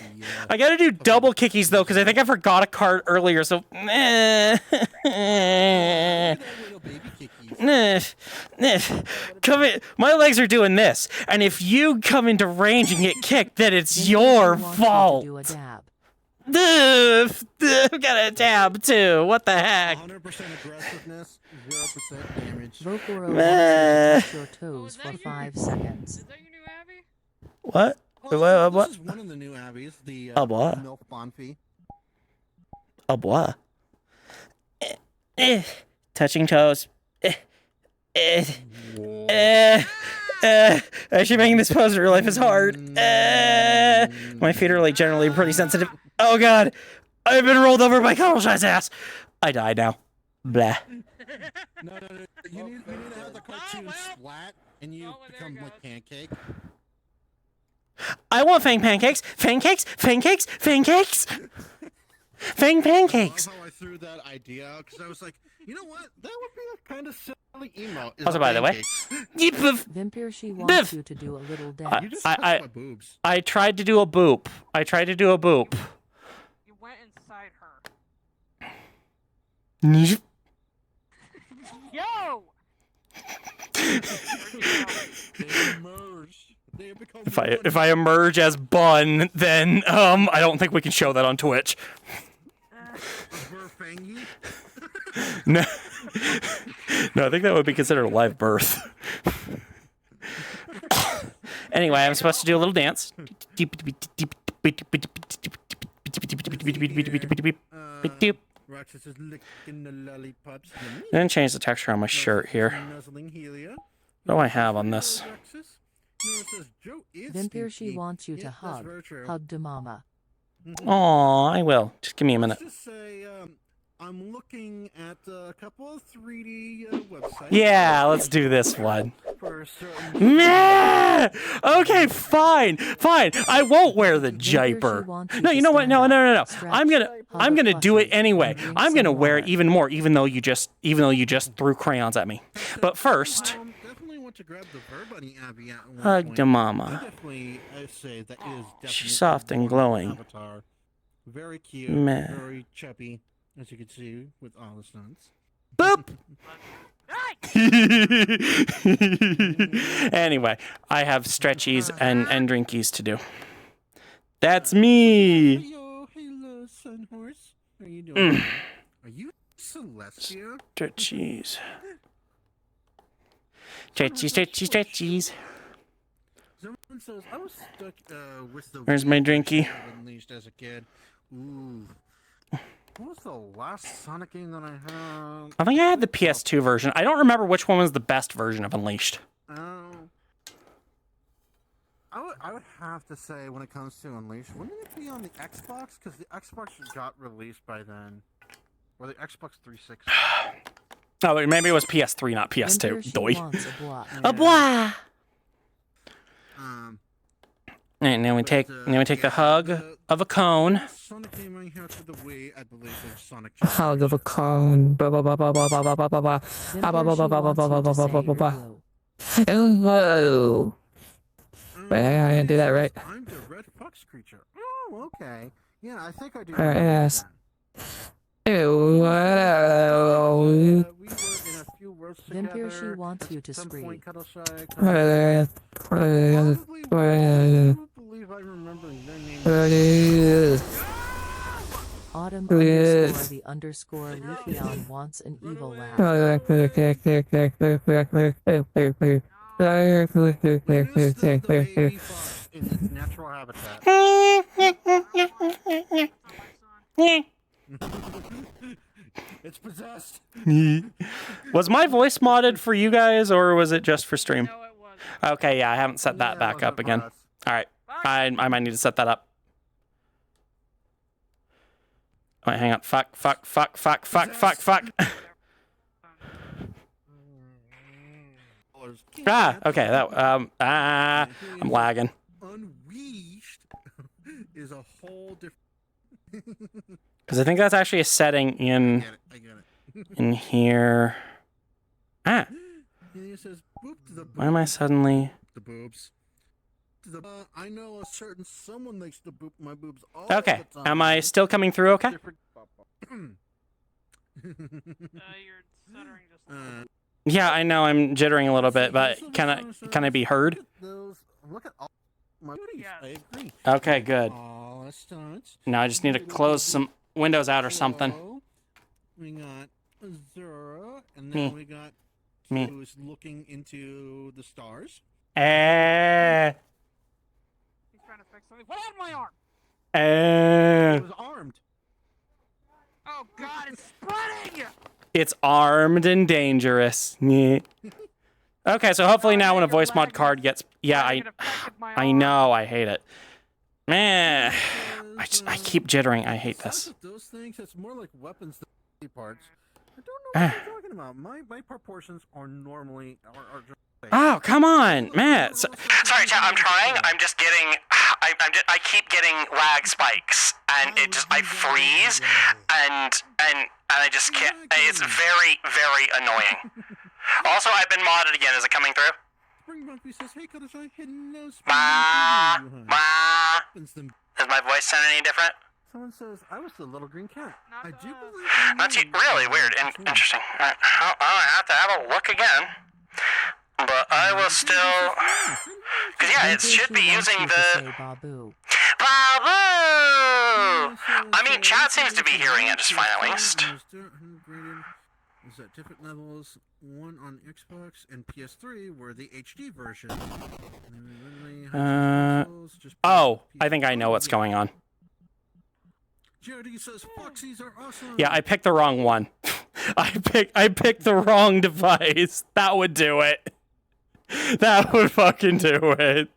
I gotta do double kickies though, because I think I forgot a card earlier. So. Come in. My legs are doing this, and if you come into range and get kicked, then it's your fault. I've got a dab too. What the heck? 100% aggressiveness, 0% damage. Vocoro wants you to touch your toes for 5 seconds. Is that your new Abby? What? What? This is one of the new Abbies, the what? Milf Bonfie. What? Touching toes. Actually making this pose in real life is hard. My feet are like generally pretty sensitive. Oh god, I've been rolled over by Cuddleshy's ass. I died now. Blah. No. You need to have the cartoon splat, and you become like Pancake. I want fang pancakes. Fang cakes. Fang cakes. Fang cakes. Fang pancakes. I love how I threw that idea out because I was like, you know what? That would be a kind of silly emo. Also, by the way, Vimpir, she wants you to do a little dance. You just touched my boobs. I tried to do a boop. You went inside her. Yo! They emerged. They have become If I emerge as Bun, then I don't think we can show that on Twitch. No, I think that would be considered a live birth. Anyway, I'm supposed to do a little dance. Roxas is licking the lollipops. I'm gonna change the texture on my shirt here. What do I have on this? Vimpir, she wants you to hug. Hug to mama. Aw, I will. Just give me a minute. Let's just say, I'm looking at a couple of 3D websites. Yeah, let's do this one. Meh! Okay, fine. I won't wear the diaper. No, you know what? No. I'm gonna do it anyway. I'm gonna wear it even more, even though you just threw crayons at me. But first, Definitely want to grab the Verbunny Abby at one hug point. to mama. I say that is definitely She's soft and glowing. Avatar. Very cute. Meh. Very chubby, as you can see with all the stunts. Boop. Hey! Anyway, I have stretchies and drinkies to do. That's me. Hello, Sun Horse. How you doing? Are you Celestia? Stretchies. Stretchies. Someone says I was stuck with the. Where's my drinky? Unleashed as a kid. Ooh. What was the last Sonic game that I had? I think I had the PS2 version. I don't remember which one was the best version of Unleashed. I would have to say when it comes to Unleashed, wouldn't it be on the Xbox? Because the Xbox got released by then. Or the Xbox 360. Oh, maybe it was PS3, not PS2. Doy. A blah. And then we take the hug of a cone. Sonic game I have for the Wii, I believe, is Sonic. Hug of a cone. Hello. Wait, I didn't do that right. I'm the red fox creature. Oh, okay. Yeah, I think I do. Yes. Vampire wants you to scream. I believe I remember their name. Autumn _the Leafeon wants an evil laugh. In its natural habitat. It's possessed. Was my voice modded for you guys, or was it just for stream? No, it wasn't. Okay, yeah, I haven't set that back up again. All right, I might need to set that up. Wait, hang on. Fuck. Okay, I'm lagging. Unleashed is a whole different. Because I think that's actually a setting in I get it. in here. It says, boop to the Why am I suddenly? The boobs. I know a certain someone likes to boop my boobs all Okay, the time. am I still coming through? Okay. You're stuttering just a little. Yeah, I know I'm jittering a little bit, but can I be heard? Look at all my booties. I agree. Okay, good. All it starts. Now I just need to close some windows out or something. We got Zura, and then we got who's looking into the stars. He's trying to fix something. What happened to my arm? It was armed. Oh God, it's spreading! It's armed and dangerous. Okay, so hopefully now when a voice mod card gets... Yeah, I know, I hate it. Man, I keep jittering. I hate this. Those things, it's more like weapons than parts. I don't know what you're talking about. My proportions are normally... Are just oh, come on, man. Sorry, chat, I'm trying. I'm just getting... I keep getting lag spikes, and it just... I freeze, and I just can't... It's very, very annoying. Also, I've been modded again. Is it coming through? Says, hey, hello, Does my voice sound any different? Someone says, I was the little green cat. I do believe... That's really weird and interesting. I'll have to have a look again. But I will still... Because, yeah, it should be using the... Babu! I mean, chat seems to be hearing it just fine, at least. Is at different levels. One on Xbox and PS3 were the HD version. Oh, I think I know what's going on. Jody says Foxies are awesome. Yeah, I picked the wrong one. I picked the wrong device. That would do it. That would fucking do it.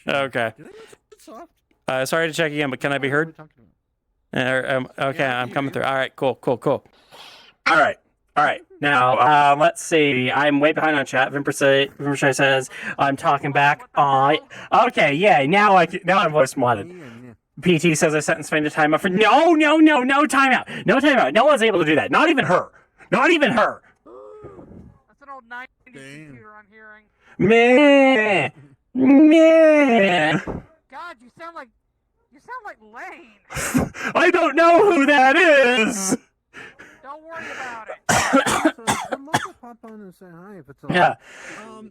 Okay. Sorry to check again, but can I be heard? Okay, I'm coming through. All right, cool. All right. Now, let's see. I'm way behind on chat. Vimpershay says I'm talking back. Okay, yeah. Now I'm voice modded. PT says I sentence Fang to timeout for no timeout. No timeout. No one's able to do that. Not even her. That's an old 90s computer I'm hearing. Meh. God, you sound like Lane. I don't know who that is. Don't worry about it. pop on and say hi if it's Yeah.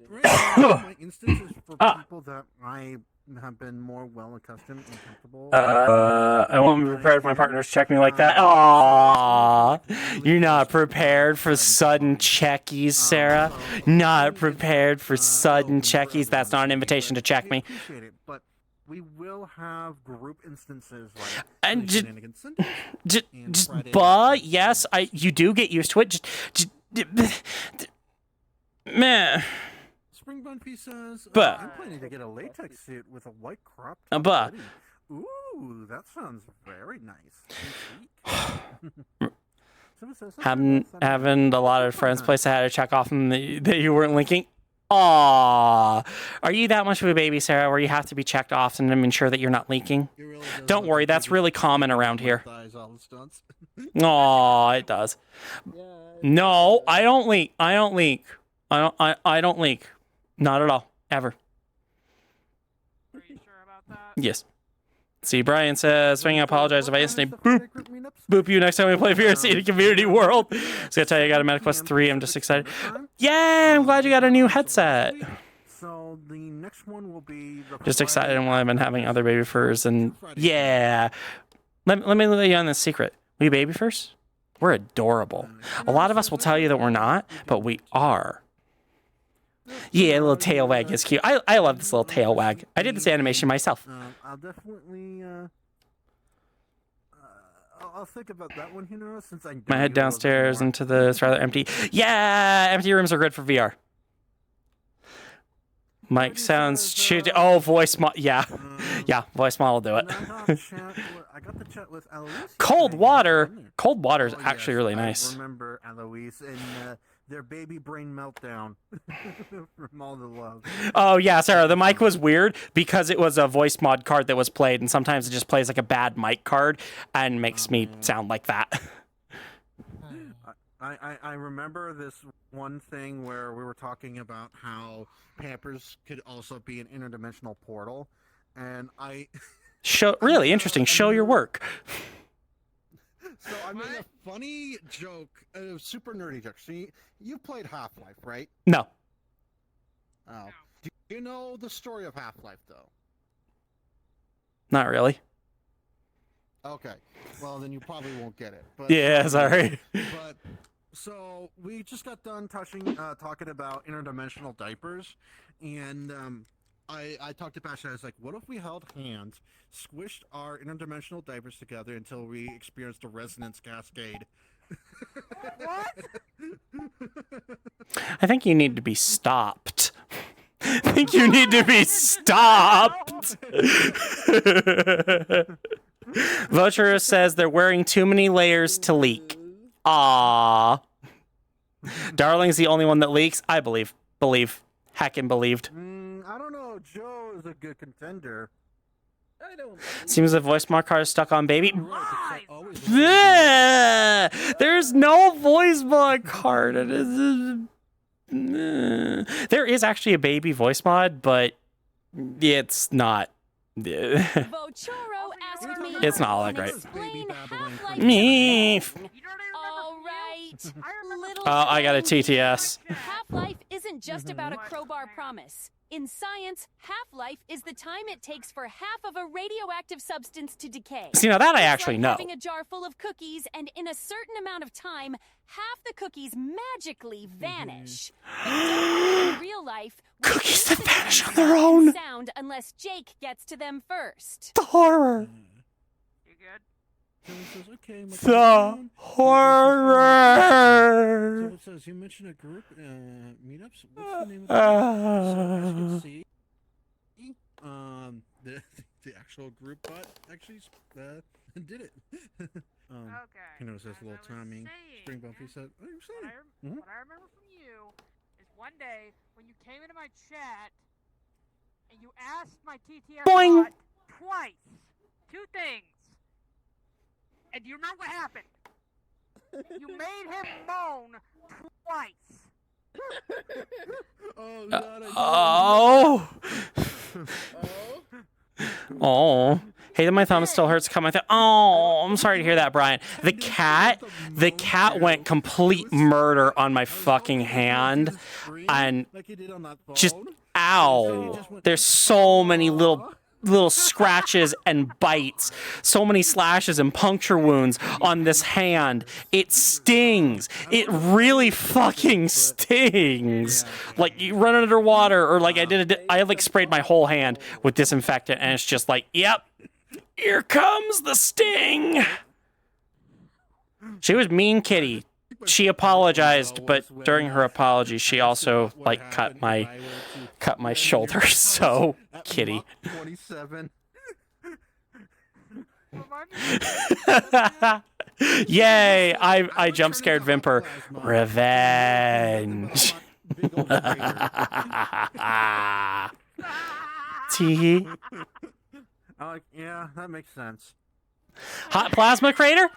Right now, my instance is for people that I have been more well accustomed and comfortable. I won't be prepared if my partners check me like that. Aww. You're not prepared for sudden checkies, Sarah. Not prepared for sudden checkies. That's not an invitation to check me. Appreciate it, but we will have group instances like And Shenanigans Sundays and just, Friday but yes, you do get used to it. Man. Spring Bunpy says, But- I'm planning to get a latex suit with a white crop but- top hoodie. Ooh, that sounds very nice. Someone says, Having a lot of friends' place I had to check off them that you weren't linking. Aww. Are you that much of a baby, Sarah, where you have to be checked often to ensure that you're not leaking? Don't worry, that's really common around here. Aw, it does. No, I don't leak. I don't leak. I don't leak. Not at all. Ever. Are you sure about that? Yes. See, Brian says, swing, I apologize if I instantly boop you next time we play VRC in a community world. I was going to tell you I got a MetaQuest 3. I'm just excited. Yay! I'm glad you got a new headset. So the next one will be the Just excited while I've been having other baby furs. And yeah. Let me let you on this secret. We baby furs? We're adorable. A lot of us will tell you that we're not, but we are. Yeah, a little tail wag is cute. I love this little tail wag. I did this animation myself. I'll definitely I'll think about that one, since I My head downstairs into this rather empty. Yeah, empty rooms are good for VR. Mic sounds shit. Oh, voice mod. Yeah, voice mod will do it. I got the chat with Eloise. Cold water. Cold water is actually really nice. I remember Eloise and their baby brain meltdown from all the love. Oh yeah, Sarah. The mic was weird because it was a voice mod card that was played, and sometimes it just plays like a bad mic card and makes me sound like that. I remember this one thing where we were talking about how Pampers could also be an interdimensional portal, and Really interesting. Show your work. So I made a funny joke, a super nerdy joke. So you played Half-Life, right? No. Oh. Do you know the story of Half-Life, though? Not really. Okay. Well, then you probably won't get it. But, Yeah, sorry. But so we just got done talking about interdimensional diapers, and I talked to Pasha. I was like, "What if we held hands, squished our interdimensional diapers together until we experienced a resonance cascade?" What? I think you need to be stopped. I think you need to be stopped. Vulture says they're wearing too many layers to leak. Aww. Darling's the only one that leaks. I believe. Heckin' believed. I don't know. Joe is a good contender. I don't. Seems the voice mod card is stuck on baby. Yeah! There's no voice mod card. It is. There is actually a baby voice mod, but it's not. Vochoro asked me It's not all that great. explain Half-Life. Me. All right. Little I got a TTS. Half-Life isn't just about a crowbar promise. In science, half-life is the time it takes for half of a radioactive substance to decay. See, now that I It's actually like know. Having a jar full of cookies, and in a certain amount of time, half the cookies magically vanish. But don't worry, in real life, Cookies that vanish on their own. Sound unless Jake gets to them first. The horror. You good? Okay, The horror. So it says you mentioned a group meetups. What's the name of the so, the actual group bot actually did it. Okay. You know, it says little Tommy. Spring Bumpy said, "Oh, you're saying." What I remember from you is one day when you came into my chat and you asked my TTS Boing. bot twice, two things. And do you remember what happened? You made him moan twice. Oh God! Oh. Hey, that my thumb still hurts. Cut my thumb. Oh, I'm sorry to hear that, Brian. The cat went complete murder on my fucking hand, and just ow. There's so many little scratches and bites, so many slashes and puncture wounds on this hand. It stings. It really fucking stings. Like you run underwater, or like I like sprayed my whole hand with disinfectant, and it's just like, yep, here comes the sting. She was mean kitty. She apologized, but during her apology, she also like cut my shoulder. So kitty. 27. Yay! I jump scared Vimper. Revenge. Tee. Yeah, that makes sense. Hot plasma crater?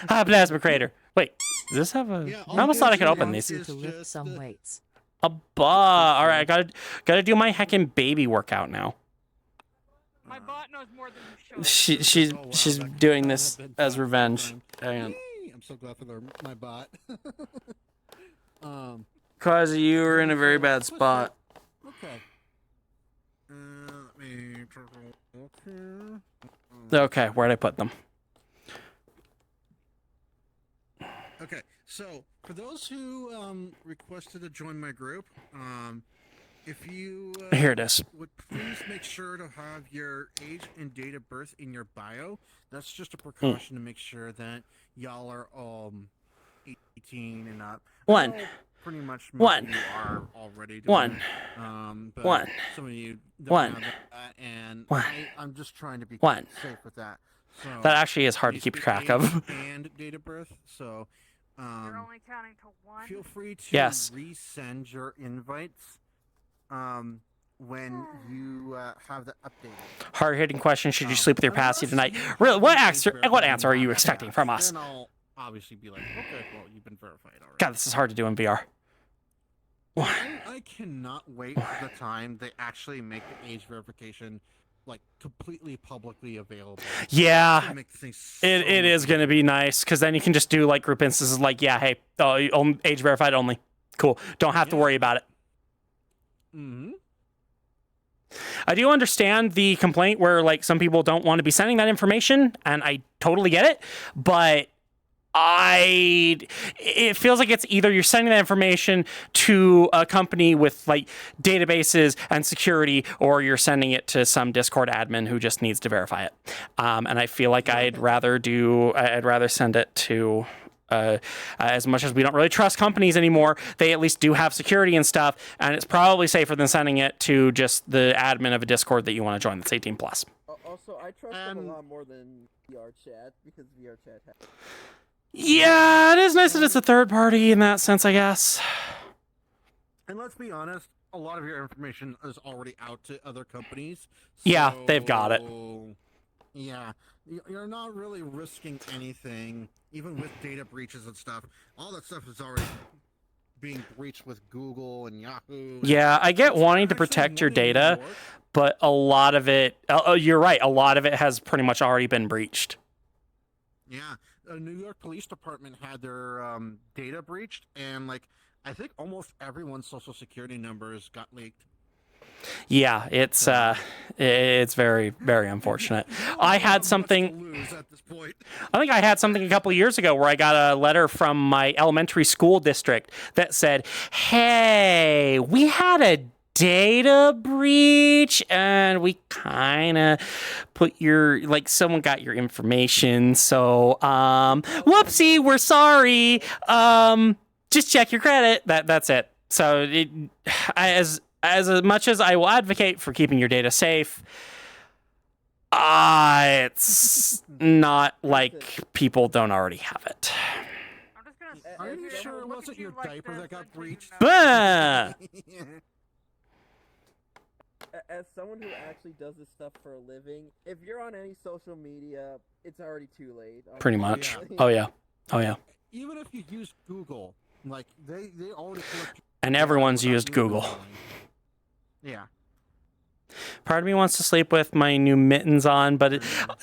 Hot plasma crater. Wait, does this have a... I almost thought I could open these. To lift some weights. All right, I gotta do my heckin' baby workout now. My bot knows more than you show. She's doing this as revenge. Hang on. I'm so glad for my bot. Cause you were in a very bad spot. Okay. Let me turn a look here. Okay, where'd I put them? Okay, so for those who requested to join my group, if you Here it is. would please make sure to have your age and date of birth in your bio. That's just a precaution to make sure that y'all are 18 and up. One. Pretty much One. you are already doing One. it. But One. some of you don't One. have that, and One. I'm just trying to be One. safe with that. So That actually is hard to please keep put track age of. and date of birth. So You're only counting to one. feel free to Yes. resend your invites when you have the update. Hard-hitting question: should you sleep with your passy tonight? Really? What answer are you expecting from us? Then I'll obviously be like, okay, well, you've been verified already. God, this is hard to do in VR. I cannot wait for the time they actually make the age verification like completely publicly available. Yeah, Make things so it is going to be nice because then you can just do like group instances like, yeah, hey, age verified only. Cool. Don't have to worry about it. Mm-hmm. I do understand the complaint where like some people don't want to be sending that information, and I totally get it, but it feels like it's either you're sending that information to a company with like databases and security, or you're sending it to some Discord admin who just needs to verify it. And I feel like I'd rather send it to, as much as we don't really trust companies anymore, they at least do have security and stuff, and it's probably safer than sending it to just the admin of a Discord that you want to join that's 18 plus. Also, I trust them a lot more than VR chat because VR chat has... Yeah, it is nice that it's a third party in that sense, I guess. And let's be honest, a lot of your information is already out to other companies. Yeah, they've got it. Yeah, you're not really risking anything, even with data breaches and stuff. All that stuff is already being breached with Google and Yahoo. Yeah, I get wanting to protect your data, but a lot of it, you're right, a lot of it has pretty much already been breached. Yeah, the New York Police Department had their data breached, and like I think almost everyone's social security numbers got leaked. Yeah, it's very, very unfortunate. I had something. I think I had something a couple of years ago where I got a letter from my elementary school district that said, "Hey, we had a data breach and we kind of put someone got your information, so whoopsie, we're sorry, just check your credit." That's it. So as much as I will advocate for keeping your data safe, it's not like people don't already have it. Are you sure it wasn't your diaper that got breached? Bah! As someone who actually does this stuff for a living, if you're on any social media, it's already too late. Pretty much. Oh yeah. Even if you use Google, like they already collect. And everyone's used Google. Yeah. Part of me wants to sleep with my new mittens on, but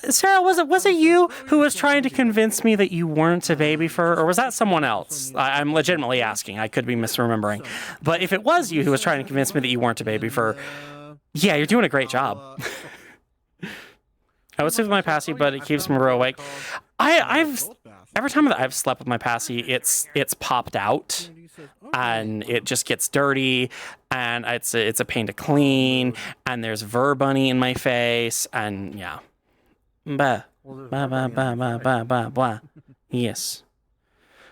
Sarah, was it you who was trying to convince me that you weren't a baby fur, or was that someone else? I'm legitimately asking. I could be misremembering. But if it was you who was trying to convince me that you weren't a baby fur, yeah, you're doing a great job. I would sleep with my passy, but it keeps me real awake. I've every time that I've slept with my passy, it's popped out. And it just gets dirty, and it's a pain to clean, and there's Ver Bunny in my face, and yeah. Bah. Bah, bah, bah, bah, bah, bah, blah. Yes.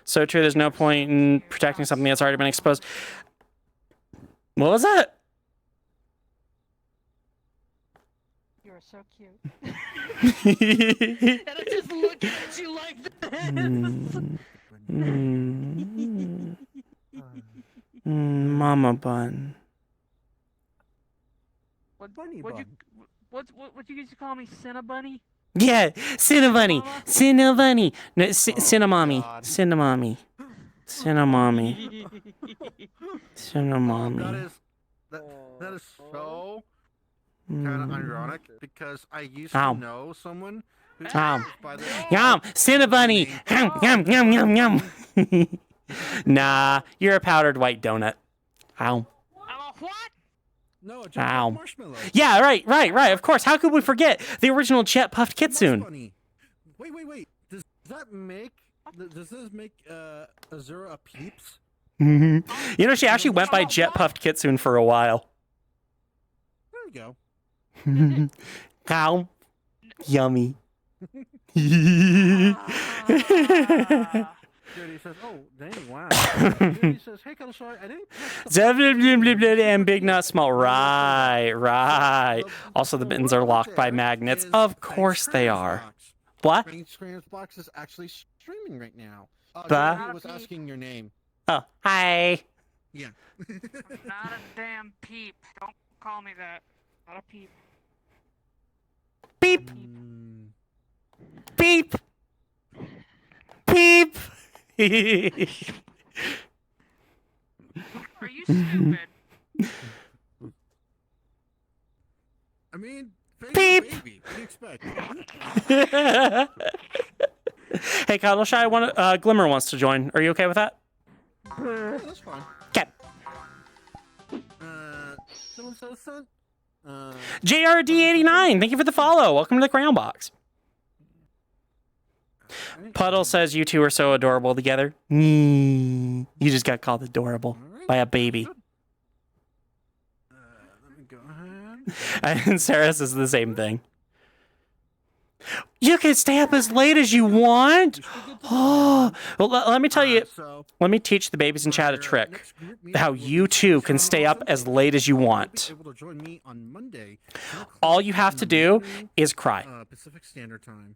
So true, there's no point in protecting something that's already been exposed. What was that? You're so cute. And I'm just looking at you like this. Mama bun. What you used to call me, Cinnabunny? Yeah, Cinnabunny. Cinnabunny. No, Cinnamommy. Cinnamommy. Cinnamommy. Cinnamommy. That is so kind of ironic because I used to know someone who by the Yum, Cinnabunny. Yum, yum, yum, yum. Nah, you're a powdered white donut. Ow. What? No, Ow. marshmallow. Yeah, right. Of course. How could we forget the original Jet Puffed Kitsune? Wait. Does this make Azura a peeps? You know, she actually went by Jet Puffed Kitsune for a while. There we go. Ow. Yummy. Judy says, "Oh, dang, wow." Judy says, "Hey, Cuddle, I didn't." And big nut small. Right. Also, the mittens are locked by magnets. Of course they are. What? Scrams Box is actually streaming right now. Bah. Was asking your name. Oh, hi. Yeah. Not a damn peep. Don't call me that. Not a peep. Beep. Beep. Beep. Are you stupid? I mean, Beep. Baby. What do you expect? Hey, Cuddle Shy, Glimmer wants to join. Are you okay with that? Yeah, that's fine. Okay. Someone says son. JRD89, thank you for the follow. Welcome to the Crown Box. Puddle says you two are so adorable together. You just got called adorable by a baby. Let me go ahead. And Sarah says the same thing. You can stay up as late as you want. Oh, well, let me tell you. Let me teach the babies in chat a trick. How you too can stay up as late as you want. All you have to do is cry. Pacific Standard Time.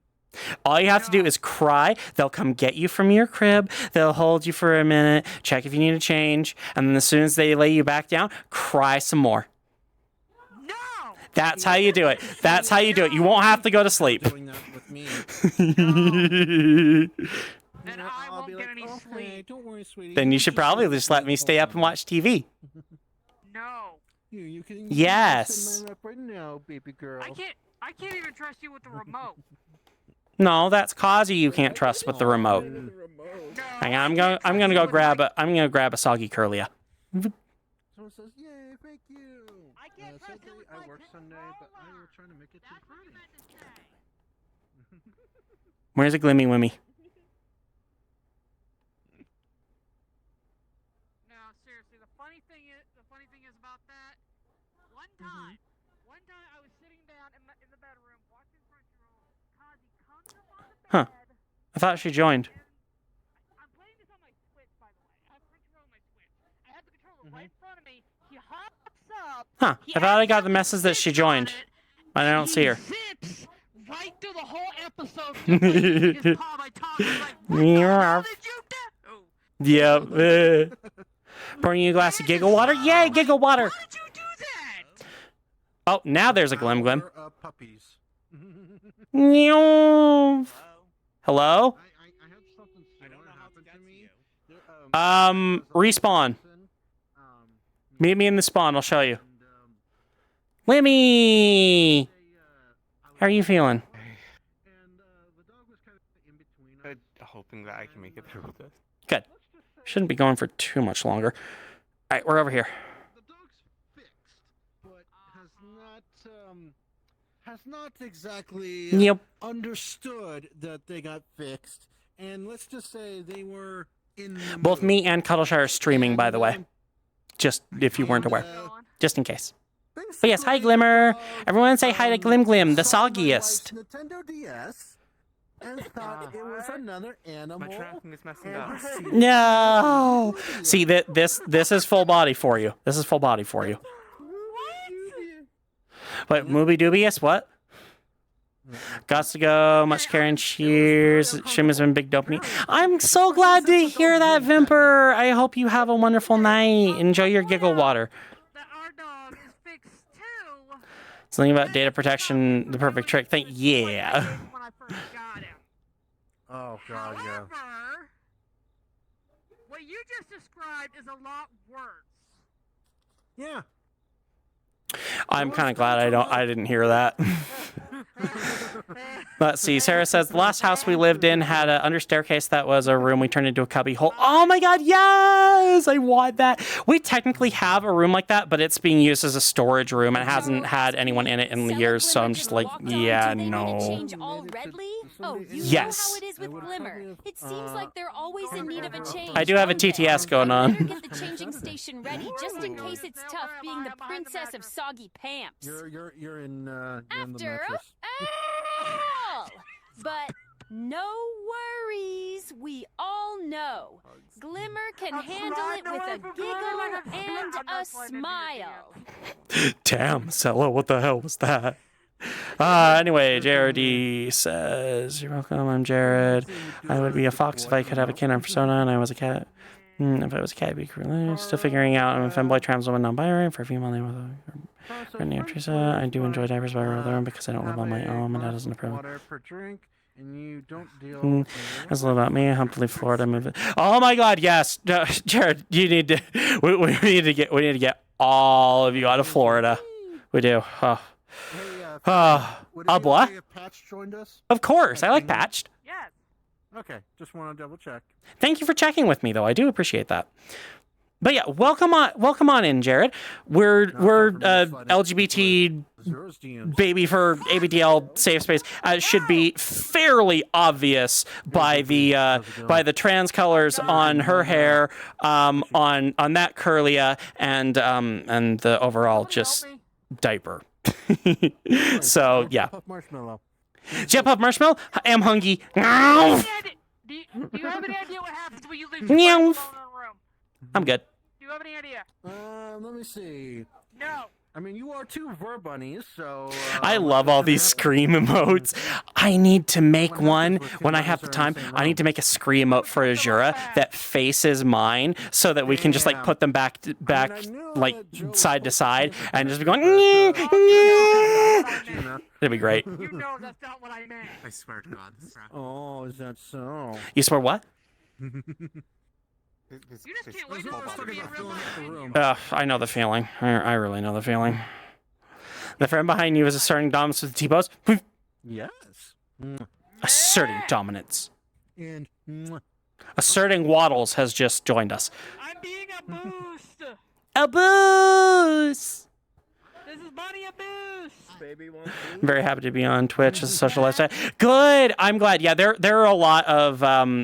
All you have to do is cry. They'll come get you from your crib. They'll hold you for a minute, check if you need a change, and then as soon as they lay you back down, cry some more. No! That's how you do it. That's how you do it. You won't have to go to sleep. Doing that with me. Then I won't get any sleep. Don't worry, sweetie. Then you should probably just let me stay up and watch TV. No. You can Yes. right now, baby girl. I can't even trust you with the remote. No, that's Kazi you can't trust with the remote. Hang on, I'm gonna go grab a soggy curlia. Someone says, "Yay, thank you." I can't trust you with I work Sunday, but I was trying to make it to Friday. Where's a Glimmy Wimmy? No, seriously, the funny thing is about that. One time I was sitting down in the bedroom watching Crunchyroll. Kazi comes up on the bed. Huh. I thought she joined. I'm playing this on my Switch, by the way. I have Crunchyroll on my Switch. I have the controller right in front of me. He hops up. Huh. I thought I got the message that she joined. I don't see her. Zips right through the whole episode. Just like his paw by talking like, what the hell did you do? Yep. Pouring you a glass of giggle water? Yay, giggle water! Why did you do that? Oh, now there's a Glim Glim. Puppies. Hello? I had something similar happen to me. Respawn. Meet me in the spawn, I'll show you. Lemmy! How are you feeling? Hoping that I can make it through with this. Good. Shouldn't be going for too much longer. All right, we're over here. Has not exactly Yep. understood that they got fixed, and let's just say they were in the Both mood. me and Cuddleshire are streaming, by the way. Just if you weren't aware. Just in case. But yes, hi Glimmer. Everyone say hi to Glim Glim, the soggiest. Nintendo DS and thought it was another animal. My tracking is messing up. No. See, this is full body for you. This is full body for you. Wait, Mooby Dubious, what? Gots to go, much care and cheers. Shim has been big dopamine. I'm so glad to hear that, Vimper. I hope you have a wonderful night. Enjoy your giggle water. Something about data protection, the perfect trick. Yeah. Oh god, yeah. What you just described is a lot worse. Yeah. I'm kind of glad I didn't hear that. Let's see. Sarah says the last house we lived in had an under staircase that was a room we turned into a cubby hole. Oh my god, yes! I want that. We technically have a room like that, but it's being used as a storage room and it hasn't had anyone in it in years, so I'm just like, yeah, no. Oh, you Yes. know how it is with Glimmer. It seems like they're always in need of a change. I do have a TTS going Better on. get the changing station ready, just in case it's tough being the princess of soggy pants. You're in the After mattress. all, but no worries. We all know Glimmer can handle it with a giggle and a smile. Damn, Sella, what the hell was that? Anyway, JRD says, you're welcome, I'm Jared. I would be a fox if I could have a canine persona and I was a cat. If I was a cat, I'd be cool. Still figuring out I'm a femboy, trans woman, non-binary. For a female name with a name Teresa. I do enjoy diapers by other own because I don't live on my own. My dad doesn't approve. Water per drink, and you don't deal. That's a little about me. Hopefully, Florida move it. Oh my God, yes, Jared, you need to. We need to get all of you out of Florida. We do. Oh. What? Patch joined us? Of course, I like patched. Yes. Okay, just want to double check. Thank you for checking with me, though. I do appreciate that. But yeah, welcome on in, Jared. We're LGBT baby for ABDL safe space. Should be fairly obvious by the trans colors on her hair, on that curlia, and the overall just diaper. So yeah. Jet Puff Marshmallow. I am hungry. Do you have any idea what happens when you leave your phone alone in a room? I'm good. Do you have any idea? Let me see. No. I mean, you are two bunnies, so... I love all these scream emotes. I need to make one when I have the time. I need to make a scream emote for Azura that faces mine so that we can just like put them back like side to side and just be going. It'd be great. You know that's not what I meant. I swear to God. Oh, is that so? You swear what? You just can't wait to be in real life. I know the feeling. I really know the feeling. The friend behind you is asserting dominance with the T-pose. Yes. Asserting dominance. And Asserting Waddles has just joined us. I'm being a boost. A boost. This is Bunny a boost. Baby wants I'm very happy to be on Twitch as a social lifestyle. Good. I'm glad. Yeah, there are a lot of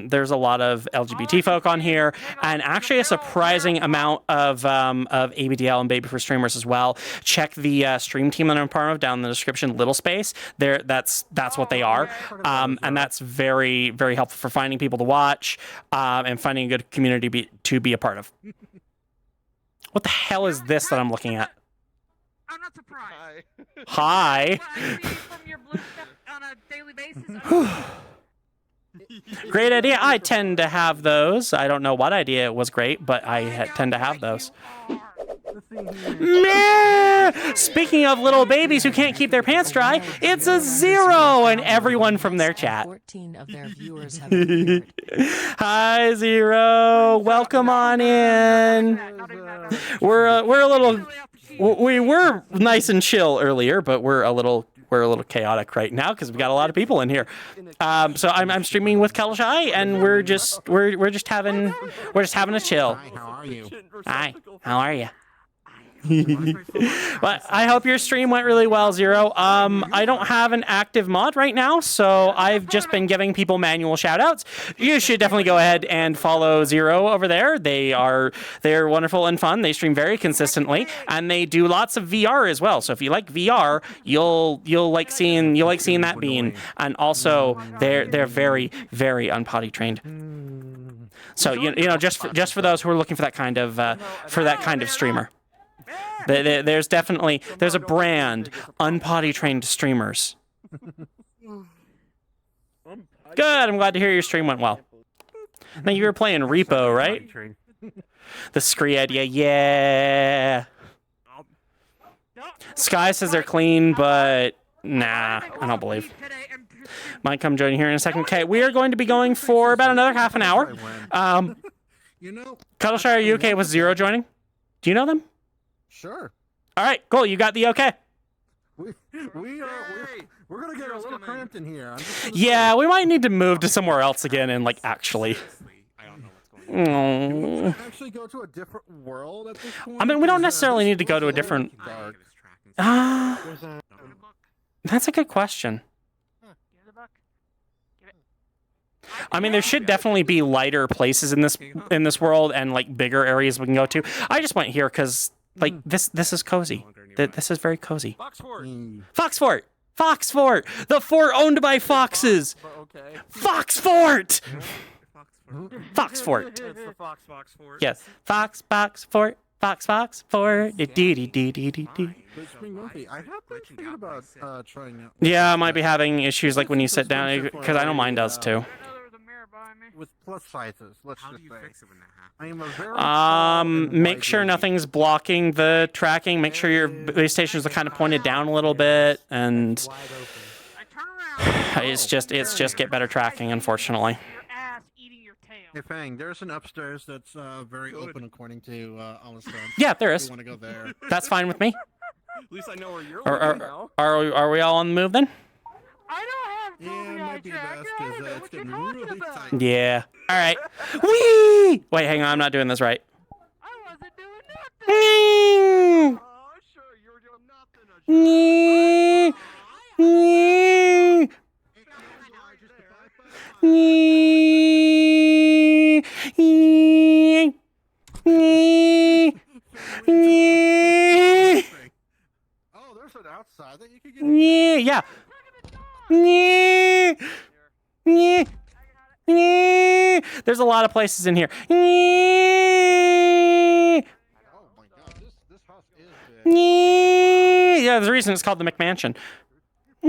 there's a lot of LGBT folk on here, and actually a surprising amount of ABDL and Baby for streamers as well. Check the stream team that I'm part of down in the description. Little space. There. That's what they are, and that's very very helpful for finding people to watch, and finding a good community to be a part of. What the hell is this that I'm looking at? I'm not surprised. Hi. What I see from your blue stuff on a daily basis. Great idea. I tend to have those. I don't know what idea was great, but I tend to have those. Meh! Speaking of little babies who can't keep their pants dry, it's a 0 and everyone from their chat. 14 of their viewers have appeared. Hi, 0. Welcome on in. We're a little We were nice and chill earlier, but we're a little chaotic right now because we've got a lot of people in here. So I'm streaming with Kalashai, and we're just having a chill. Hi, how are you? Hi, how are you? But I hope your stream went really well, Zero. I don't have an active mod right now, so I've just been giving people manual shoutouts. You should definitely go ahead and follow Zero over there. They're wonderful and fun. They stream very consistently, and they do lots of VR as well. So if you like VR, you'll like seeing that bean. And also, they're very, very unpotty trained. So you know just for those who are looking for that kind of streamer. There's a brand, unpotty trained streamers. Good, I'm glad to hear your stream went well. Now you were playing Repo, right? The Scree idea, yeah. Sky says they're clean, but nah, I don't believe. Might come join you here in a second. Okay, we are going to be going for about another half an hour. Cuddleshire, are you okay with Zero joining? Do you know them? Sure. All right, cool. You got the okay. We're gonna get a little cramped in here. Yeah, we might need to move to somewhere else again and actually. Actually go to a different world at this point? I mean, we don't necessarily need to go to a different. That's a good question. I mean, there should definitely be lighter places in this world and bigger areas we can go to. I just went here because this is cozy. This is very cozy. Foxfort. Foxfort. The fort owned by foxes. Foxfort. Foxfort. It's the Fox Fort. Yes. Foxfort. Foxfort. I have been thinking about trying out. Yeah, I might be having issues when you sit down because I know mine does too. With plus sizes, let's just say. I am a very make sure nothing's blocking the tracking. Make sure your base stations are kind of pointed down a little bit, and it's just get better tracking, unfortunately. Hey Fang, there's an upstairs that's very open according to all the stuff. Yeah, there is. You want to go there? That's fine with me. At least I know where you're looking now. Are we all on the move then? I don't have it might be best because it's getting really tight. Yeah. All right. Whee! Wait, hang on. I'm not doing this right. I wasn't doing nothing. Sure, you were doing Oh, there's an outside that you could get. Yeah. There's a lot of places in here. Oh my god, this house is big. Yeah, there's a reason it's called the McMansion. I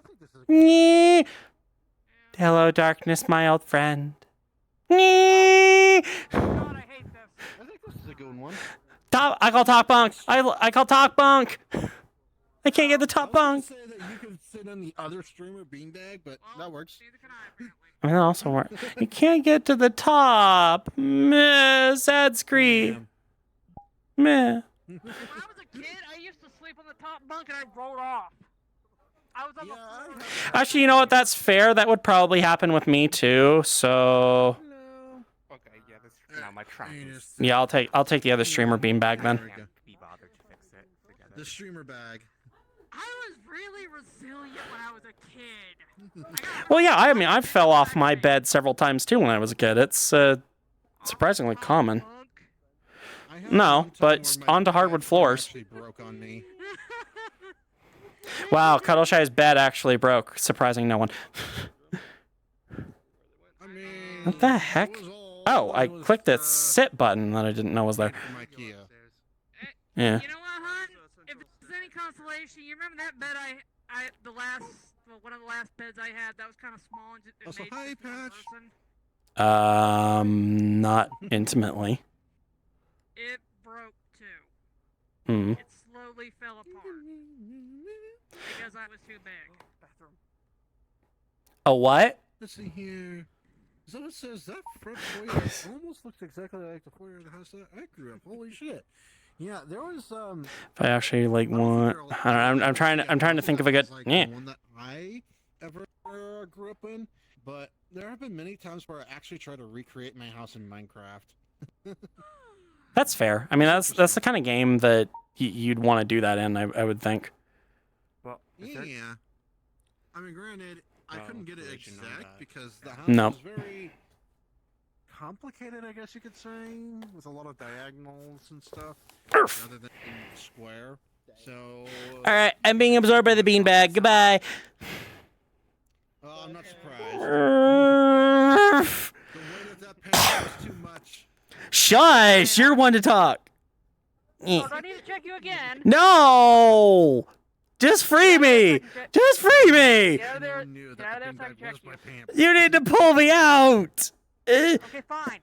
think this is Hello, darkness, my old friend. God, I hate this. I think this is a good one. I call talk bunk. I call talk bunk. I can't get the top bunk. I was gonna say that you could sit on the other streamer beanbag, but that works. I mean, that also works. You can't get to the top. Meh, sad screen. Meh. When I was a kid, I used to sleep on the top bunk and I rolled off. I was on the floor. Actually, you know what? That's fair. That would probably happen with me too. So. Okay, yeah, that's now my track is. Yeah, I'll take the other streamer beanbag then. Be bothered to fix it together. The streamer bag. I was really resilient when I was a kid. Well, yeah. I mean, I fell off my bed several times too when I was a kid. It's surprisingly common. No, but onto hardwood floors. Broke on me. Wow, Cuddleshy's bed actually broke, surprising no one. What the heck? Oh, I clicked the sit button that I didn't know was there. Yeah. You know what, hon? If it's any consolation, you remember that bed one of the last beds I had that was kind of small and it Also, made hi, just one Patch. person? Not intimately. It broke too. Hmm. It slowly fell apart because I was too big. A what? Let's see here. So it says that front foyer almost looks exactly like the foyer of the house that I grew up. Holy shit. Yeah, there was If I actually like want, I don't know, I'm trying to think of a good. like Yeah. the one that I ever grew up in, but there have been many times where I actually try to recreate my house in Minecraft. That's fair. I mean, that's the kind of game that you'd want to do that in. I would think. Well, Yeah. I mean, granted, I couldn't get it exact because the house No. is very complicated, I guess you could say, with a lot of diagonals and stuff, rather than square. So. All right, I'm being absorbed by the beanbag. Goodbye. Oh, I'm not surprised. The weight of that pen was too much. Shush! You're one to talk. Oh, do I need to check you again? No! Just free me! Just free me! Get out of there. Get out of there so I can check you. You need to pull me out! Okay, fine.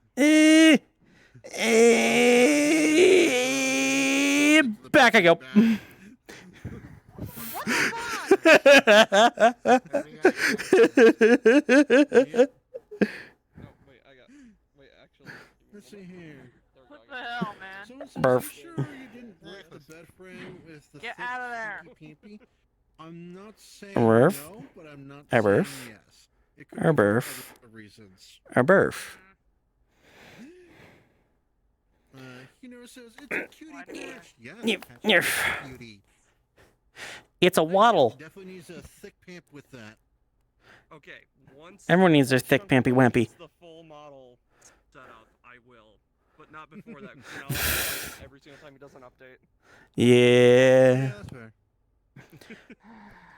Back I go. Let's see here. What the hell, man? Burf. Sure you didn't break the bed frame with the Get thick out of there. pinky? I'm not saying Burf. no, but I'm not A saying burf. yes. It could A be for burf. other reasons. A burf. It says it's a cutie patch. Yeah, cutie. It's a waddle. Definitely needs a thick pamp with that. Okay, once Everyone needs their thick pampy wampy. the full model set up, I will. But not before that. Every single time he does an update. Yeah. That's fair.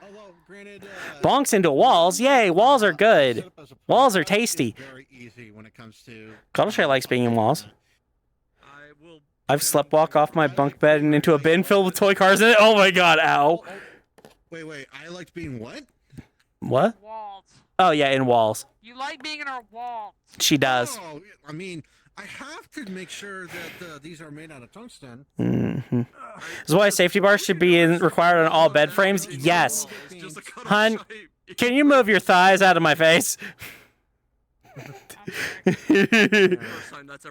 Although, granted, Bonks into walls. Yay, walls are good. Walls are tasty. very easy when it comes to. Cuddleshay likes being in walls. I've sleptwalk off my bunk bed and into a bin filled with toy cars in it. Oh my god, ow. Wait, I liked being what? What? Walls. Oh yeah, in walls. You like being in our walls. She does. Oh, I mean, I have to make sure that these are made out of tungsten. Mm-hmm. This is why safety bars should be required on all bed frames. Yes. Hun, can you move your thighs out of my face?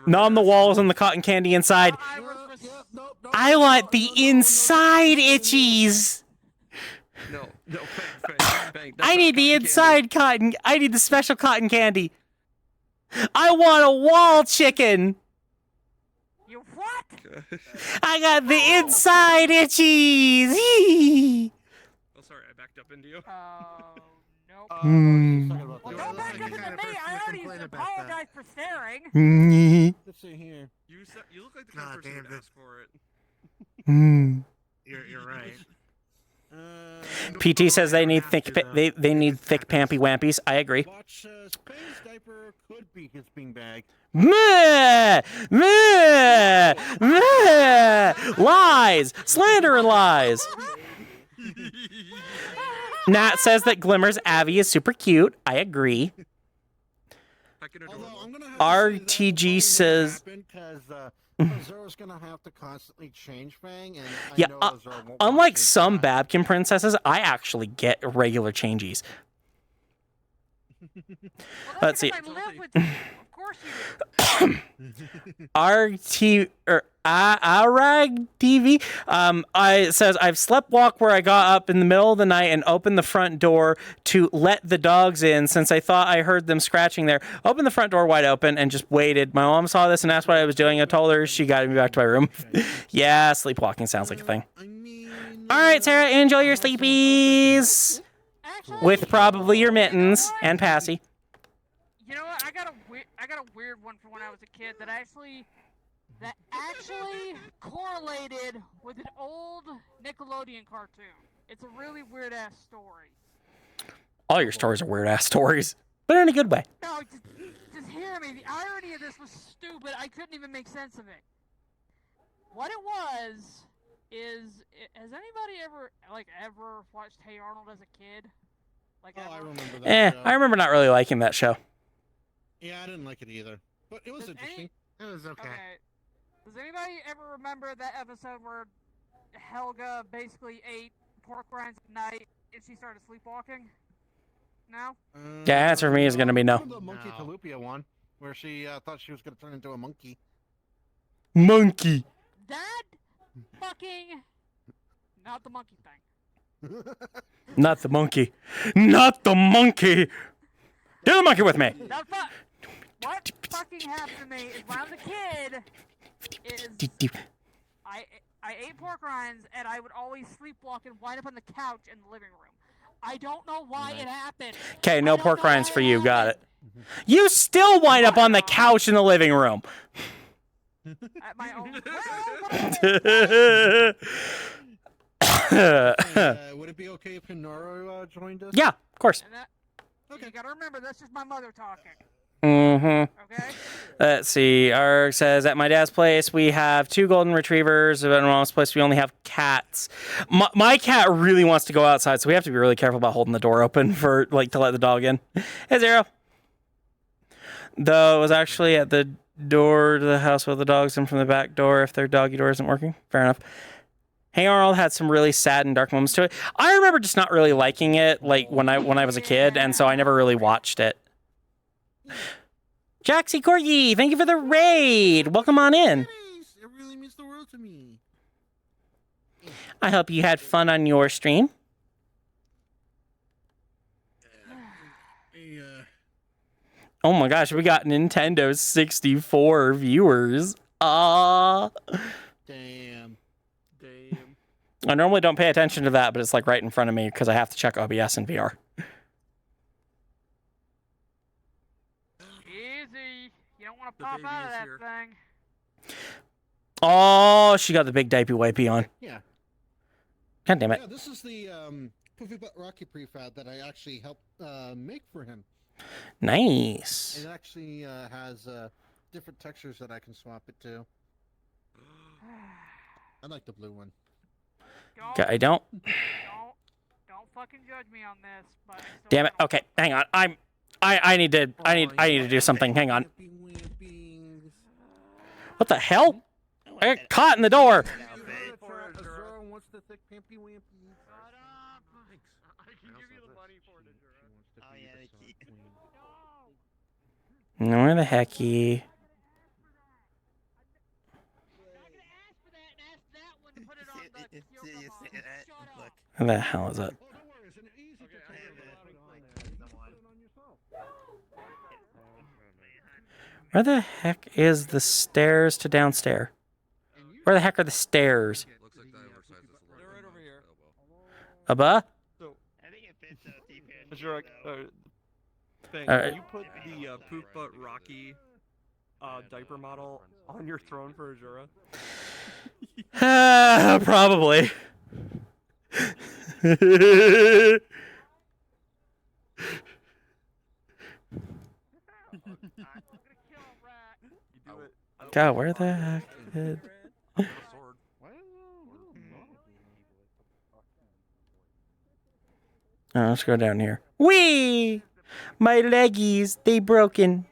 Nom the walls and the cotton candy inside. I want the inside itchies. No, bang. I need the inside cotton. I need the special cotton candy. I want a wall chicken. You what? I got the inside itchies. Oh, sorry, I backed up into you. Nope. Well, don't back up into me. I already apologized for staring. Let's see here. You look like the kind of person who'd ask for it. You're right. PT says they need thick they need thick pampy wampies. I agree. Watch Spain's diaper could be his beanbag. Meh! Meh! Meh! Lies! Slander and lies! Nat says that Glimmer's Abby is super cute. I agree. RTG says... Zoro's gonna have to constantly change Fang, and I Yeah, know Zoro won't unlike some Babkin princesses, I actually get regular changies. Let's see. I live with you. Of course you do. RT or Arag TV I says I've sleptwalked where I got up in the middle of the night and opened the front door to let the dogs in since I thought I heard them scratching there. Opened the front door wide open and just waited. My mom saw this and asked what I was doing. I told her. She got me back to my room. Yeah, sleepwalking sounds like a thing. All right, Sarah, enjoy your sleepies with probably your mittens and Passy. You know what? I got a weird one from when I was a kid that actually correlated with an old Nickelodeon cartoon. It's a really weird ass story. All your stories are weird ass stories, but in a good way. No, just hear me. The irony of this was stupid. I couldn't even make sense of it. What it was is, has anybody ever watched Hey Arnold as a kid? Like, I remember that. I remember not really liking that show. Yeah, I didn't like it either, but it was interesting. It was okay. Does anybody ever remember that episode where Helga basically ate pork rinds at night and she started sleepwalking? No? Yeah, answer for me is going to be no. The Monkey Talupia one, where she thought she was going to turn into a monkey. Monkey. That fucking... Not the monkey thing. Not the monkey. Not the monkey. Do the monkey with me. What fucking happened to me is when I was a kid, I ate pork rinds and I would always sleepwalk and wind up on the couch in the living room. I don't know why it happened. Okay, no pork rinds for you. Got it. You still wind up on the couch in the living room. At my own... Would it be okay if Hinaro joined us? Yeah, of course. Okay. You gotta remember, that's just my mother talking. Mm-hmm. Okay? Let's see. Arg says, at my dad's place, we have 2 golden retrievers. At my mom's place, we only have cats. My cat really wants to go outside, so we have to be really careful about holding the door open for, like, to let the dog in. Hey, Zero. Though it was actually at the door to the house with the dogs in from the back door if their doggy door isn't working. Fair enough. Hey Arnold had some really sad and dark moments to it. I remember just not really liking it, like, when I was a kid, and so I never really watched it. Jaxie Corgi, thank you for the raid. Welcome on in. It really means the world to me. I hope you had fun on your stream. Oh my gosh, we got Nintendo 64 viewers. Damn. I normally don't pay attention to that, but it's like right in front of me because I have to check OBS and VR. Easy. You don't want to pop out of that thing. Oh, she got the big diaper wipey on. Yeah. God damn it. Yeah, this is the Poofy Butt Rocky prefab that I actually helped make for him. Nice. It actually has different textures that I can swap it to. I like the blue one. Okay, I don't. Don't fucking judge me on this, but Damn it. Okay, hang on. I need to do something. Hang on. What the hell? I got caught in the door. Where the hecky? Where the hell is it? Where the heck is the stairs to downstairs? Where the heck are the stairs? Abba? Sure, thing, Alright. you put the Poop Butt Rocky diaper model on your throne for Azura? Probably. God, where the heck did... Oh, let's go down here. Whee! My leggies, they broken.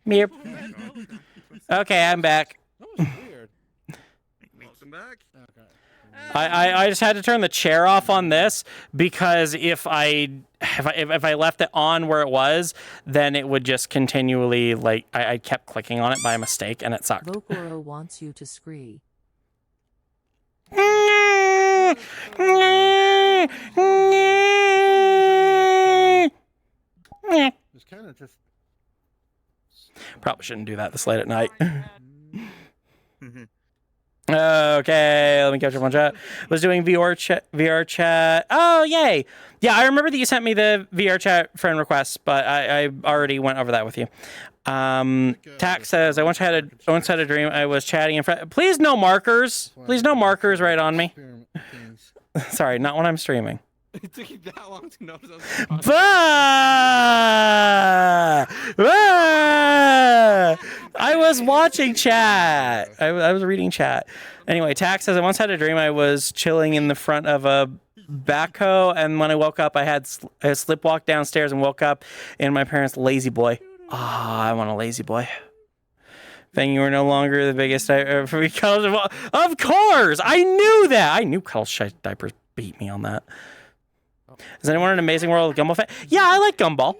Meep. Okay, I'm back. Welcome back. I just had to turn the chair off on this because if I left it on where it was, then it would just continually, like, I kept clicking on it by mistake and it sucked. Vokoro wants you to scree. It's kind of just... Probably shouldn't do that this late at night. Okay, let me catch up on chat. Was doing VR chat. Oh, yay. Yeah, I remember that you sent me the VR chat friend request, but I already went over that with you. Tax says, I once had a dream I was chatting in front. Please no markers. Please no markers right on me. Sorry, not when I'm streaming. It took you that long to notice. I was watching chat. I was reading chat. Anyway, Tax says, I once had a dream I was chilling in the front of a backhoe, and when I woke up, I slipwalked downstairs and woke up in my parents' lazy boy. Ah, I want a lazy boy. Thing, you were no longer the biggest because of course, I knew that. I knew Cuddle Shite Diapers beat me on that. Is anyone in Amazing World Gumball fan? Yeah, I like Gumball.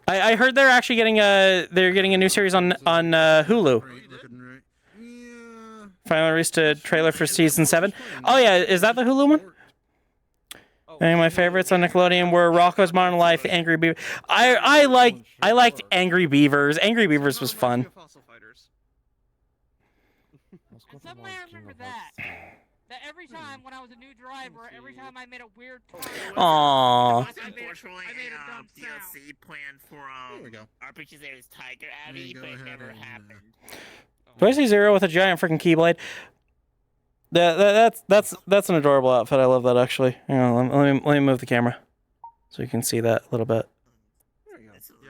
I heard they're actually getting a new series on Hulu. Finally released a trailer for season 7. Oh yeah, is that the Hulu one? Any of my favorites on Nickelodeon were Rocko's Modern Life, Angry Beaver. I liked Angry Beavers. Angry Beavers was fun. Suddenly I remember that. That every time when I was a new driver, every time I made a weird turn. Aww. Unfortunately, I made a dumb DLC planned for RPG's Aries Tiger Abbey, but it never happened. Do I see Zero with a giant freaking keyblade? That's an adorable outfit. I love that actually. Hang on, let me move the camera so you can see that a little bit. Yeah,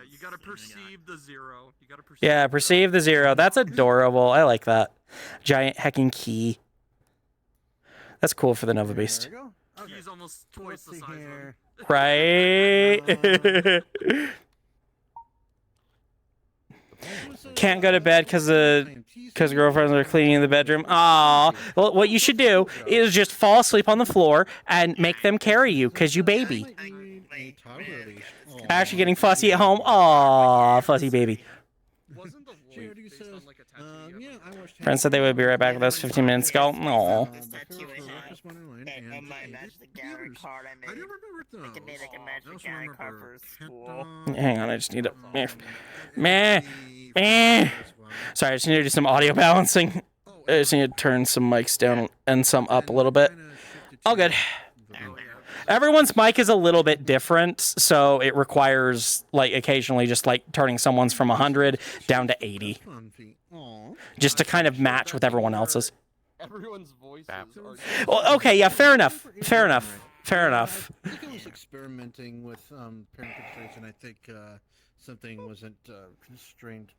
you gotta perceive the zero. You gotta perceive. Yeah, perceive the zero. That's adorable. I like that. Giant hecking key. That's cool for the Nova Beast. He's almost twice the size of him. Right? Can't go to bed because girlfriends are cleaning the bedroom. Aw. Well, what you should do is just fall asleep on the floor and make them carry you because you baby. Actually getting fussy at home. Aw, fussy baby. Friends said they would be right back with us 15 minutes ago. Aw. Hang on, I just need to... Sorry, I just need to do some audio balancing. I just need to turn some mics down and some up a little bit. All good. Everyone's mic is a little bit different, so it requires, like, occasionally just, like, turning someone's from 100 down to 80. Just to kind of match with everyone else's. Everyone's voices are... Well, okay, yeah, fair enough. Fair enough. Fair enough. I think I was experimenting with parent constraints, and I think something wasn't constrained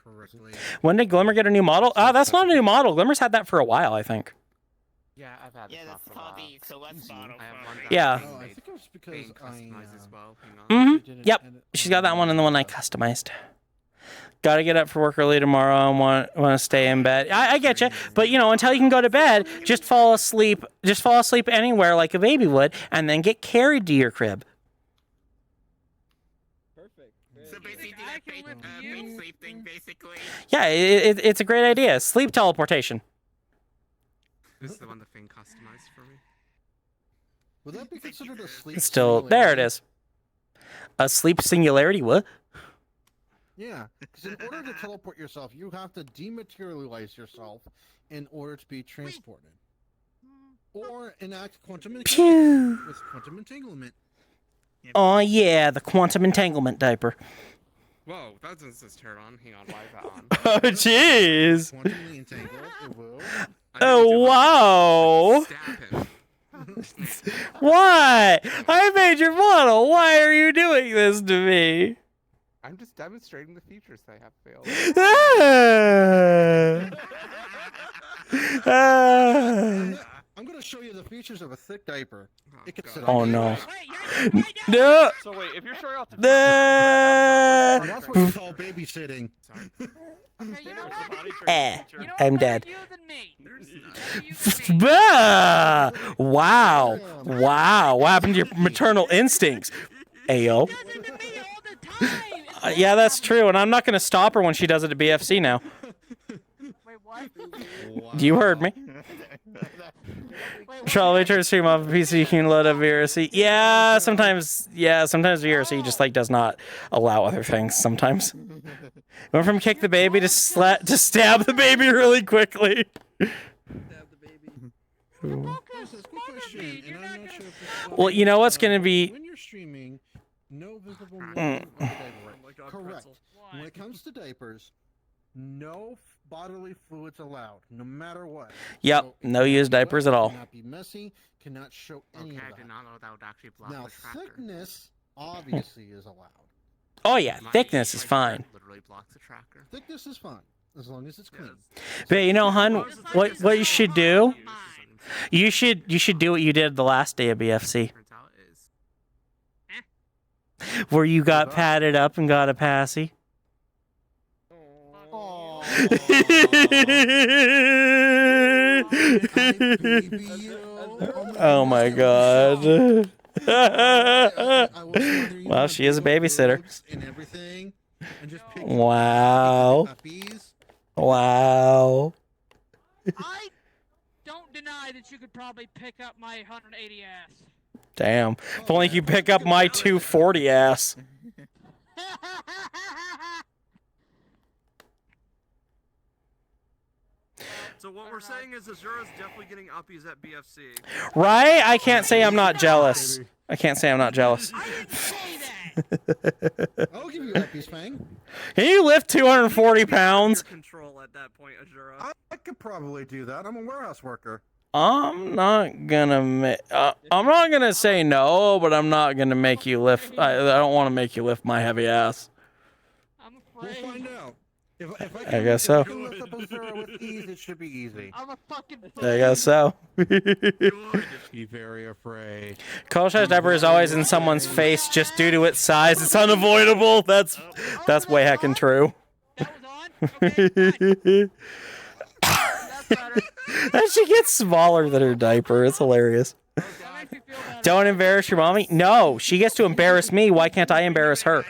correctly. When did Glimmer get a new model? That's not a new model. Glimmer's had that for a while, I think. Yeah, I've had that's probably so let's bottle. Yeah. Oh, I think it was because Yep. She's got that one and the one I customized. Got to get up for work early tomorrow and want to stay in bed. I get you, but you know, until you can go to bed, just fall asleep. Just fall asleep anywhere like a baby would, and then get carried to your crib. Perfect. So basically, big sleep thing, basically. Yeah, it's a great idea. Sleep teleportation. This is the one the thing customized for me. Would that be considered a sleep? Still, there it is. A sleep singularity. What? Yeah, because in order to teleport yourself, you have to dematerialize yourself in order to be transported. Or enact quantum entanglement with quantum entanglement. Oh yeah, the quantum entanglement diaper. Whoa, that doesn't just turn on. Hang on, why is that on? Oh jeez. Quantumly entangled, it will. Oh wow. What? I made your model. Why are you doing this to me? I'm just demonstrating the features they have failed. I'm going to show you the features of a thick diaper. It can sit Oh on no. No. So wait, if you're showing off the And that's what you call babysitting. I'm dead. Wow. Wow. What happened to your maternal instincts? Ayo. Yeah, that's true, and I'm not going to stop her when she does it to BFC now. Wait, what? You heard me. Shall we turn stream off PC? You can load up VRC. Yeah, sometimes VRC just like does not allow other things. Sometimes. Went from kick the baby to stab the baby really quickly. Well, you know what's going to be. When you're streaming, no visible movement of the diaper. Correct. When it comes to diapers, no bodily fluids allowed, no matter what. Yep, so no used diapers at all. Cannot be messy, cannot show any of that. I did not know that would actually block now, the tracker. thickness obviously is allowed. Oh yeah, thickness is fine. Literally blocks the tracker. Thickness is fine as long as it's clean. But you know, hun, what you should do? You should do what you did the last day of BFC, where you got padded up and got a passy. Oh my god. Well, she is a babysitter. Wow. Wow. I don't deny that you could probably pick up my 180 ass. Damn. If only you pick up my 240 ass. So what we're saying is Azura's definitely getting uppies at BFC. Right? I can't say I'm not jealous. I can't say I'm not jealous. I'll give you uppies, Fang. Can you lift 240 pounds? Control at that point, Azura. I could probably do that. I'm a warehouse worker. I'm not gonna say no, but I'm not gonna make you lift. I don't want to make you lift my heavy ass. We'll find out. If I guess so. can lift up Azura with ease, it should be easy. I'm a fucking I guess so. Be very afraid. Colshai's diaper is always in someone's face just due to its size. It's unavoidable. That's way heckin' true. And she gets smaller than her diaper. It's hilarious. Don't embarrass your mommy. No, she gets to embarrass me. Why can't I embarrass her?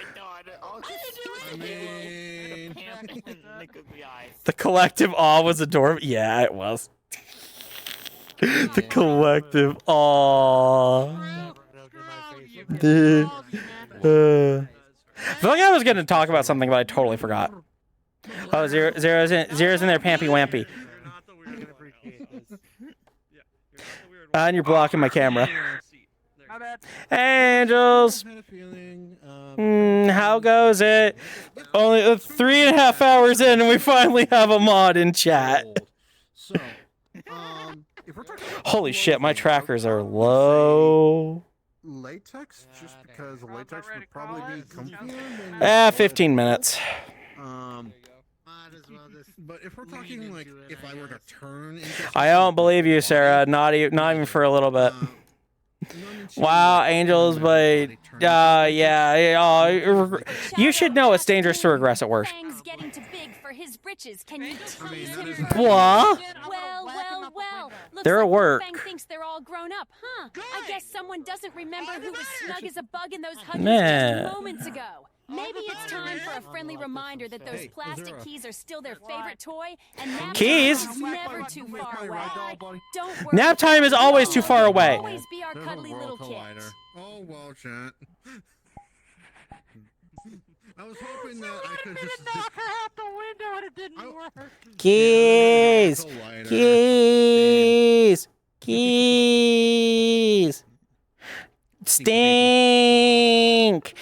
The collective awe was adorable. Yeah, it was. The collective awe. I feel like I was going to talk about something, but I totally forgot. Oh, Zero's in there, Pampy Wampy. And you're blocking my camera. Angels! How goes it? Only 3.5 hours in and we finally have a mod in chat. Holy shit, my trackers are low. Latex, just because latex would probably be comfier. 15 minutes. But if we're talking like if I were to turn, I don't believe you, Sarah. Not even for a little bit. Wow, Angels, but yeah. You should know it's dangerous to regress at worst. Getting too big for his britches. Can you tease him? Blah. Well. Looks They're like at work. Fang thinks they're all grown up, huh? I guess someone doesn't remember who was snug as a bug in those huggies Man. just moments ago. Maybe it's time for a friendly reminder that those plastic keys are still their favorite toy, and nap Keys? time is never too far away. Don't worry. Nap time is always too far away. Always be our cuddly little kid. Oh well, chat. I was hoping that I could just knock her out the window and it didn't work. Keys. Stink.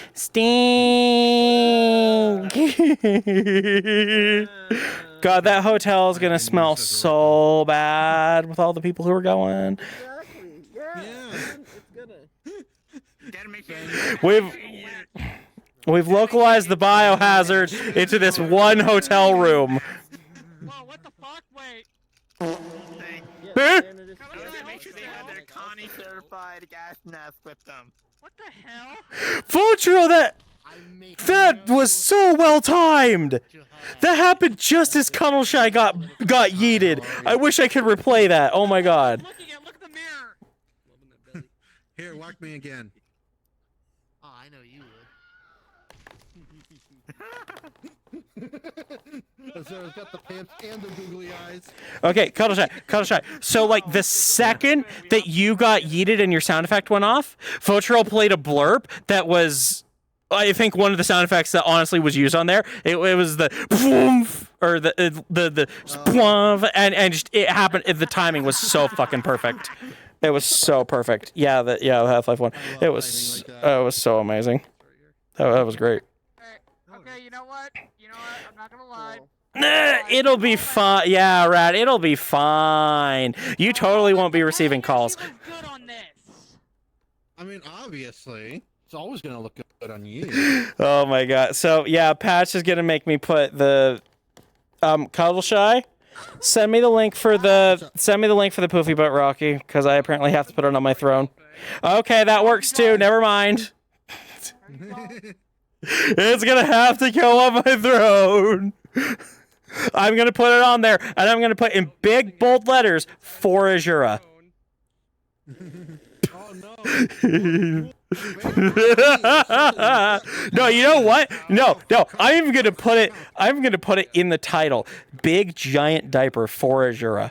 God, that hotel is gonna smell so bad with all the people who are going. We've localized the biohazard into this one hotel room. Whoa, what the fuck? Wait. Make sure they have their Connie certified gas mask with them. What the hell? Futuro, that was so well timed. That happened just as Cuddleshy got yeeted. I wish I could replay that. Oh my god. Look at the mirror. Here, whack me again. Oh, I know you would. Sarah's got the pants and the googly eyes. Okay, Cuddleshy. So, like, the second that you got yeeted and your sound effect went off, Futuro played a blurb that was, I think, one of the sound effects that honestly was used on there. It was the poof, or the splump, and just, it happened. The timing was so fucking perfect. It was so perfect. Yeah, the Half-Life one. It was so amazing. That was great. Okay, you know what? I'm not gonna lie. It'll be fine. Yeah, Rad, it'll be fine. You totally won't be receiving calls. I mean, obviously. It's always gonna look good on you. Oh my god. So yeah, Patch is gonna make me put the Cuddle Shy. Send me the link for the poofy butt Rocky, because I apparently have to put it on my throne. Okay, that works too. Never mind. It's gonna have to go on my throne. I'm gonna put it on there, and I'm gonna put in big bold letters for Azura. Oh no. No, you know what? No. I'm gonna put it in the title. Big giant diaper for Azura.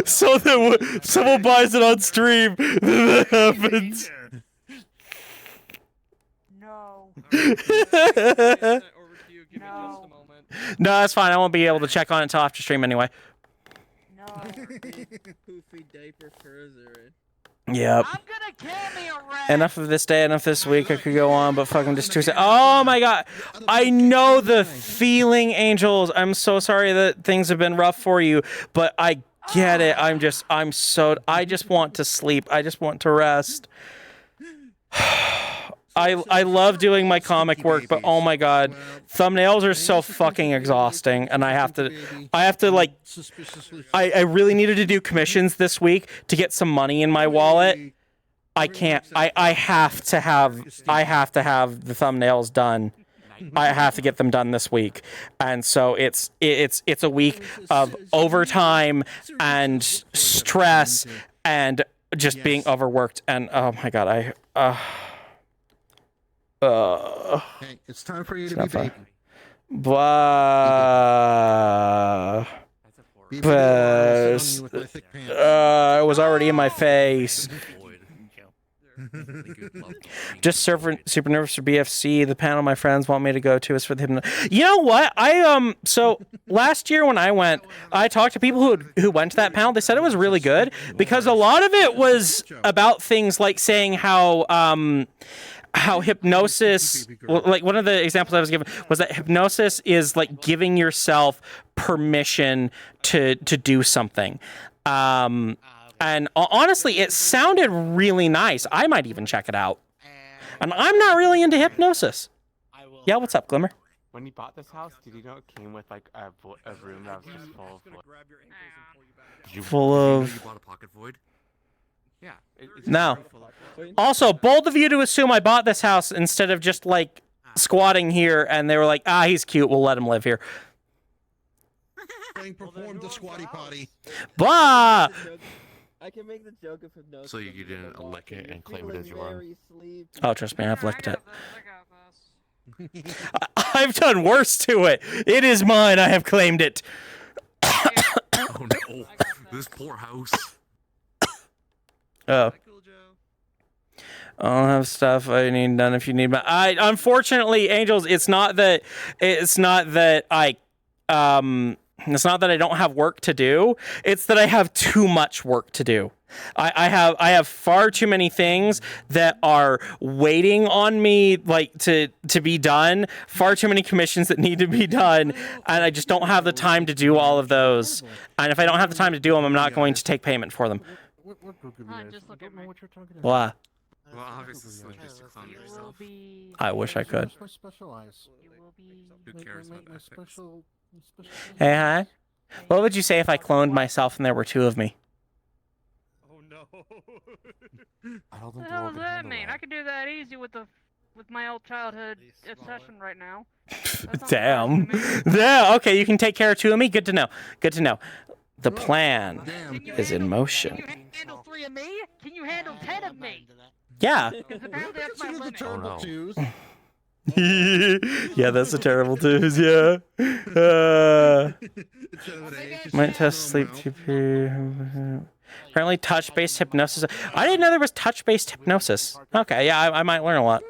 So that when someone buys it on stream, that happens. No. No, that's fine. I won't be able to check on it until after stream anyway. No. Poofy diaper further. Yep. I'm gonna cameo rat. Enough of this day, enough this week. I could go on, but fucking just 2 seconds. Oh my god. I know the feeling, Angels. I'm so sorry that things have been rough for you, but I get it. I just want to sleep. I just want to rest. I love doing my comic work, but oh my god, thumbnails are so fucking exhausting, and I have to like, I really needed to do commissions this week to get some money in my wallet. I can't. I have to have the thumbnails done. I have to get them done this week, and so it's a week of overtime and stress and just being overworked, and oh my god, Hey, it's time for you to be baby. Blah. It was already in my face. Just super nervous for BFC. The panel my friends want me to go to is for the hypno. You know what? So last year when I went, I talked to people who went to that panel. They said it was really good because a lot of it was about things like saying how hypnosis, like one of the examples I was given was that hypnosis is like giving yourself permission to do something. And honestly, it sounded really nice. I might even check it out. And I'm not really into hypnosis. Yeah, what's up, Glimmer? When you bought this house, did you know it came with like a room that was just full of... Full of... You bought a pocket void? Yeah. No. Also, bold of you to assume I bought this house instead of just like squatting here, and they were like, he's cute, we'll let him live here. Playing perform the squatty potty. Blah! I can make the joke of hypnosis. So you didn't lick it and claim it as your own? Oh, trust me, I've licked it. I've done worse to it. It is mine. I have claimed it. Oh no, this poor house. Oh. I'll have stuff I need done if you need my. Unfortunately, Angels, it's not that I don't have work to do. It's that I have too much work to do. I have far too many things that are waiting on me, like to be done. Far too many commissions that need to be done, and I just don't have the time to do all of those. And if I don't have the time to do them, I'm not going to take payment for them. Just look at me. Blah. Well, obviously, it's not just to clone yourself. I wish I could. Who cares about that? Hey, hi. What would you say if I cloned myself and there were two of me? Oh no. What the hell does that mean? I could do that easy with my old childhood obsession right now. Damn. Yeah, okay, you can take care of two of me? Good to know. Good to know. The plan is in motion. Can you handle 3 of me? Can you handle 10 of me? Yeah. Because apparently that's my limit. Yeah, that's a terrible twos, yeah. Might test sleep TP. Apparently touch-based hypnosis. I didn't know there was touch-based hypnosis. Okay, yeah, I might learn a lot.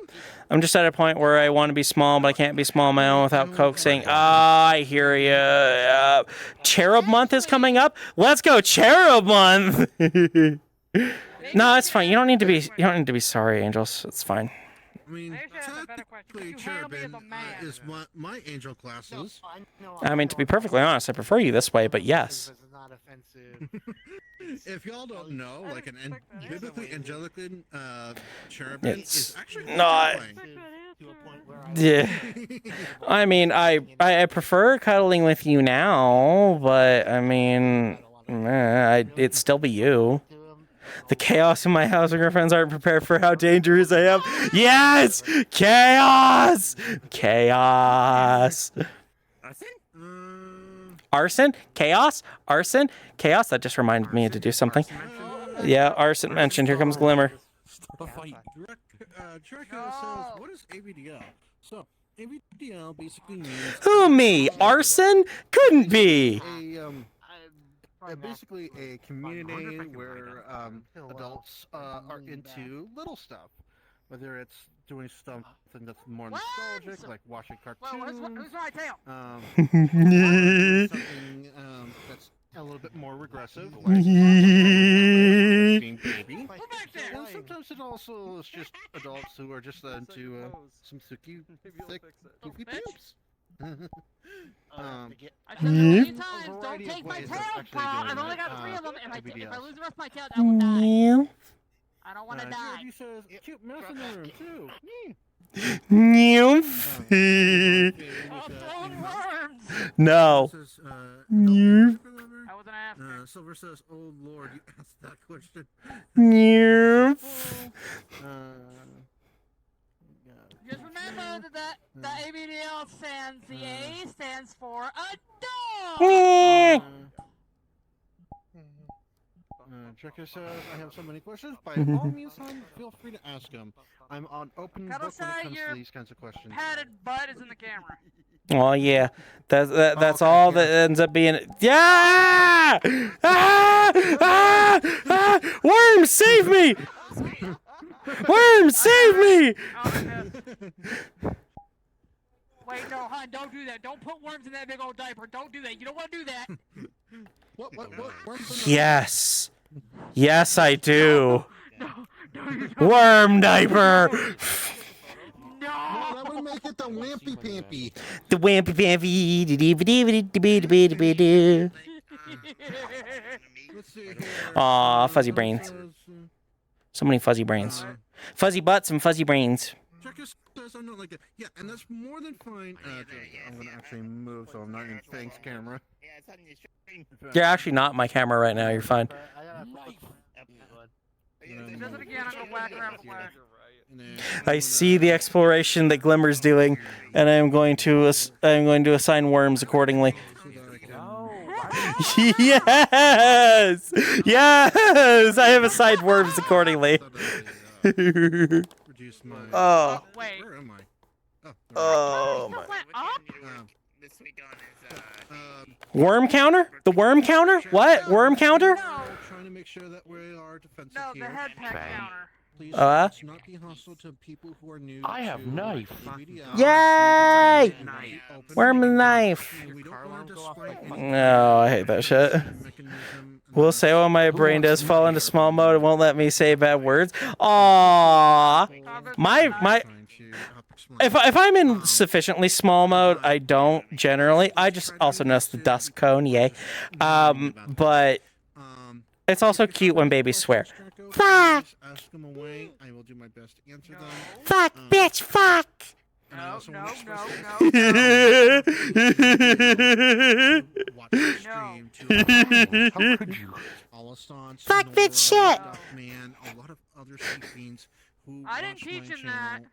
I'm just at a point where I want to be small, but I can't be small on my own without coaxing. I hear ya. Cherub Month is coming up. Let's go, Cherub Month. No, it's fine. You don't need to be sorry, Angels. It's fine. I mean, I actually have a better question. Could technically you handle me as Cherubin a man? is my angel classes. I mean, to be perfectly honest, I prefer you this way, but yes. Not offensive. If y'all don't know, like biblically angelic cherubin It's is actually not. Yeah. I mean, I prefer cuddling with you now, but I mean, it'd still be you. The chaos in my house and girlfriends aren't prepared for how dangerous I am. Yes! Chaos! Chaos! Arson? Chaos? Arson? Chaos? That just reminded me to do something. Yeah, Arson mentioned. Here comes Glimmer. Draco says, what is ABDL? So, ABDL basically means... Who, me? Arson? Couldn't be! Basically a community where adults are into little stuff. Whether it's doing something that's more nostalgic, like watching cartoons. Who's my tail? Something that's a little bit more regressive, like being baby. And sometimes it also is just adults who are just into some thick, goofy poops. I said that many times, don't take my tail, Paul. I've only got 3 of them, and if I lose the rest of my tail, I will die. I don't want to die. He says, cute mouse in the room, too. Nymph. No. Nymph. I wasn't asking. Silver says, oh lord, you asked that question. Nymph. Just remember that the ABDL stands, the A stands for adult! Draco says, I have so many questions. By all means, son, feel free to ask them. I'm on open book when it comes to these kinds of questions. Padded butt is in the camera. Oh yeah, that's all that ends up being. Yeah! Ah! Ah! Ah! Worm, save me! Worm, save me! Wait, no, hon, don't do that. Don't put worms in that big old diaper. Don't do that. You don't want to do that. What? Yes. Yes, I do. No, Worm diaper. No, that would make it the Wampy Pampy. The Wampy Pampy. Aw, fuzzy brains. So many fuzzy brains. Fuzzy butts and fuzzy brains. I'm not like that. Yeah, and that's more than fine. I'm gonna actually move, so I'm not in thanks camera. You're actually not my camera right now. You're fine. I see the exploration that Glimmer's doing, and I am going to assign worms accordingly. Yes, yes, I have assigned worms accordingly. Oh. Wait. Where am I? Oh my. This week on is Worm counter? The worm counter? What? Worm counter? Trying to make sure that we are defensive No, here. the head pack counter. Please Let's not be hostile to people who are new. I have knife. Yay! Worm and knife. No, I hate that shit. We'll say when my brain does fall into small mode, it won't let me say bad words. Aww. If I'm in sufficiently small mode, I don't generally. I just also notice the dust cone, yay. But it's also cute when babies swear. Fuck! Ask them away. I will do my best to answer them. Fuck, bitch, fuck! No. Fuck, bitch, shit! Man, a lot of other beings who I didn't teach him that.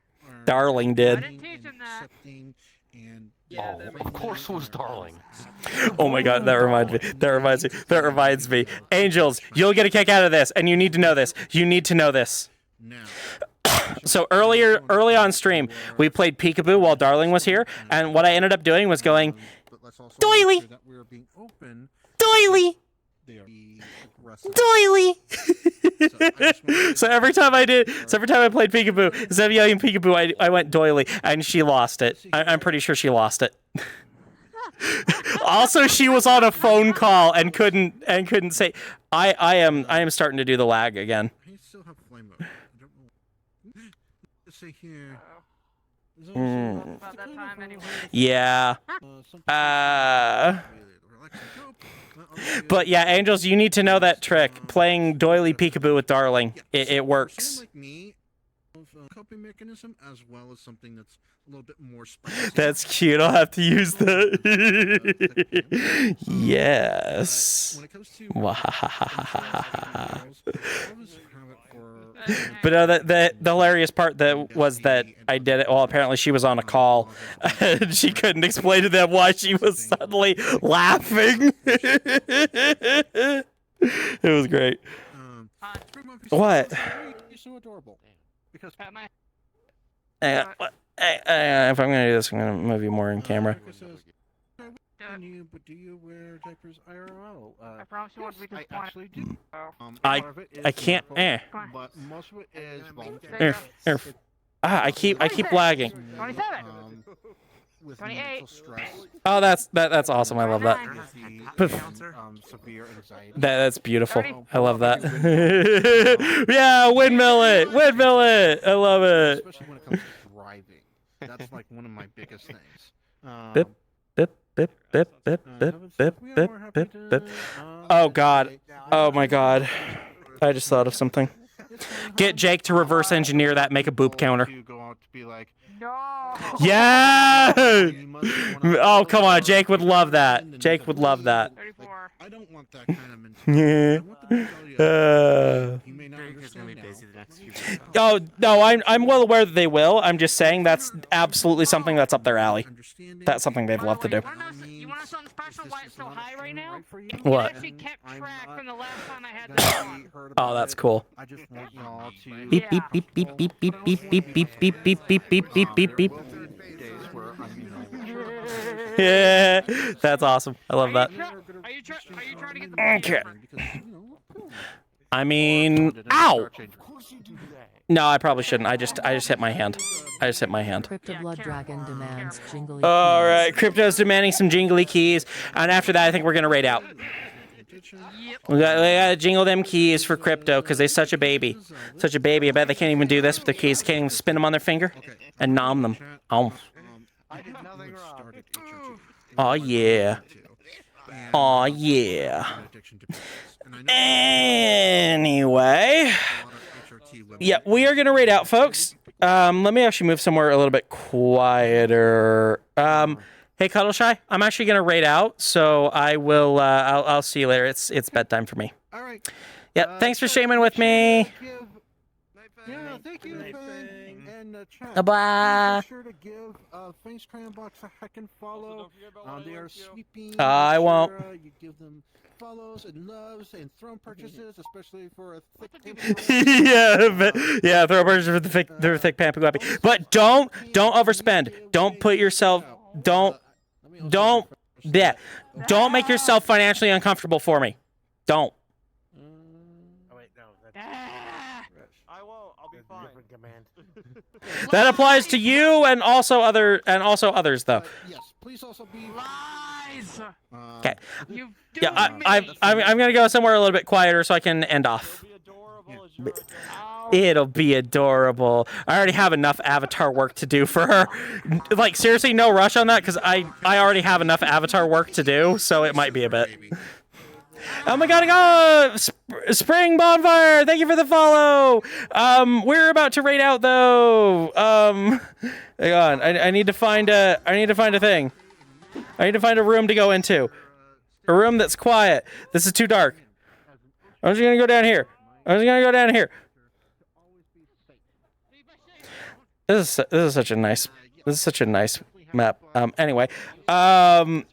Darling I did. didn't teach him that. Oh, of course it was Darling. Oh my god, that reminds me. Angels, you'll get a kick out of this, and you need to know this. You need to know this. So early on stream, we played peekaboo while Darling was here, and what I ended up doing was going, doily! Doily! Doily! So every time I played peekaboo, instead of yelling peekaboo, I went doily, and she lost it. I'm pretty sure she lost it. Also, she was on a phone call and couldn't say. I am starting to do the lag again. I still have flame mode. I don't know. Let's see here. About that time anyway. Yeah. But yeah, Angels, you need to know that trick. Playing doily peekaboo with Darling. It works. Like me, a coping mechanism as well as something that's a little bit more spicy. That's cute. I'll have to use that. Yes. But no, the hilarious part that was that I did it. Well, apparently she was on a call, and she couldn't explain to them why she was suddenly laughing. It was great. What? You're so adorable. Because If I'm gonna do this, I'm gonna move you more in camera. But do you wear diapers IRL? I promise you won't be I disappointed. actually do. I can't. But most of it is Here. I keep lagging. 27. With 28. mental stress. Oh, that's awesome. I love that. Severe anxiety. That's beautiful. I love that. Yeah, windmill it. I love it. Especially when it comes to driving. That's like one of my biggest things. Bip, bip, bip, bip, bip, bip, bip, bip, bip, bip. Oh God. Oh my God. I just thought of something. Get Jake to reverse engineer that, make a boop counter. Yeah! Oh, come on. Jake would love that. Jake would love that. 34. I don't want that kind of mentality. You may not understand now. Oh, no, I'm well aware that they will. I'm just saying that's absolutely something that's up their alley. That's something they'd love to do. You want to know something special? Why it's so high right now? What? It actually kept track from the last time I had this on. Oh, that's cool. I just want y'all to Beep, beep, beep, beep, beep, beep, beep, beep, beep, beep, beep, beep, beep, beep, beep, beep. Yeah, that's awesome. I love that. Are you trying to get the Okay. I mean, ow! No, I probably shouldn't. I just hit my hand. Crypto Blood Dragon demands jingly All keys. right, Crypto's demanding some jingly keys, and after that, I think we're gonna raid out. We gotta jingle them keys for Crypto because they're such a baby. Such a baby. I bet they can't even do this with their keys. Can't even spin them on their finger and nom them. Oh. Oh yeah. Oh yeah. Anyway. Yeah, we are gonna raid out, folks. Let me actually move somewhere a little bit quieter. Hey, Cuddle Shy, I'm actually gonna raid out, so I will. I'll see you later. It's bedtime for me. All right. Yeah, thanks for shaming with me. Yeah, thank you, Fang. And chat. Bye-bye. Be sure to give Fang's Crayon Box a heck and follow. They are sleeping. I won't. You give them follows and loves and throne purchases, especially for a thick. Yeah, throw a purchase for the thick Pampu Guppy. But don't overspend. Don't put yourself. Don't make yourself financially uncomfortable for me. Don't. That applies to you and also others though. Yes, please also be lies. Okay. Yeah, I'm gonna go somewhere a little bit quieter so I can end off. It'll be adorable. I already have enough avatar work to do for her. Like seriously, no rush on that because I already have enough avatar work to do, so it might be a bit. Oh my god, Spring Bonfire, thank you for the follow. We're about to raid out though. Hang on, I need to find a thing. I need to find a room to go into. A room that's quiet. This is too dark. I'm just gonna go down here. This is such a nice map. Anyway, Zelvin,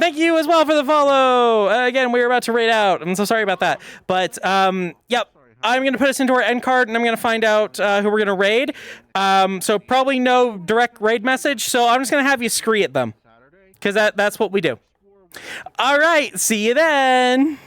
thank you as well for the follow. Again, we were about to raid out. I'm so sorry about that. But, yep. I'm going to put us into our end card, and I'm going to find out who we're going to raid. So probably no direct raid message, so I'm just going to have you scree at them. Because that's what we do. All right, see you then.